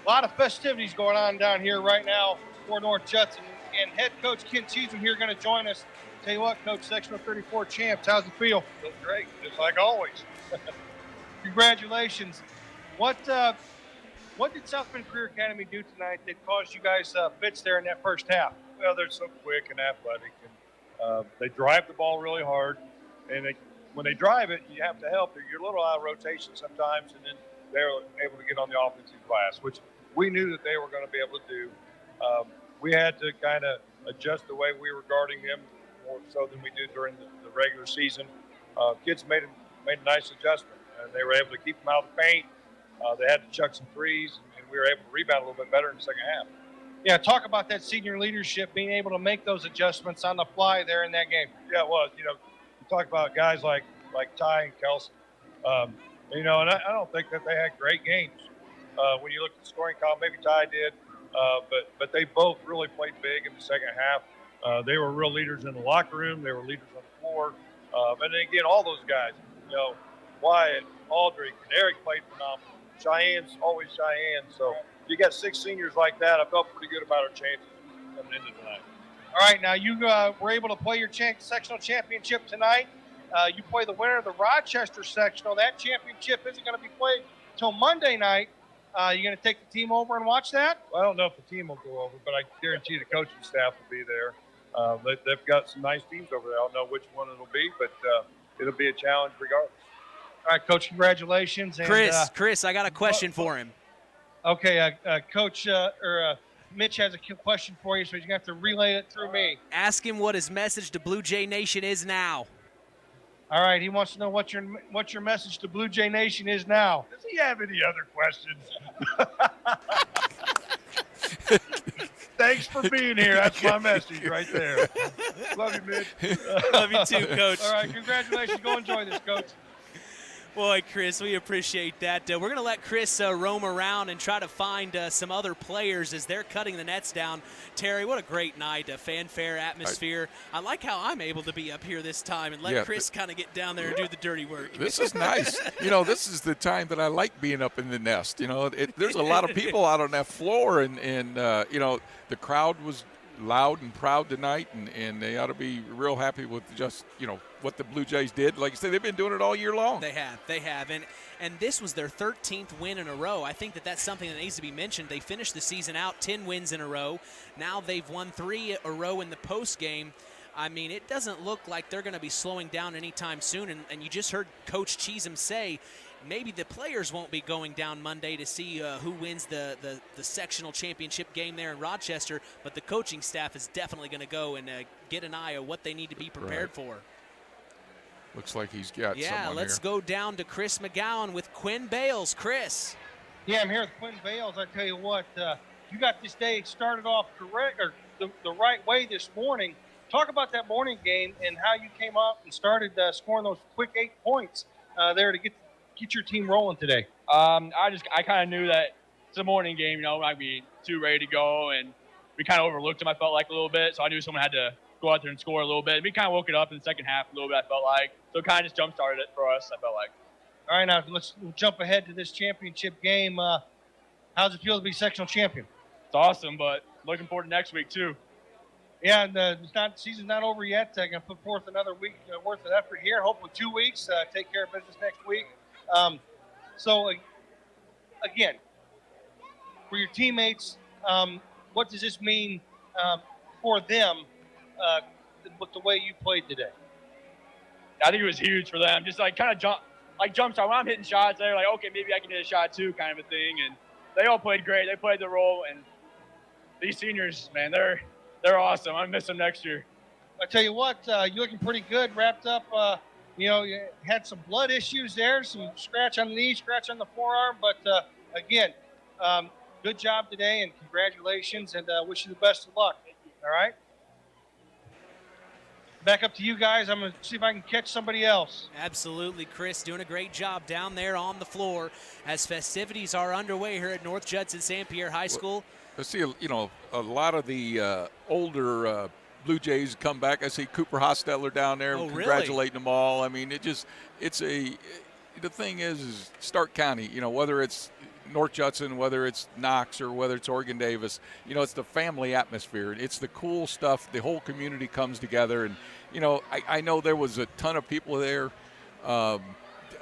lot of festivities going on down here right now for North Judson. And head coach Kent Cheatham here going to join us. Tell you what, Coach, Sectional 34 champs, how's it feel? Feels great, just like always. Congratulations. What did South Bend Career Academy do tonight that caused you guys fits there in that first half? Well, they're so quick and athletic, and they drive the ball really hard. And when they drive it, you have to help. You're a little out of rotation sometimes, and then they're able to get on the offensive glass, which we knew that they were going to be able to do. We had to kind of adjust the way we were guarding them more so than we did during the regular season. Kids made a nice adjustment, and they were able to keep them out of the paint. They had to chuck some threes, and we were able to rebound a little bit better in the second half. Yeah, talk about that senior leadership, being able to make those adjustments on the fly there in that game. Yeah, it was. You talk about guys like Ty and Kelson. And I don't think that they had great games. When you look at the scoring column, maybe Ty did, but they both really played big in the second half. They were real leaders in the locker room. They were leaders on the floor. And then again, all those guys, Wyatt, Aldrich, and Eric played phenomenal. Cheyenne's always Cheyenne. So you got 6 seniors like that. I felt pretty good about our chances coming into tonight. All right, now you were able to play your sectional championship tonight. You play the winner of the Rochester sectional. That championship isn't going to be played until Monday night. You going to take the team over and watch that? Well, I don't know if the team will go over, but I guarantee the coaching staff will be there. They've got some nice teams over there. I don't know which one it'll be, but it'll be a challenge regardless. All right, Coach, congratulations. And, Chris, I got a question for him. Okay, Coach Mitch has a question for you, so he's going to have to relay it through me. Ask him what his message to Blue Jay Nation is now. All right, he wants to know what your message to Blue Jay Nation is now. Does he have any other questions? Thanks for being here. That's my message right there. Love you, Mitch. Love you too, Coach. All right, congratulations. Go enjoy this, Coach. Boy, Chris, we appreciate that. We're going to let Chris roam around and try to find some other players as they're cutting the nets down. Terry, what a great night, a fanfare atmosphere. I like how I'm able to be up here this time and let Chris kind of get down there and do the dirty work. This is nice. This is the time that I like being up in the nest. There's a lot of people out on that floor, and the crowd was loud and proud tonight, and they ought to be real happy with just, what the Blue Jays did. Like I said, they've been doing it all year long. They have. And this was their 13th win in a row. I think that's something that needs to be mentioned. They finished the season out 10 wins in a row. Now they've won 3 a row in the postgame. I mean, it doesn't look like they're going to be slowing down anytime soon. And you just heard Coach Cheatham say maybe the players won't be going down Monday to see who wins the sectional championship game there in Rochester, but the coaching staff is definitely going to go and get an eye on what they need to be prepared for. Looks like he's got someone let's here. go down to Chris McGowan with Quinn Bales. Chris. Yeah, I'm here with Quinn Bales. I tell you what, you got this day started off correct or the right way this morning. Talk about that morning game and how you came up and started scoring those quick 8 points there to get your team rolling today. I kind of knew that it's a morning game, I'd be too ready to go, and we kind of overlooked them, I felt like, a little bit, so I knew someone had to go out there and score a little bit. We kind of woke it up in the second half a little bit, I felt like, so it kind of just jump-started it for us, I felt like. All right, now let's jump ahead to this championship game. How's it feel to be sectional champion? It's awesome, but looking forward to next week, too. Yeah, and season's not over yet. I'm going to put forth another week worth of effort here, hopefully 2 weeks. Take care of business next week. So, again, for your teammates, what does this mean for them with the way you played today? I think it was huge for them. Just kind of jump start. When I'm hitting shots, they're like, okay, maybe I can hit a shot too, kind of a thing. And they all played great. They played their role. And these seniors, man, they're awesome. I miss them next year. I tell you what, you're looking pretty good, wrapped up. You had some blood issues there, some scratch on the knee, scratch on the forearm. But, again, good job today, and congratulations, and wish you the best of luck. All right? Back up to you guys. I'm going to see if I can catch somebody else. Absolutely, Chris, doing a great job down there on the floor as festivities are underway here at North Judson-San Pierre High School. I see, a lot of the older Blue Jays come back. I see Cooper Hostetler down there congratulating them all. I mean, the thing is Stark County, whether it's North Judson, whether it's Knox or whether it's Oregon Davis, it's the family atmosphere. It's the cool stuff. The whole community comes together. And, I know there was a ton of people there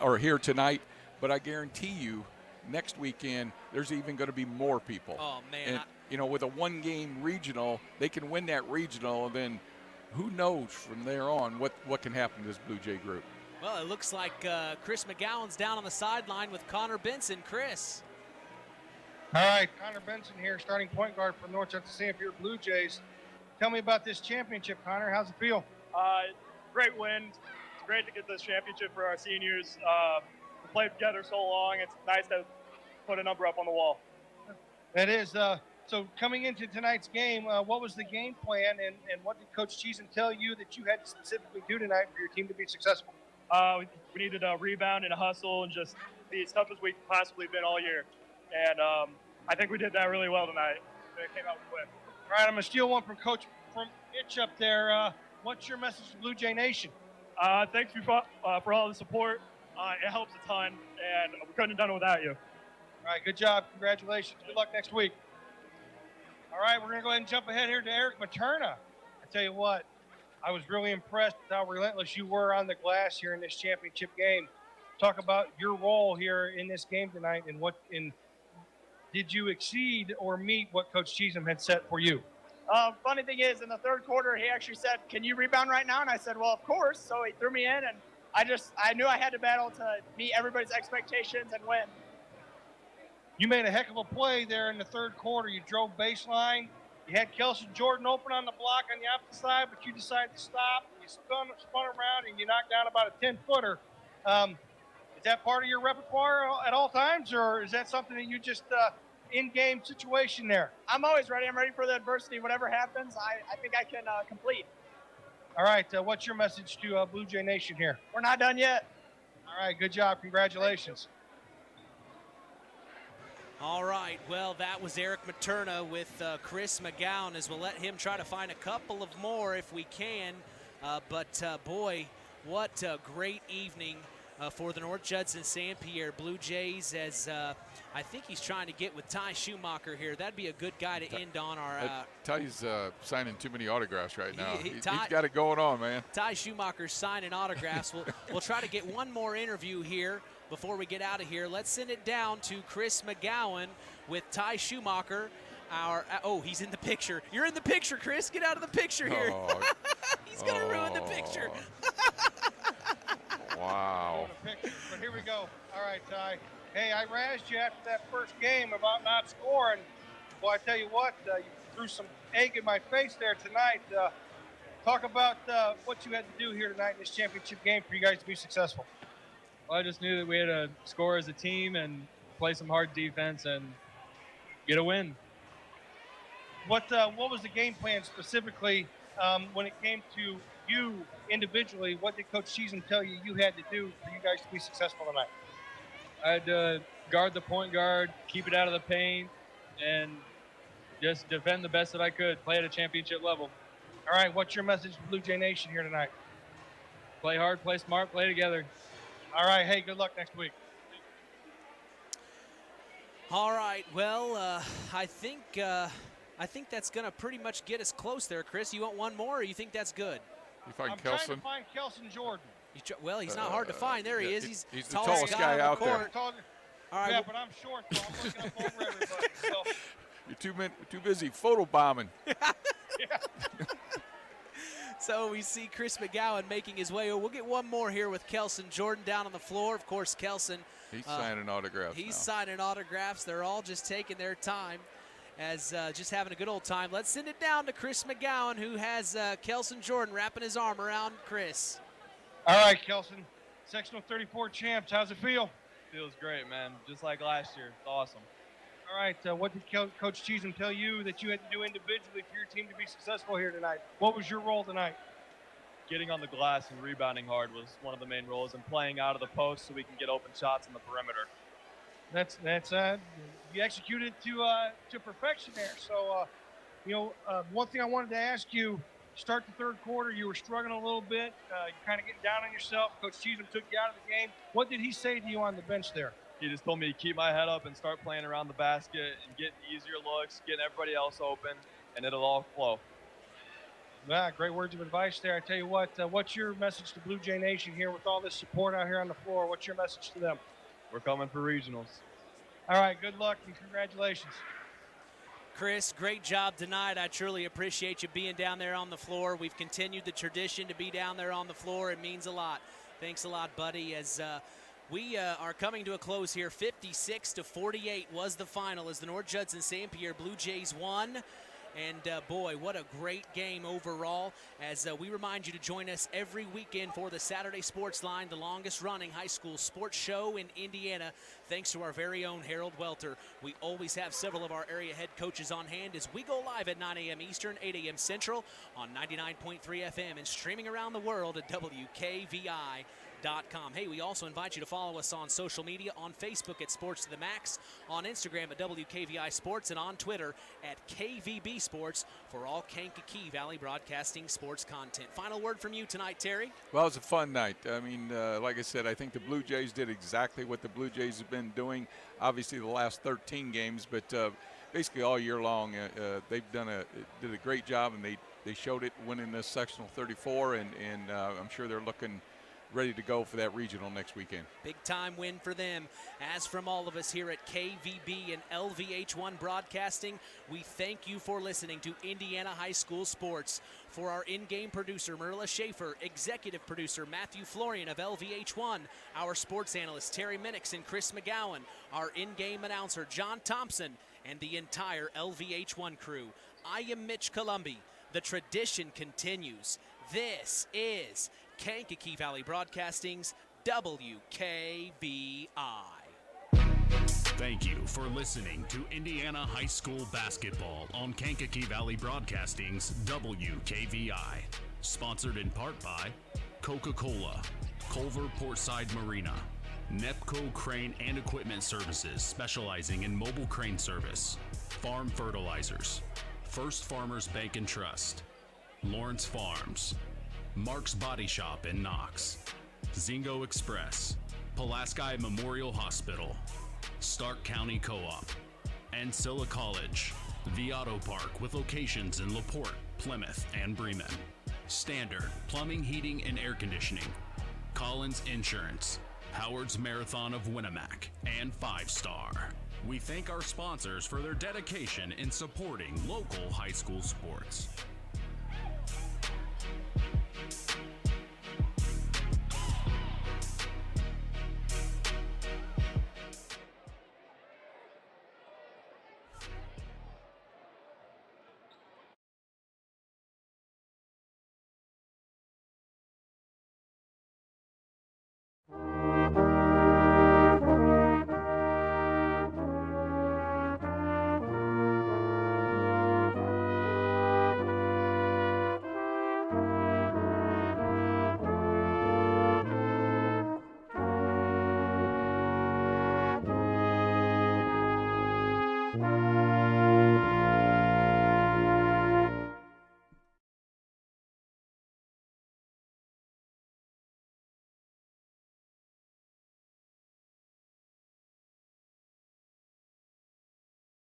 or here tonight, but I guarantee you next weekend there's even going to be more people. Oh, man. And, with a one-game regional, they can win that regional, and then who knows from there on what can happen to this Blue Jay group. Well, it looks like Chris McGowan's down on the sideline with Connor Benson. Chris. All right, Connor Benson here, starting point guard for North Judson-San Pierre Blue Jays. Tell me about this championship, Connor. How's it feel? Great win. It's great to get this championship for our seniors. We played together so long. It's nice to put a number up on the wall. It is. So coming into tonight's game, what was the game plan, and what did Coach Cheatham tell you that you had to specifically do tonight for your team to be successful? We needed a rebound and a hustle and just be as tough as we've possibly been all year. And I think we did that really well tonight. It came out with a win. All right, I'm going to steal one from Coach Itch up there. What's your message to Blue Jay Nation? Thanks for all the support. It helps a ton, and we couldn't have done it without you. All right, good job. Congratulations. Good luck next week. All right, we're going to go ahead and jump ahead here to Eric Materna. I tell you what, I was really impressed with how relentless you were on the glass here in this championship game. Talk about your role here in this game tonight, and did you exceed or meet what Coach Cheatham had set for you? Funny thing is, in the third quarter, he actually said, "Can you rebound right now?" And I said, "Well, of course." So he threw me in, and I knew I had to battle to meet everybody's expectations and win. You made a heck of a play there in the third quarter. You drove baseline. You had Kelsey Jordan open on the block on the opposite side, but you decided to stop. You spun around, and you knocked down about a 10-footer. Is that part of your repertoire at all times, or is that something that you just in-game situation there? I'm always ready. I'm ready for the adversity. Whatever happens, I think I can complete. All right, what's your message to Blue Jay Nation here? We're not done yet. All right, good job. Congratulations. All right, well, that was Eric Materna with Chris McGowan, as we'll let him try to find a couple of more if we can. But boy, what a great evening for the North Judson-San Pierre Blue Jays, as I think he's trying to get with Ty Schumacher here. That'd be a good guy to end on our... Ty's signing too many autographs right now. He's Ty, got it going on, man. Ty Schumacher's signing autographs. We'll try to get one more interview here before we get out of here. Let's send it down to Chris McGowan with Ty Schumacher. He's in the picture. You're in the picture, Chris. Get out of the picture here. He's going to ruin the picture. Wow. But here we go. All right, Ty. Hey, I razzed you after that first game about not scoring. Well, I tell you what, you threw some egg in my face there tonight. Talk about what you had to do here tonight in this championship game for you guys to be successful. Well, I just knew that we had to score as a team and play some hard defense and get a win. What was the game plan specifically when it came to you individually? What did Coach Cheatham tell you had to do for you guys to be successful tonight? I had to guard the point guard, keep it out of the paint, and just defend the best that I could, play at a championship level. All right, what's your message to Blue Jay Nation here tonight? Play hard, play smart, play together. All right, hey, good luck next week. All right, well, I think that's going to pretty much get us close there, Chris. You want one more, or you think that's good? You find I'm Kelson? trying to find Kelson Jordan. Well, he's not hard to find. There he is. He's the tallest guy out there. All right, yeah, but I'm short, so I'm looking up over everybody. So. You're too busy photobombing. So we see Chris McGowan making his way. We'll get one more here with Kelson Jordan down on the floor. Of course, Kelson. He's signing autographs. He's signing autographs. They're all just taking their time, as just having a good old time. Let's send it down to Chris McGowan, who has Kelson Jordan wrapping his arm around Chris. All right, Kelson. Sectional 34 champs. How's it feel? Feels great, man. Just like last year. It's awesome. All right, what did Coach Cheatham tell you that you had to do individually for your team to be successful here tonight? What was your role tonight? Getting on the glass and rebounding hard was one of the main roles, and playing out of the post so we can get open shots on the perimeter. That's you executed to perfection there. So, one thing I wanted to ask you, start the third quarter, you were struggling a little bit. You're kind of getting down on yourself. Coach Cheatham took you out of the game. What did he say to you on the bench there? He just told me to keep my head up and start playing around the basket and getting easier looks, getting everybody else open, and it'll all flow. Yeah, great words of advice there. I tell you what, what's your message to Blue Jay Nation here with all this support out here on the floor? What's your message to them? We're coming for regionals. All right, good luck and congratulations. Chris, great job tonight. I truly appreciate you being down there on the floor. We've continued the tradition to be down there on the floor. It means a lot. Thanks a lot, buddy. As we are coming to a close here, 56-48 was the final as the North Judson-San Pierre Blue Jays won. And boy, what a great game overall, as we remind you to join us every weekend for the Saturday Sports Line, the longest running high school sports show in Indiana, thanks to our very own Harold Welter. We always have several of our area head coaches on hand as we go live at 9 a.m. Eastern, 8 a.m. Central on 99.3 FM and streaming around the world at WKVI.com. Hey, we also invite you to follow us on social media, on Facebook at Sports to the Max, on Instagram at WKVI Sports, and on Twitter at KVB Sports for all Kankakee Valley Broadcasting sports content. Final word from you tonight, Terry. Well, it was a fun night. I mean, like I said, I think the Blue Jays did exactly what the Blue Jays have been doing, obviously the last 13 games, but basically all year long they've did a great job, and they showed it winning the Sectional 34, and I'm sure they're looking ready to go for that regional next weekend. Big time win for them. As from all of us here at KVB and LVH1 Broadcasting, we thank you for listening to Indiana High School Sports. For our in-game producer, Marilla Schaefer, executive producer, Matthew Florian of LVH1, our sports analyst, Terry Minix and Chris McGowan, our in-game announcer, John Thompson, and the entire LVH1 crew. I am Mitch Columbi. The tradition continues. This is Kankakee Valley Broadcasting's WKVI. Thank you for listening to Indiana High School Basketball on Kankakee Valley Broadcasting's WKVI. Sponsored in part by Coca-Cola, Culver Portside Marina, Nepco Crane and Equipment Services specializing in mobile crane service, Farm Fertilizers, First Farmers Bank and Trust, Lawrence Farms, Mark's Body Shop in Knox, Zingo Express, Pulaski Memorial Hospital, Stark County Co-op, Ancilla College, The Auto Park with locations in LaPorte, Plymouth, and Bremen, Standard Plumbing, Heating, and Air Conditioning, Collins Insurance, Howard's Marathon of Winnemac, and 5 Star. We thank our sponsors for their dedication in supporting local high school sports.